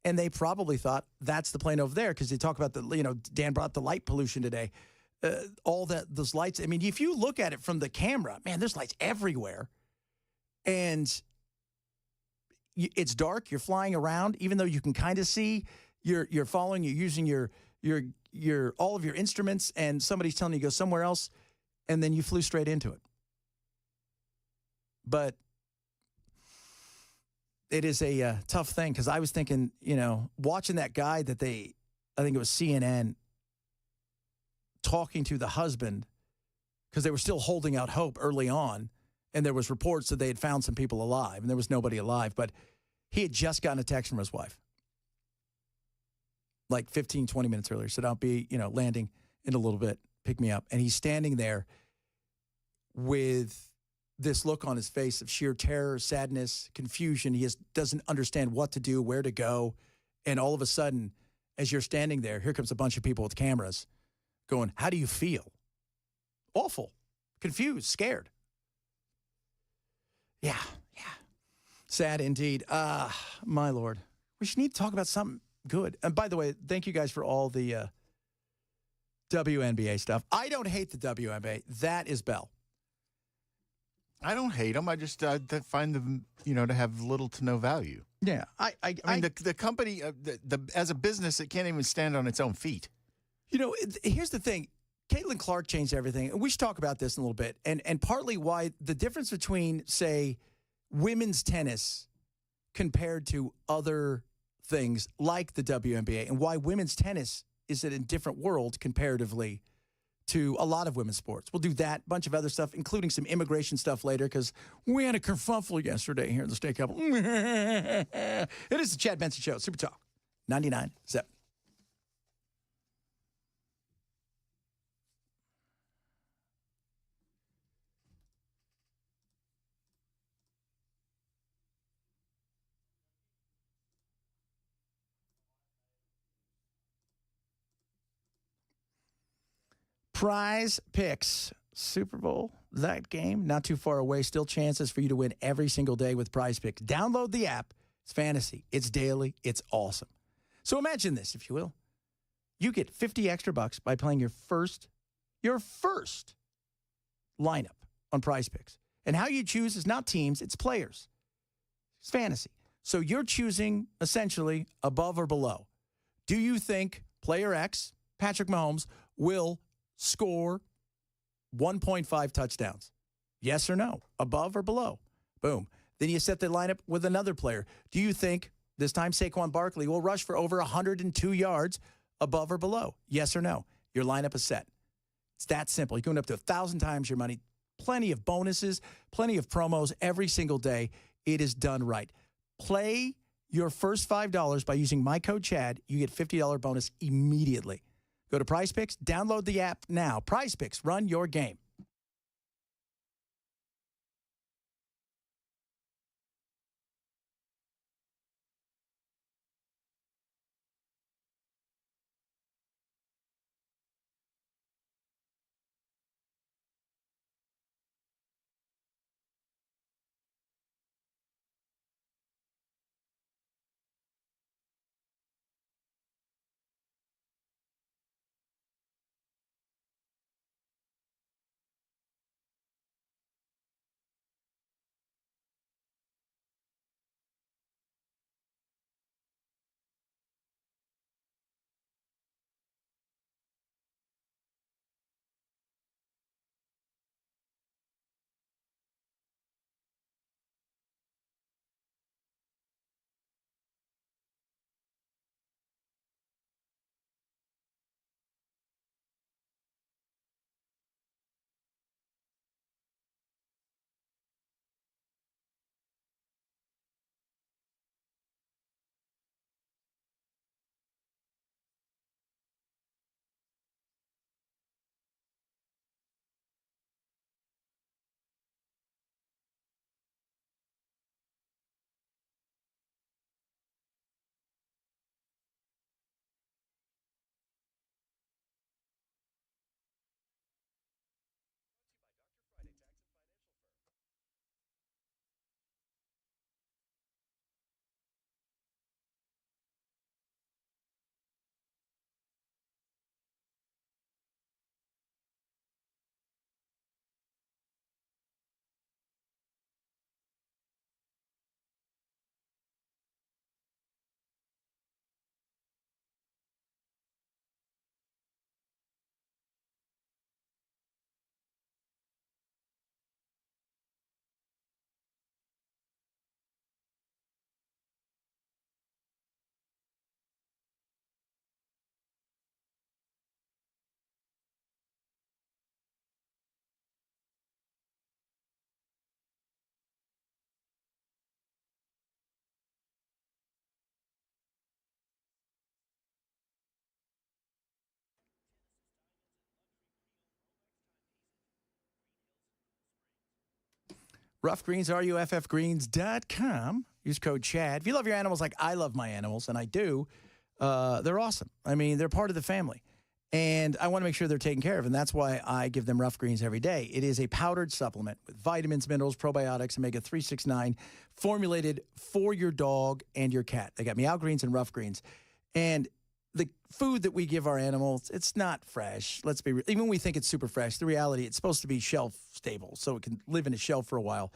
and they probably thought that's the plane over there because they talk about Dan brought the light pollution today. All those lights. I mean, if you look at it from the camera, man, there's lights everywhere. And it's dark. You're flying around, even though you can kind of see. You're following. You're using your all of your instruments, and somebody's telling you to go somewhere else, and then you flew straight into it. But it is a tough thing because I was thinking, watching that guy I think it was CNN, talking to the husband because they were still holding out hope early on. And there was reports that they had found some people alive, and there was nobody alive. But he had just gotten a text from his wife, like 15, 20 minutes earlier. Said, I'll be, landing in a little bit. Pick me up. And he's standing there with this look on his face of sheer terror, sadness, confusion. He doesn't understand what to do, where to go. And all of a sudden, as you're standing there, here comes a bunch of people with cameras going, how do you feel? Awful, confused, scared. Yeah. Sad indeed. My Lord. We should need to talk about something good. And by the way, thank you guys for all the WNBA stuff. I don't hate the WNBA. That is Bell. I don't hate them. I just find them, to have little to no value. Yeah. I mean, the company, as a business, it can't even stand on its own feet. Here's the thing. Caitlin Clark changed everything. And we should talk about this in a little bit. And partly why the difference between, say, women's tennis compared to other things like the WNBA and why women's tennis is in a different world comparatively to a lot of women's sports. We'll do that, bunch of other stuff, including some immigration stuff later because we had a kerfuffle yesterday here in the state capitol. It is the Chad Benson Show, Super Talk, 99.7. Prize Picks, Super Bowl, that game, not too far away. Still chances for you to win every single day with Prize Picks. Download the app. It's fantasy. It's daily. It's awesome. So imagine this, if you will. You get 50 extra bucks by playing your first lineup on Prize Picks. And how you choose is not teams, it's players. It's fantasy. So you're choosing essentially above or below. Do you think player X, Patrick Mahomes, will score 1.5 touchdowns? Yes or no? Above or below? Boom. Then you set the lineup with another player. Do you think this time Saquon Barkley will rush for over 102 yards? Above or below? Yes or no? Your lineup is set. It's that simple. You're going up to 1,000 times your money. Plenty of bonuses, plenty of promos every single day. It is done right. Play your first $5 by using my code Chad. You get $50 bonus immediately. Go to Prize Picks, download the app now. Prize Picks, run your game. Rough Greens, ruffgreens.com. Use code CHAD. If you love your animals like I love my animals, and I do, they're awesome. I mean, they're part of the family. And I want to make sure they're taken care of, and that's why I give them Rough Greens every day. It is a powdered supplement with vitamins, minerals, probiotics, omega-369, formulated for your dog and your cat. They got Meow Greens and Rough Greens. And the food that we give our animals, it's not fresh. Let's be real. Even when we think it's super fresh, the reality, it's supposed to be shelf stable, so it can live in a shelf for a while.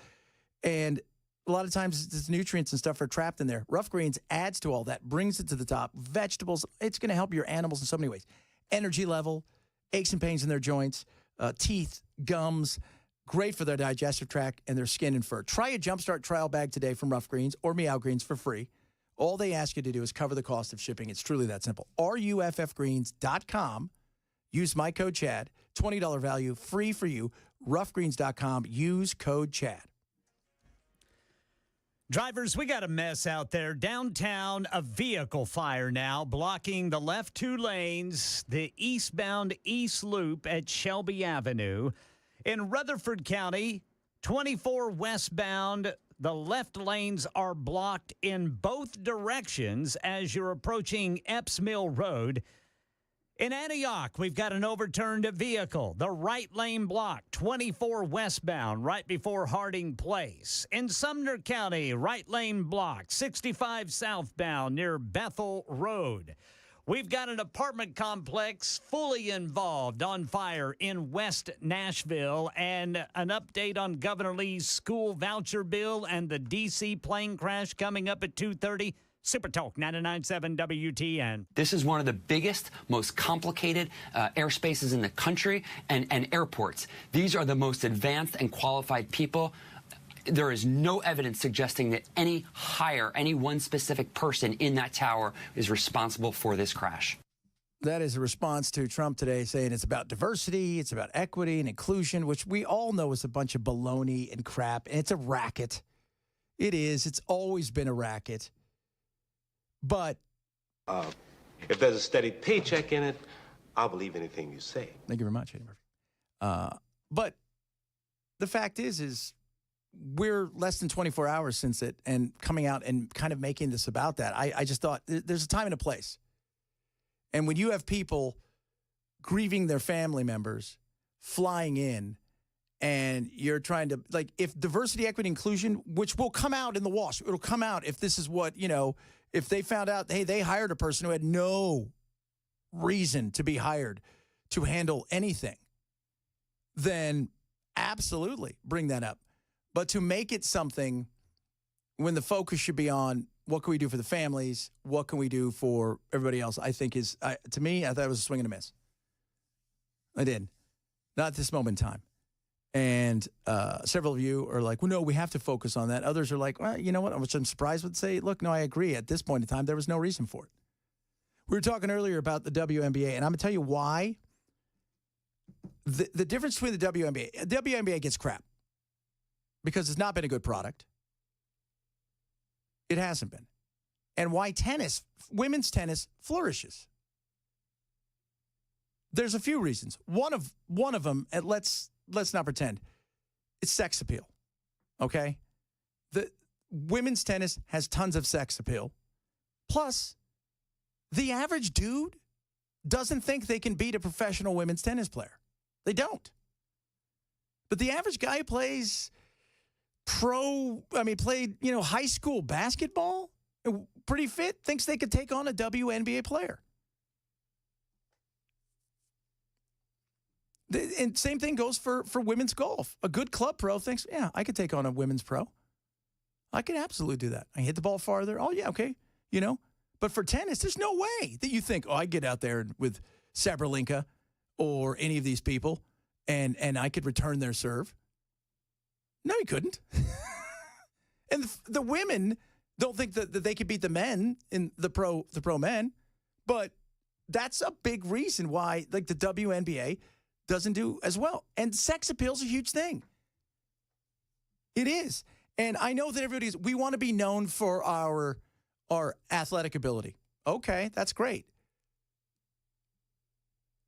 And a lot of times, the nutrients and stuff are trapped in there. Rough Greens adds to all that, brings it to the top. Vegetables, it's going to help your animals in so many ways. Energy level, aches and pains in their joints, teeth, gums, great for their digestive tract and their skin and fur. Try a Jumpstart trial bag today from Rough Greens or Meow Greens for free. All they ask you to do is cover the cost of shipping. It's truly that simple. ruffgreens.com. Use my code CHAD. $20 value, free for you. Ruffgreens.com. Use code CHAD. Drivers, we got a mess out there. Downtown, a vehicle fire now blocking the left two lanes, the eastbound East Loop at Shelby Avenue. In Rutherford County, 24 westbound, the left lanes are blocked in both directions as you're approaching Epps Mill Road. In Antioch, we've got an overturned vehicle. The right lane blocked, 24 westbound, right before Harding Place. In Sumner County, right lane blocked, 65 southbound near Bethel Road. We've got an apartment complex fully involved on fire in West Nashville, and an update on Governor Lee's school voucher bill and the D.C. plane crash coming up at 2:30. Super Talk 99.7 WTN. This is one of the biggest, most complicated airspaces in the country and airports. These are the most advanced and qualified people. There is no evidence suggesting that any one specific person in that tower is responsible for this crash. That is a response to Trump today saying it's about diversity, it's about equity and inclusion, which we all know is a bunch of baloney and crap, and it's a racket. It is. It's always been a racket. But if there's a steady paycheck in it, I'll believe anything you say. Thank you very much, Eddie Murphy. But the fact is we're less than 24 hours since it, and coming out and kind of making this about that. I just thought there's a time and a place. And when you have people grieving their family members, flying in, and you're trying to, like, if diversity, equity, inclusion, which will come out in the wash, it'll come out if this is what, if they found out, hey, they hired a person who had no reason to be hired to handle anything, then absolutely bring that up. But to make it something when the focus should be on what can we do for the families, what can we do for everybody else, I think is, to me, I thought it was a swing and a miss. I did. Not at this moment in time. And several of you are like, well, no, we have to focus on that. Others are like, well, you know what? Which I'm surprised would say, look, no, I agree. At this point in time, there was no reason for it. We were talking earlier about the WNBA, and I'm going to tell you why. The difference between the WNBA gets crap because it's not been a good product. It hasn't been. And why women's tennis flourishes. There's a few reasons. One of them, and let's not pretend, it's sex appeal, okay? The women's tennis has tons of sex appeal. Plus, the average dude doesn't think they can beat a professional women's tennis player. They don't. But the average guy who plays played high school basketball, pretty fit, thinks they could take on a WNBA player. And same thing goes for women's golf. A good club pro thinks, yeah, I could take on a women's pro. I could absolutely do that. I hit the ball farther. Oh, yeah, okay. But for tennis, there's no way that you think, I get out there with Sabalenka or any of these people and I could return their serve. No, you couldn't. And the women don't think that they could beat the men in the pro men. But that's a big reason why, like, the WNBA doesn't do as well. And sex appeal is a huge thing. It is. And I know that we want to be known for our athletic ability. Okay, that's great.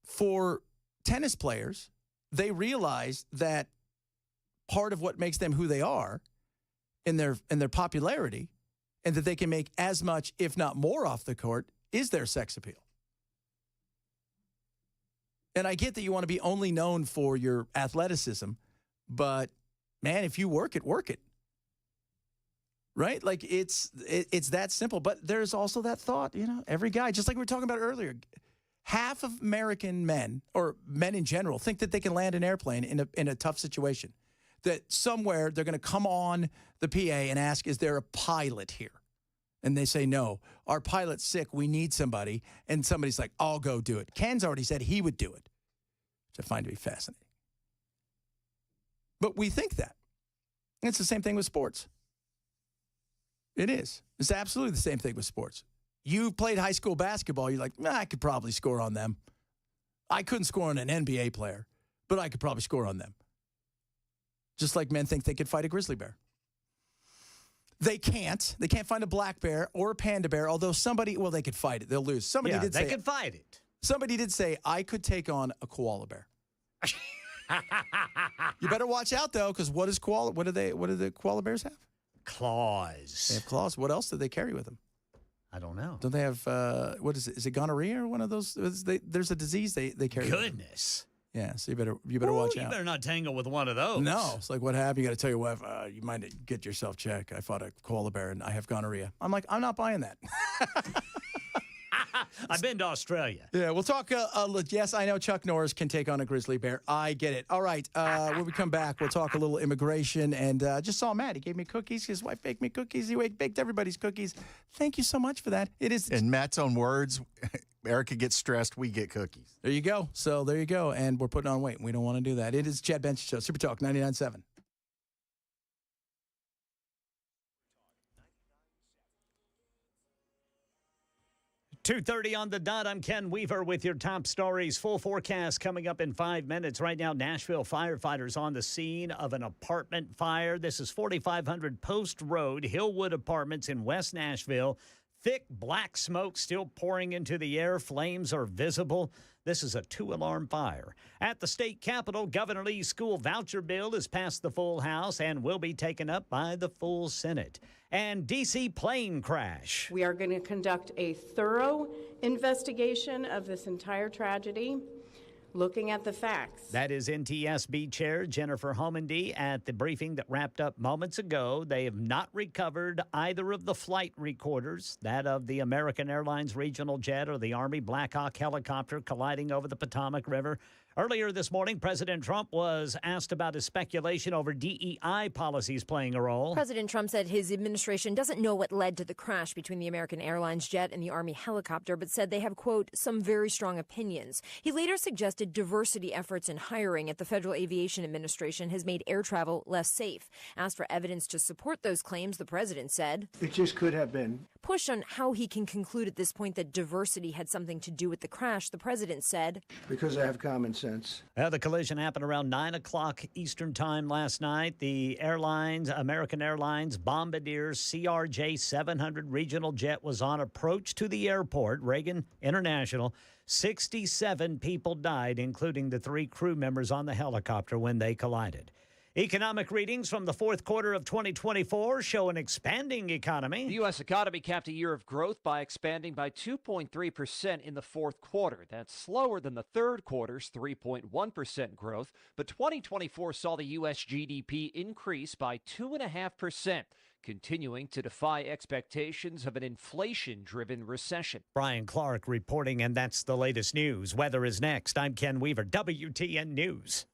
For tennis players, they realize that part of what makes them who they are in their popularity, and that they can make as much, if not more, off the court is their sex appeal. And I get that you want to be only known for your athleticism, but man, if you work it, work it. Right? Like it's that simple. But there's also that thought, every guy, just like we were talking about earlier, half of American men, or men in general, think that they can land an airplane in a tough situation. That somewhere they're going to come on the PA and ask, is there a pilot here? And they say, no, our pilot's sick. We need somebody. And somebody's like, I'll go do it. Ken's already said he would do it, which I find to be fascinating. But we think that. And it's the same thing with sports. It is. It's absolutely the same thing with sports. You played high school basketball. You're like, I could probably score on them. I couldn't score on an NBA player, but I could probably score on them. Just like men think they could fight a grizzly bear. They can't. They can't find a black bear or a panda bear, although they could fight it. They'll lose. They could fight it. Somebody did say, I could take on a koala bear. You better watch out, though, because what do the koala bears have? Claws. They have claws. What else do they carry with them? I don't know. Don't they have, what is it? Is it gonorrhea or one of those? There's a disease they carry. Goodness. Yeah, so you better watch out. You better not tangle with one of those. No, it's like, what happened? You got to tell your wife, you might get yourself checked. I fought a koala bear and I have gonorrhea. I'm like, I'm not buying that. I've been to Australia. Yeah, we'll talk. Yes, I know Chuck Norris can take on a grizzly bear. I get it. All right, when we come back, we'll talk a little immigration. And just saw Matt. He gave me cookies. His wife baked me cookies. He baked everybody's cookies. Thank you so much for that. It is. In Matt's own words, Erica gets stressed, we get cookies. There you go. So there you go. And we're putting on weight. We don't want to do that. It is Chad Benson Show. Super Talk 99.7. .2:30 on the dot. I'm Ken Weaver with your top stories. Full forecast coming up in 5 minutes. Right now, Nashville firefighters on the scene of an apartment fire. This is 4500 Post Road, Hillwood Apartments in West Nashville. Thick black smoke still pouring into the air. Flames are visible. This is a 2-alarm fire. At the state capitol, Governor Lee's school voucher bill has passed the full House and will be taken up by the full Senate. And D.C. plane crash. We are going to conduct a thorough investigation of this entire tragedy, looking at the facts. That is NTSB Chair Jennifer Homendy at the briefing that wrapped up moments ago. They have not recovered either of the flight recorders, that of the American Airlines regional jet or the Army Black Hawk helicopter colliding over the Potomac River. Earlier this morning, President Trump was asked about his speculation over DEI policies playing a role. President Trump said his administration doesn't know what led to the crash between the American Airlines jet and the Army helicopter, but said they have, quote, some very strong opinions. He later suggested diversity efforts in hiring at the Federal Aviation Administration has made air travel less safe. Asked for evidence to support those claims, the president said, it just could have been. Pushed on how he can conclude at this point that diversity had something to do with the crash, the president said, because I have common sense. The collision happened around 9 o'clock Eastern time last night. The airlines, American Airlines Bombardier's CRJ 700 regional jet was on approach to the airport, Reagan International. 67 people died, including the 3 crew members on the helicopter when they collided. Economic readings from the fourth quarter of 2024 show an expanding economy. The U.S. economy capped a year of growth by expanding by 2.3% in the fourth quarter. That's slower than the third quarter's 3.1% growth, but 2024 saw the U.S. GDP increase by 2.5%, continuing to defy expectations of an inflation-driven recession. Brian Clark reporting, and that's the latest news. Weather is next. I'm Ken Weaver, WTN News.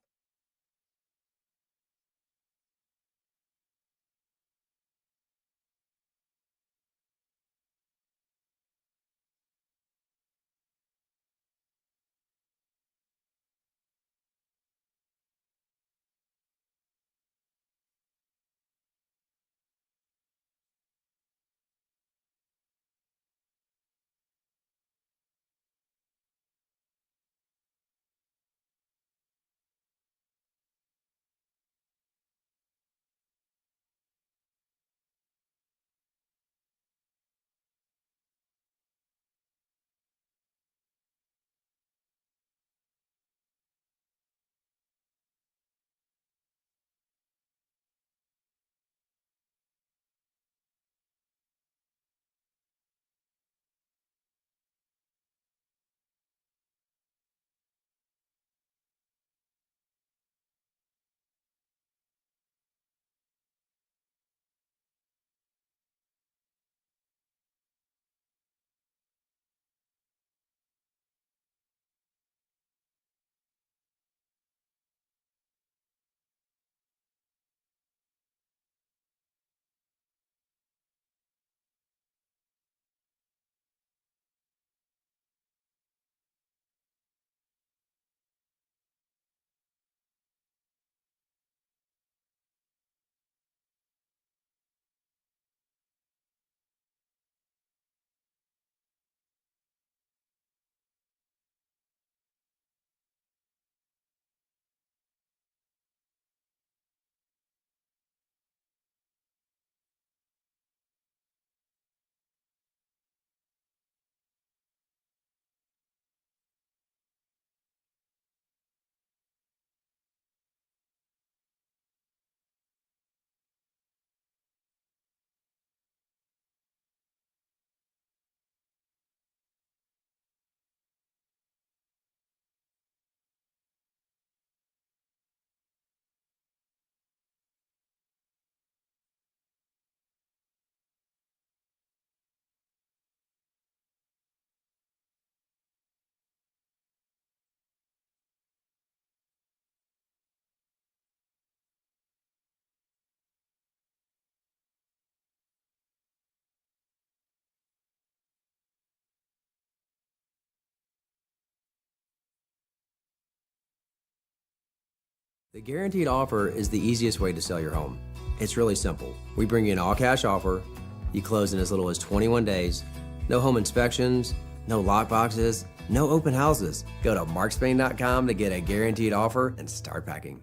The guaranteed offer is the easiest way to sell your home. It's really simple. We bring you an all-cash offer. You close in as little as 21 days. No home inspections, no lockboxes, no open houses. Go to markspain.com to get a guaranteed offer and start packing.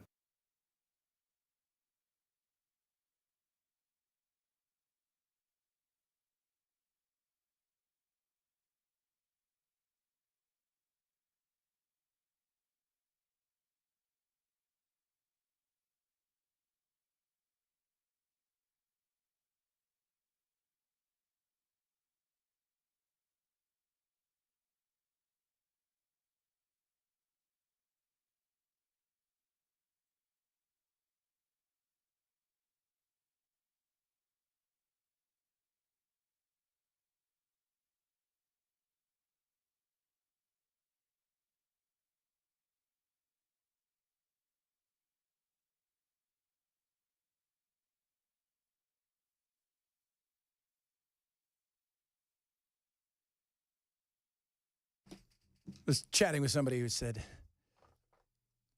Was chatting with somebody who said,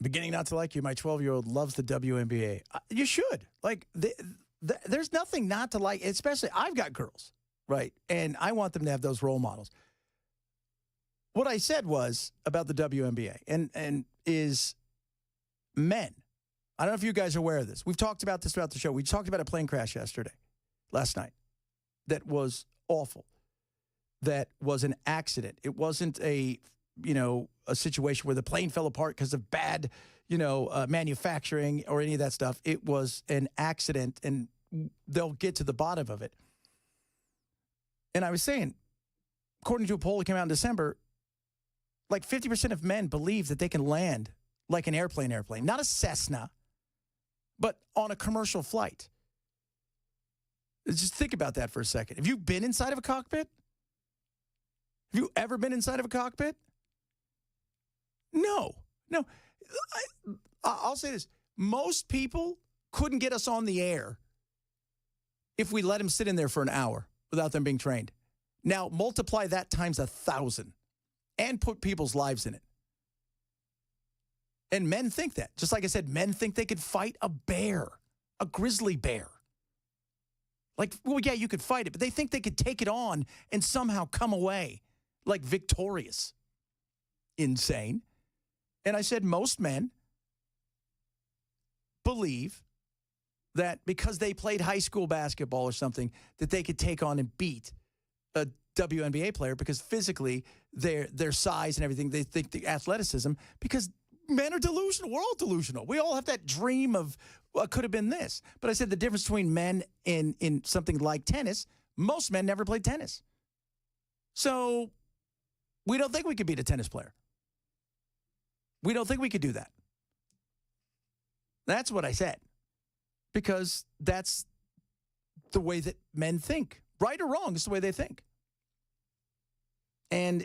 beginning not to like you, my 12-year-old loves the WNBA. You should. Like, there's nothing not to like, especially I've got girls, right? And I want them to have those role models. What I said was about the WNBA and is men. I don't know if you guys are aware of this. We've talked about this throughout the show. We talked about a plane crash last night, that was awful. That was an accident. It wasn't a situation where the plane fell apart because of bad, manufacturing or any of that stuff. It was an accident, and they'll get to the bottom of it. And I was saying, according to a poll that came out in December, like 50% of men believe that they can land like an airplane, not a Cessna, but on a commercial flight. Just think about that for a second. Have you been inside of a cockpit? Have you ever been inside of a cockpit? No. I'll say this. Most people couldn't get us on the air if we let them sit in there for an hour without them being trained. Now, multiply that times 1,000 and put people's lives in it. And men think that. Just like I said, men think they could fight a bear, a grizzly bear. Like, well, yeah, you could fight it, but they think they could take it on and somehow come away like victorious. Insane. And I said most men believe that because they played high school basketball or something, that they could take on and beat a WNBA player because physically their size and everything, they think the athleticism, because men are delusional. We're all delusional. We all have that dream of what could have been this. But I said the difference between men in something like tennis, most men never played tennis. So we don't think we could beat a tennis player. We don't think we could do that. That's what I said. Because that's the way that men think. Right or wrong, it's the way they think. And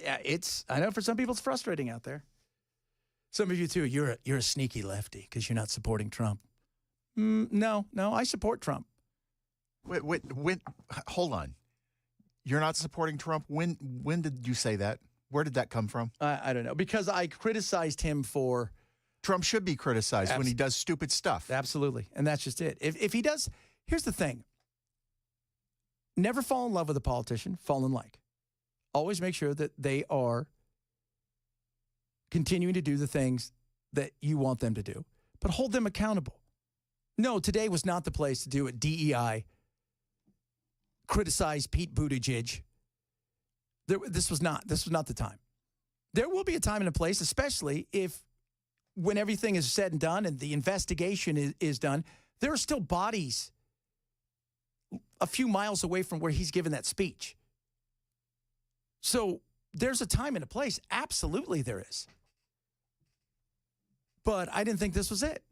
I know for some people it's frustrating out there. Some of you too, you're a sneaky lefty because you're not supporting Trump. No, I support Trump. Wait, hold on. You're not supporting Trump? When did you say that? Where did that come from? I don't know. Because I criticized him for... Trump should be criticized when he does stupid stuff. Absolutely. And that's just it. If he does... Here's the thing. Never fall in love with a politician. Fall in like. Always make sure that they are continuing to do the things that you want them to do. But hold them accountable. No, today was not the place to do it. DEI. Criticize Pete Buttigieg. This was not the time. There will be a time and a place, especially when everything is said and done and the investigation is done, there are still bodies a few miles away from where he's given that speech. So there's a time and a place. Absolutely there is. But I didn't think this was it.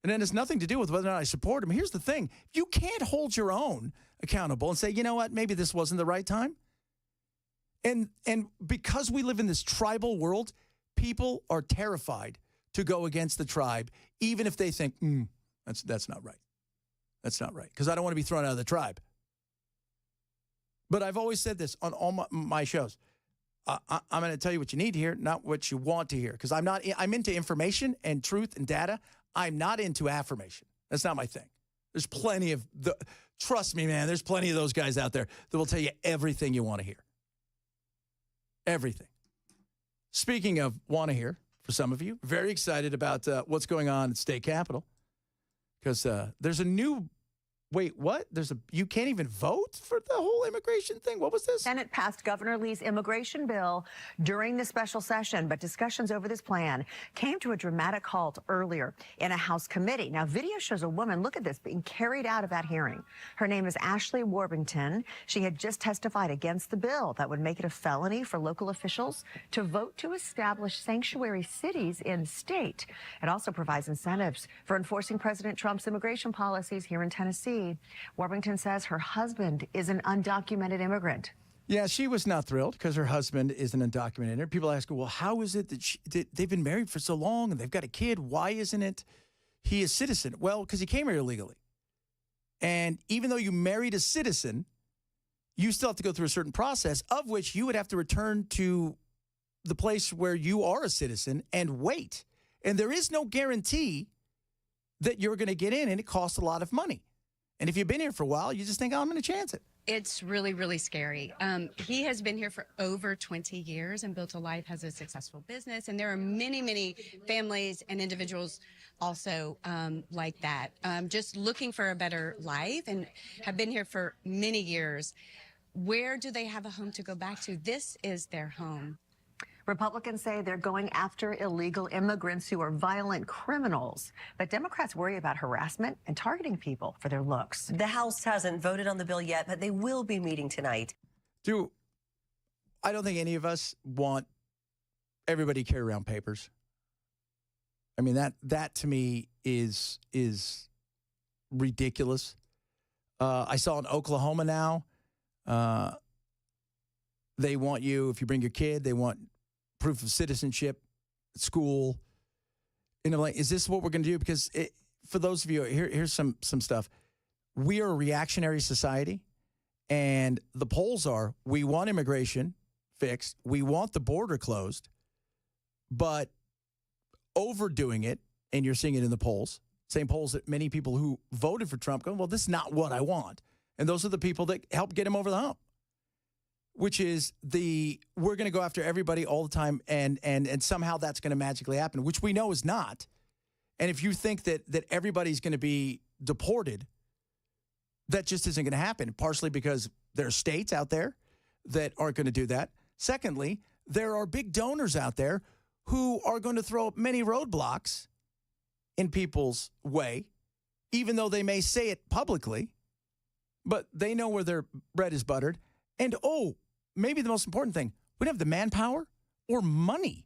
And it has nothing to do with whether or not I support him. Here's the thing. You can't hold your own accountable and say, you know what, maybe this wasn't the right time. And because we live in this tribal world, people are terrified to go against the tribe, even if they think, that's not right. That's not right. Because I don't want to be thrown out of the tribe. But I've always said this on all my shows. I'm going to tell you what you need to hear, not what you want to hear. Because I'm into information and truth and data. I'm not into affirmation. That's not my thing. There's plenty of trust me, man, there's plenty of those guys out there that will tell you everything you want to hear. Everything. Speaking of want to hear, for some of you, very excited about what's going on at State Capitol. Because there's a new, wait, what? You can't even vote for the whole immigration thing? What was this? Senate passed Governor Lee's immigration bill during the special session, but discussions over this plan came to a dramatic halt earlier in a House committee. Now, video shows a woman, look at this, being carried out of that hearing. Her name is Ashley Warbington. She had just testified against the bill that would make it a felony for local officials to vote to establish sanctuary cities in state. It also provides incentives for enforcing President Trump's immigration policies here in Tennessee. Warbington says her husband is an undocumented immigrant. Yeah, she was not thrilled because her husband is an undocumented immigrant. People ask her, well, how is it that they've been married for so long and they've got a kid? Why isn't it he a citizen? Well, because he came here illegally. And even though you married a citizen, you still have to go through a certain process, of which you would have to return to the place where you are a citizen and wait. And there is no guarantee that you're going to get in, and it costs a lot of money. And if you've been here for a while, you just think, oh, I'm going to chance it. It's really, really scary. He has been here for over 20 years and built a life, has a successful business. And there are many, many families and individuals also like that, just looking for a better life and have been here for many years. Where do they have a home to go back to? This is their home. Republicans say they're going after illegal immigrants who are violent criminals. But Democrats worry about harassment and targeting people for their looks. The House hasn't voted on the bill yet, but they will be meeting tonight. I don't think any of us want everybody to carry around papers. I mean, that to me is ridiculous. I saw in Oklahoma now, they want you, if you bring your kid, they want proof of citizenship at school. Like, is this what we're going to do? Because for those of you, here's some stuff. We are a reactionary society, and the polls are, we want immigration fixed, we want the border closed, but overdoing it, and you're seeing it in the polls, same polls that many people who voted for Trump go, well, this is not what I want. And those are the people that help get him over the hump. Which is we're going to go after everybody all the time, and somehow that's going to magically happen, which we know is not. And if you think that everybody's going to be deported, that just isn't going to happen, partially because there are states out there that aren't going to do that. Secondly, there are big donors out there who are going to throw up many roadblocks in people's way, even though they may say it publicly, but they know where their bread is buttered. And, maybe the most important thing, we don't have the manpower or money,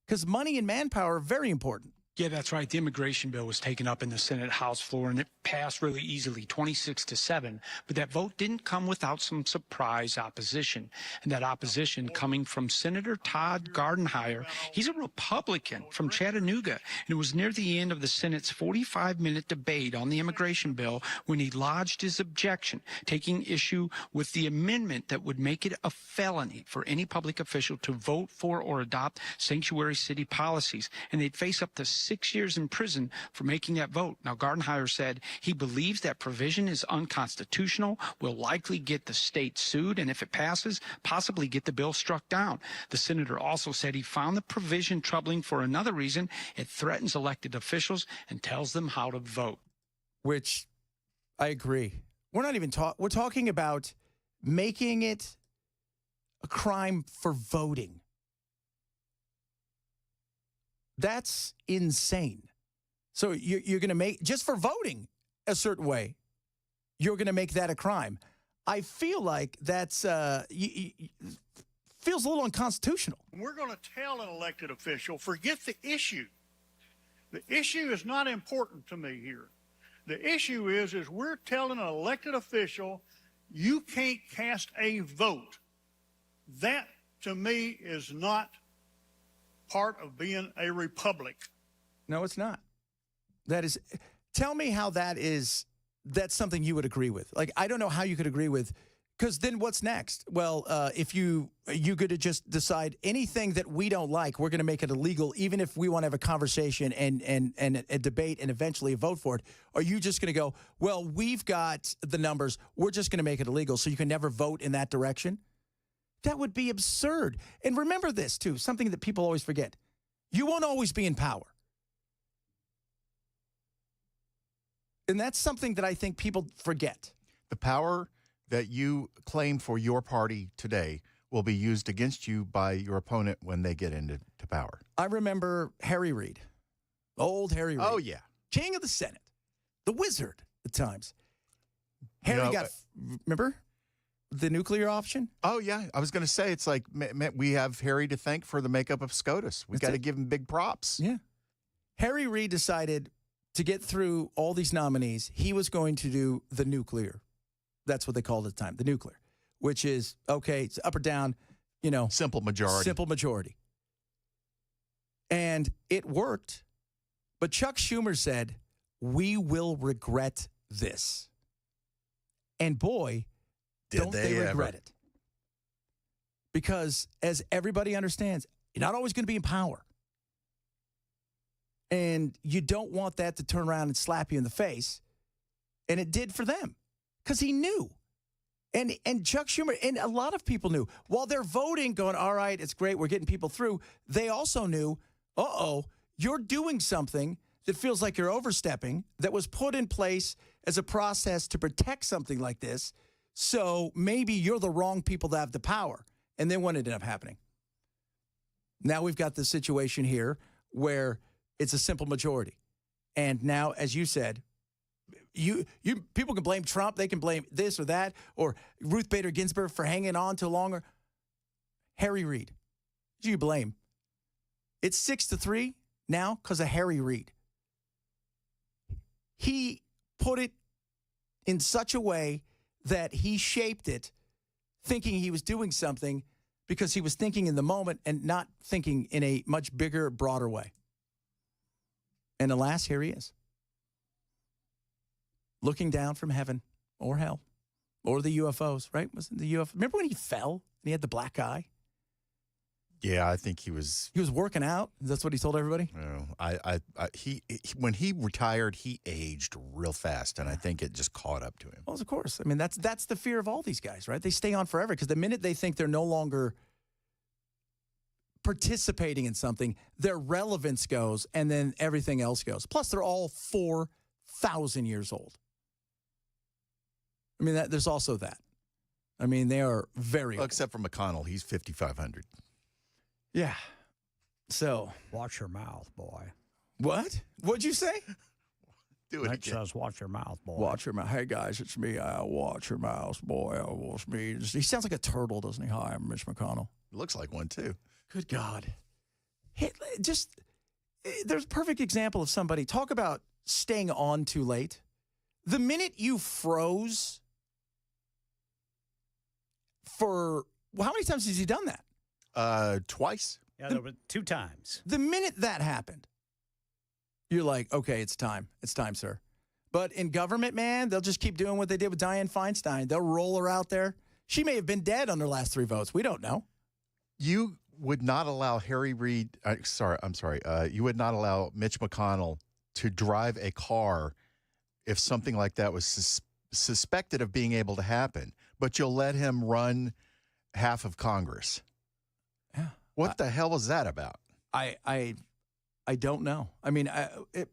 because money and manpower are very important. Yeah, that's right. The immigration bill was taken up in the Senate House floor, and it passed really easily, 26-7. But that vote didn't come without some surprise opposition. And that opposition coming from Senator Todd Gardenhire. He's a Republican from Chattanooga. And it was near the end of the Senate's 45-minute debate on the immigration bill when he lodged his objection, taking issue with the amendment that would make it a felony for any public official to vote for or adopt sanctuary city policies. And they'd face up to 6 years in prison for making that vote. Now, Gardenhire said he believes that provision is unconstitutional, will likely get the state sued, and if it passes, possibly get the bill struck down. The senator also said he found the provision troubling for another reason. It threatens elected officials and tells them how to vote. Which I agree. We're not even we're talking about making it a crime for voting. That's insane. So you're going to make, just for voting a certain way, you're going to make that a crime. I feel like that's feels a little unconstitutional. We're going to tell an elected official, forget the issue. The issue is not important to me here. The issue is we're telling an elected official, you can't cast a vote. That, to me, is not part of being a republic. No, it's not. That is, tell me how that's something you would agree with. Like, I don't know how you could agree with Because then what's next? Well, if you going to just decide anything that we don't like, we're going to make it illegal, even if we want to have a conversation and a debate and eventually a vote for it. Are you just going to go, well, we've got the numbers, we're just going to make it illegal so you can never vote in that direction? That would be absurd. And remember this, too, something that people always forget. You won't always be in power. And that's something that I think people forget. The power that you claim for your party today will be used against you by your opponent when they get into power. I remember Harry Reid, old Harry Reid. Oh, yeah. King of the Senate, the wizard at times. Harry remember the nuclear option? Oh, yeah. I was going to say, it's like we have Harry to thank for the makeup of SCOTUS. We got to give him big props. Yeah. Harry Reid decided to get through all these nominees, he was going to do the nuclear. That's what they called it at the time, the nuclear, which is, okay, it's up or down, Simple majority. Simple majority. And it worked. But Chuck Schumer said, we will regret this. And boy, don't they regret it. Because as everybody understands, you're not always going to be in power. And you don't want that to turn around and slap you in the face. And it did for them. Because he knew. And Chuck Schumer, and a lot of people knew. While they're voting, going, all right, it's great, we're getting people through, they also knew, you're doing something that feels like you're overstepping, that was put in place as a process to protect something like this, so maybe you're the wrong people to have the power. And then what ended up happening? Now we've got this situation here where it's a simple majority. And now, as you said, you people can blame Trump, they can blame this or that, or Ruth Bader Ginsburg for hanging on too longer. Harry Reid, who do you blame? It's 6-3 now because of Harry Reid. He put it in such a way that he shaped it thinking he was doing something because he was thinking in the moment and not thinking in a much bigger, broader way. And alas, here he is. Looking down from heaven or hell or the UFOs, right? Wasn't the UFO? Remember when he fell and he had the black eye? Yeah, I think he was working out. That's what he told everybody. No, he when he retired, he aged real fast, and I think it just caught up to him. Well, of course. I mean, that's the fear of all these guys, right? They stay on forever because the minute they think they're no longer participating in something, their relevance goes, and then everything else goes. Plus, they're all 4,000 years old. I mean, there's also that. I mean, they are very old. Except for McConnell, he's 5,500. Yeah. So. Watch your mouth, boy. What? What'd you say? Do it again. Says, watch your mouth, boy. Watch your mouth. Hey, guys, it's me. Watch your mouth, boy. It's me. He sounds like a turtle, doesn't he? Hi, I'm Mitch McConnell. Looks like one, too. Good God. There's a perfect example of somebody. Talk about staying on too late. The minute you froze for, how many times has he done that? Twice. Yeah, there were 2 times. The minute that happened, you're like, okay, it's time. It's time, sir. But in government, man, they'll just keep doing what they did with Dianne Feinstein. They'll roll her out there. She may have been dead on her last 3 votes. We don't know. You would not allow Harry Reid, you would not allow Mitch McConnell to drive a car if something like that was suspected of being able to happen, but you'll let him run half of Congress. Yeah. What the hell was that about? I don't know. I mean,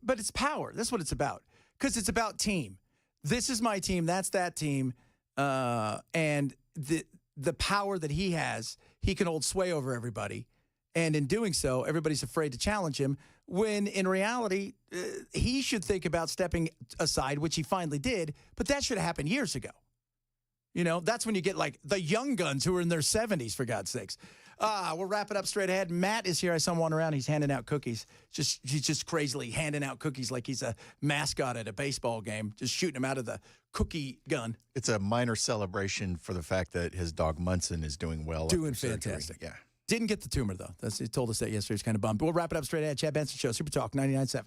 but it's power. That's what it's about. Because it's about team. This is my team. That's that team. And the power that he has, he can hold sway over everybody. And in doing so, everybody's afraid to challenge him. When in reality, he should think about stepping aside, which he finally did. But that should have happened years ago. You know, that's when you get like the young guns who are in their 70s, for God's sakes. We'll wrap it up straight ahead. Matt is here. I saw him wandering around. He's handing out cookies. He's just crazily handing out cookies like he's a mascot at a baseball game, just shooting them out of the cookie gun. It's a minor celebration for the fact that his dog Munson is doing well. Doing fantastic. Yeah. Didn't get the tumor, though. He told us that yesterday. He's kind of bummed. But we'll wrap it up straight ahead. Chad Benson Show, Super Talk 99.7.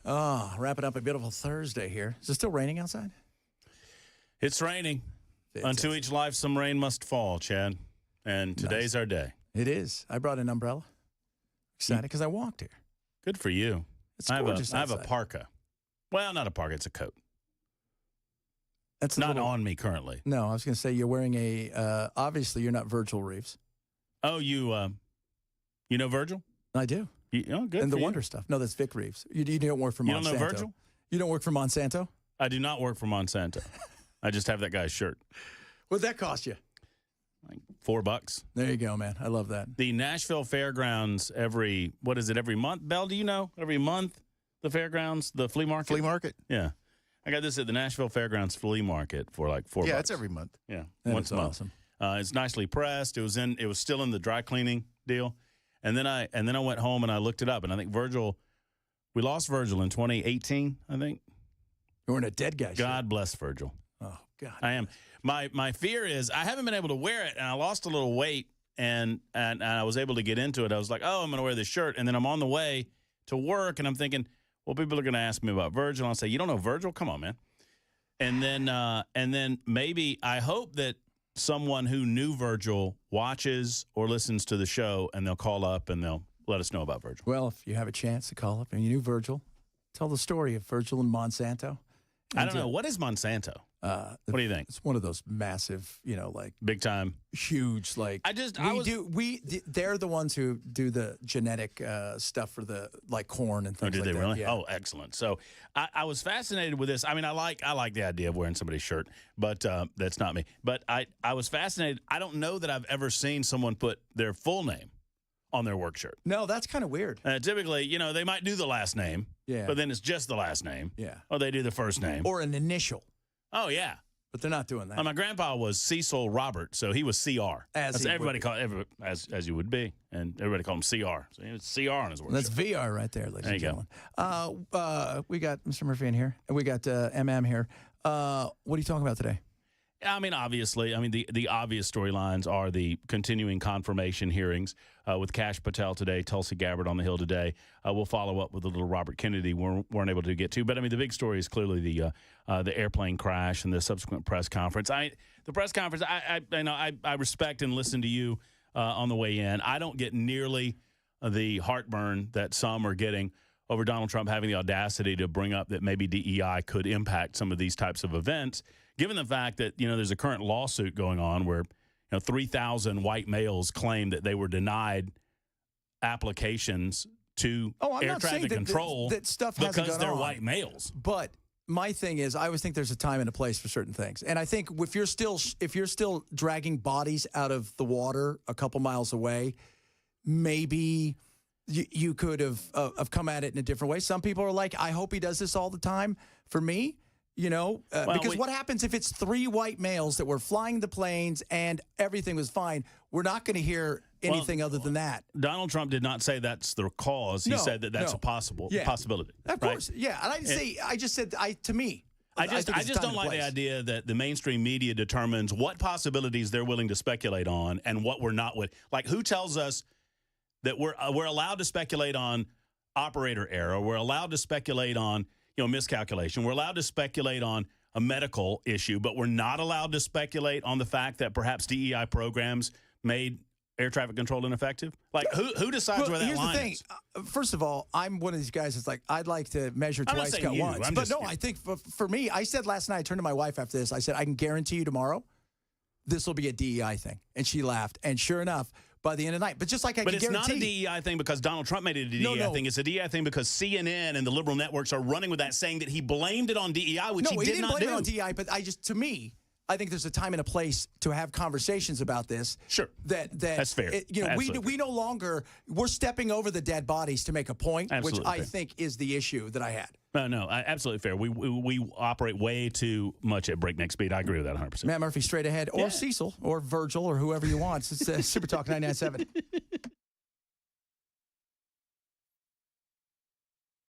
Oh, wrapping up a beautiful Thursday here. Is it still raining outside? It's raining. Unto each life some rain must fall, Chad. And today's our day. It is. I brought an umbrella. Excited because I walked here. Good for you. It's I gorgeous have a outside. parka. Well, not a parka. It's a coat. That's not on me currently. No, I was going to say you're wearing a. Obviously, you're not Virgil Reeves. Oh, you know Virgil? I do. Good. And the for you. Wonder stuff. No, that's Vic Reeves. You don't work for Monsanto. You don't know Virgil? You don't work for Monsanto? I do not work for Monsanto. I just have that guy's shirt. What'd that cost you? Like $4. There you go, man. I love that. The Nashville Fairgrounds every month? Belle, do you know? Every month, the fairgrounds, the flea market? Flea market? Yeah. I got this at the Nashville Fairgrounds flea market for like $4. Yeah, it's every month. Yeah, That once is a month. awesome. It's nicely pressed. It was still in the dry cleaning deal. And then I went home and I looked it up, and I think we lost Virgil in 2018, I think. You weren't a dead guy. God bless Virgil. Oh, God. I am. My fear is I haven't been able to wear it, and I lost a little weight, and I was able to get into it. I was like, oh, I'm going to wear this shirt, and then I'm on the way to work, and I'm thinking, well, people are going to ask me about Virgil. And I'll say, you don't know Virgil? Come on, man. And then maybe I hope that someone who knew Virgil watches or listens to the show, and they'll call up and they'll let us know about Virgil. Well, if you have a chance to call up and you knew Virgil, tell the story of Virgil and Monsanto. I don't know. What is Monsanto? What do you think? It's one of those massive, like big time, huge. Like they're the ones who do the genetic stuff for the corn and things. Oh, did like they that. really? Yeah. Oh, excellent. So I was fascinated with this. I mean, I like the idea of wearing somebody's shirt, but that's not me. But I was fascinated. I don't know that I've ever seen someone put their full name on their work shirt. No, that's kind of weird. Typically, they might do the last name. Yeah. But then it's just the last name. Yeah. Or they do the first name. Or an initial. Oh, yeah. But they're not doing that. My grandpa was Cecil Robert, so he was CR. That's everybody called as you would be, and everybody called him CR. So he was CR on his work. That's shirt. VR right there, ladies There and you gentlemen. We got Mr. Murphy in here, and we got MM here. What are you talking about today? I mean, obviously, the obvious storylines are the continuing confirmation hearings with Kash Patel today, Tulsi Gabbard on the Hill today. We'll follow up with a little Robert Kennedy we weren't able to get to. But, the big story is clearly the airplane crash and the subsequent press conference. The press conference, I respect and listen to you on the way in. I don't get nearly the heartburn that some are getting over Donald Trump having the audacity to bring up that maybe DEI could impact some of these types of events, given the fact that, there's a current lawsuit going on where, 3,000 white males claim that they were denied applications to air traffic control that stuff hasn't because gone they're on. white males. But my thing is, I always think there's a time and a place for certain things. And I think if you're still dragging bodies out of the water a couple miles away, maybe you could have come at it in a different way. Some people are like, I hope he does this all the time. For me, because what happens if it's 3 white males that were flying the planes and everything was fine? We're not going to hear anything other than that. Donald Trump did not say that's the cause. He said that's a possibility. Of course, yeah. And I didn't say. I just said. To me, I just don't like the idea that the mainstream media determines what possibilities they're willing to speculate on and what we're not. Like, who tells us that we're allowed to speculate on operator error? We're allowed to speculate on miscalculation. We're allowed to speculate on a medical issue, but we're not allowed to speculate on the fact that perhaps DEI programs made air traffic control ineffective. Like, who decides where that here's line the thing. is? First of all, I'm one of these guys that's like, I'd like to measure twice, cut once. But no, I think for me, I said last night, I turned to my wife after this, I said, I can guarantee you tomorrow, this will be a DEI thing. And she laughed. And sure enough, by the end of the night. But just like I can guarantee. But it's not a DEI thing because Donald Trump made it a DEI thing. It's a DEI thing because CNN and the liberal networks are running with that, saying that he blamed it on DEI, which he did not do. No, he didn't blame it on DEI, but to me, I think there's a time and a place to have conversations about this. Sure. That's fair. We no longer, we're stepping over the dead bodies to make a point, Absolutely which I fair. think is the issue that I had. No, absolutely fair. We operate way too much at breakneck speed. I agree with that 100%. Matt Murphy straight ahead, or Cecil, or Virgil, or whoever you want. It's Super Talk 99.7.